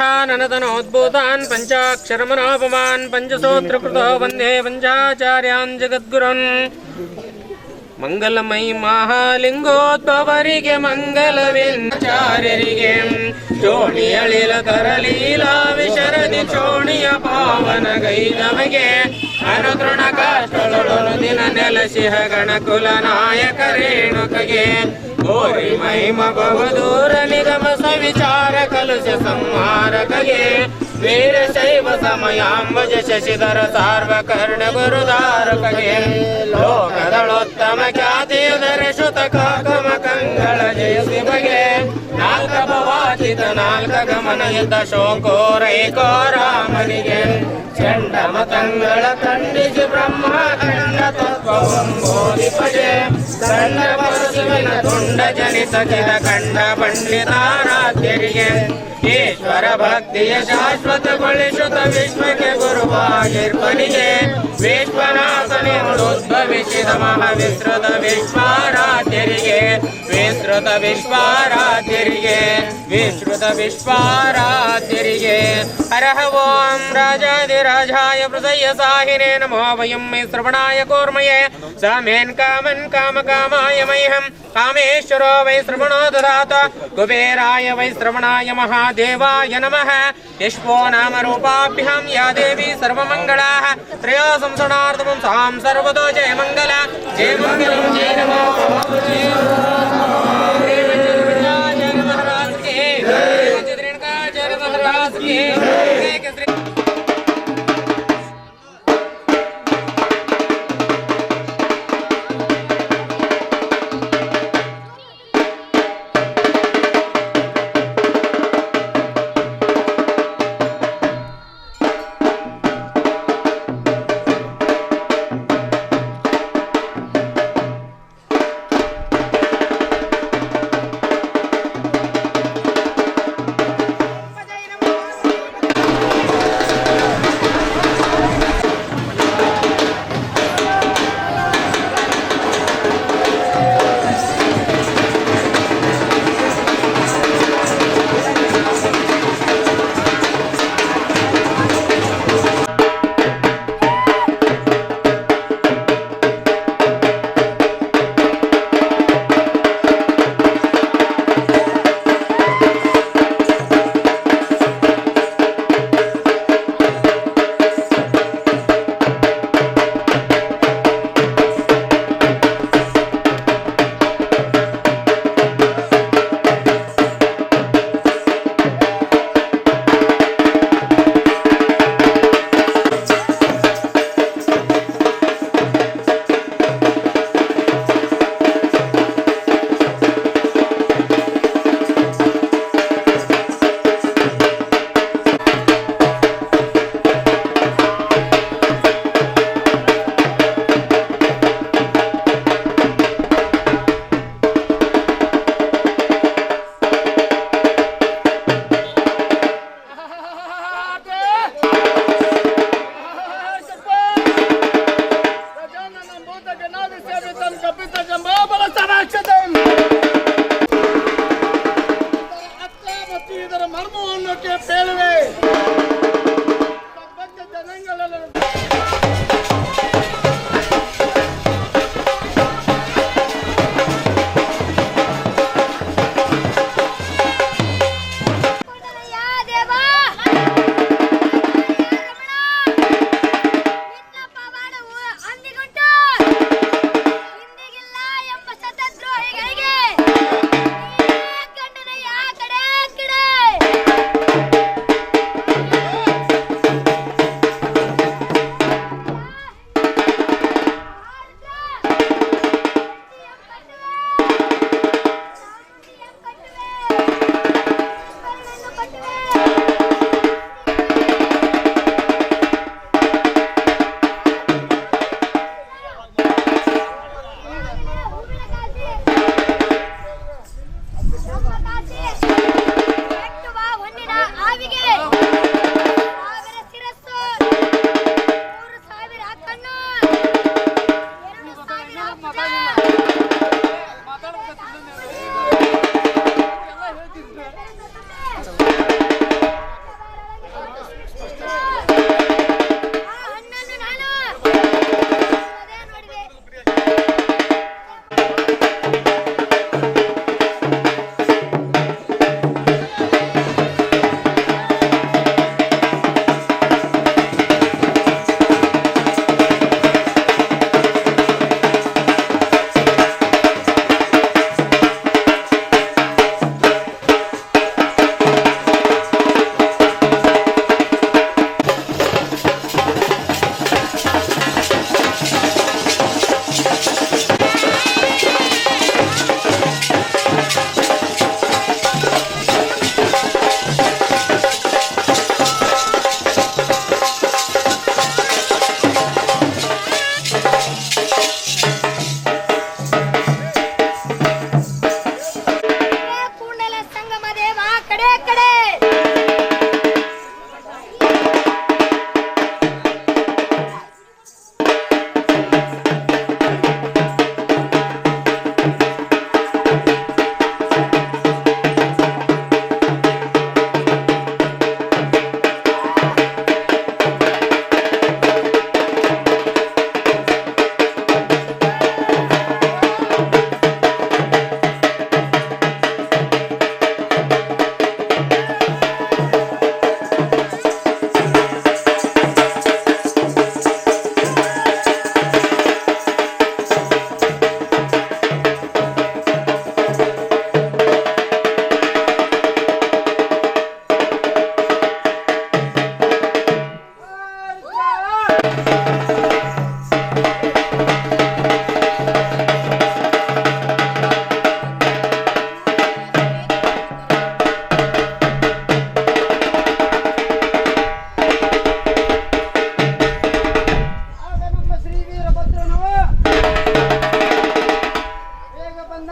पंचाननतनोद्भूतान् पंचाक्षरमनोपमान् पंचसूत्रकृतो वन्दे पंचाचार्यान् जगद्गुरुन् मंगलमयी महालिंगोद्भवरिगे मंगलवेನ್ನಾಚಾರ್ಯರಿಗೆ ಚೋಣಿಯಳಿಲ ತರಲೀಲಾ ವಿಶರದಿ ಚೋಣಿಯ ಪಾವನ ಗೈದಮಗೆ ಅನುತೃಣ ಕಾಷ್ಟಳೊಳು ದಿನ ನೆಲಸಿಹ ಗಣಕುಲ ನಾಯಕ ರೇಣುಕಗೆ ಗೋರಿ ಮಹಿಮ ಬಹುದೂರ ನಿಗಮ ಸವಿಚಾರ ಕಲುಷ ಸಂಹಾರಕಗೆ ವೀರಶೈವ ಸಮಯಾಂಬಜ ಶಶಿಧರ ಸಾರ್ವಕರ್ಣ ಗುರುಧಾರಕಗೆ ಲೋಕದಳೋತ್ತಮ ಖ್ಯಾತಿಯುಧರ ಶುತ ಕಾಕಮ ಕಂಗಳ ಜಯಸಿ ಬಗೆ ನಾಲ್ಕ ಭವಾಚಿತ ನಾಲ್ಕ ಗಮನ ಯುದ್ಧ ಶೋಕೋರೈಕೋ ರಾಮನಿಗೆ ಚಂಡ ಮತಂಗಳ ಖಂಡಿಸಿ ಬ್ರಹ್ಮ ಖಂಡ ತತ್ವವಂಬೋಧಿಪಜೆ ಖಂಡ ಪರಶುವಿನ ತುಂಡ ಜನಿತ ಚಿದ ಖಂಡ ಪಂಡಿತಾರಾಧ್ಯರಿಗೆ ಈಶ್ವರ ಭಕ್ತಿಯ ಶಾಶ್ವತಗೊಳಿಸುತ್ತ ವಿಶ್ವಕ್ಕೆ ಗುರುವಾಗಿರ್ಪನಿಗೆ ವಿಶ್ವನಾಥನೆ ಉದ್ಭವಿಸಿದ ಮಹಾವಿಸ್ತೃತ ವಿಶ್ವಾರಾಧ್ಯರಿಗೆ ವಿಸ್ತೃತ ವಿಶ್ವಾರಾಧ್ಯರಿಗೆ ವಿಸ್ತೃತ ವಿಶ್ವಾರಾಧ್ಯರಿಗೆ ಹರಃ ಓಂ ರಾಜಾದಿರಾಜಾಯ ಹೃದಯ ಸಾಹಿನೇ ನಮೋ ವಯಂ ಮೇ ಶ್ರವಣಾಯ ಕೂರ್ಮಯೇ ಸಾಮೇನ್ ಕಾಮನ್ ಕಾಮ ಕಾಮಾಯ ಮಹ್ಯಂ ಕಾಮೇಶ್ವರೋ ವೈ ಶ್ರವಣೋ ದದಾತ ಕುಬೇರಾಯ ವೈ ಶ್ರವಣಾಯ ಮಹಾದೇವಾಯ ನಮಃ ಯಶ್ವೋ ನಾಮ ರೂಪಾಭ್ಯಾಂ ಯಾ ದೇವಿ ಸರ್ವಮಂಗಳಾಃ ತ್ರಯೋ ಸಂಸಣಾರ್ಥಮಂ ಸಾಂ ಸರ್ವದೋ ಜಯ ಮಂಗಲ ಜಯ ಮಂಗಲಂ ಜಯ ನಮೋ ಜಯ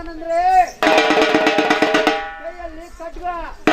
ಬಂದನಂದ್ರೆ ಕೈಯಲ್ಲಿ ಖಡ್ಗ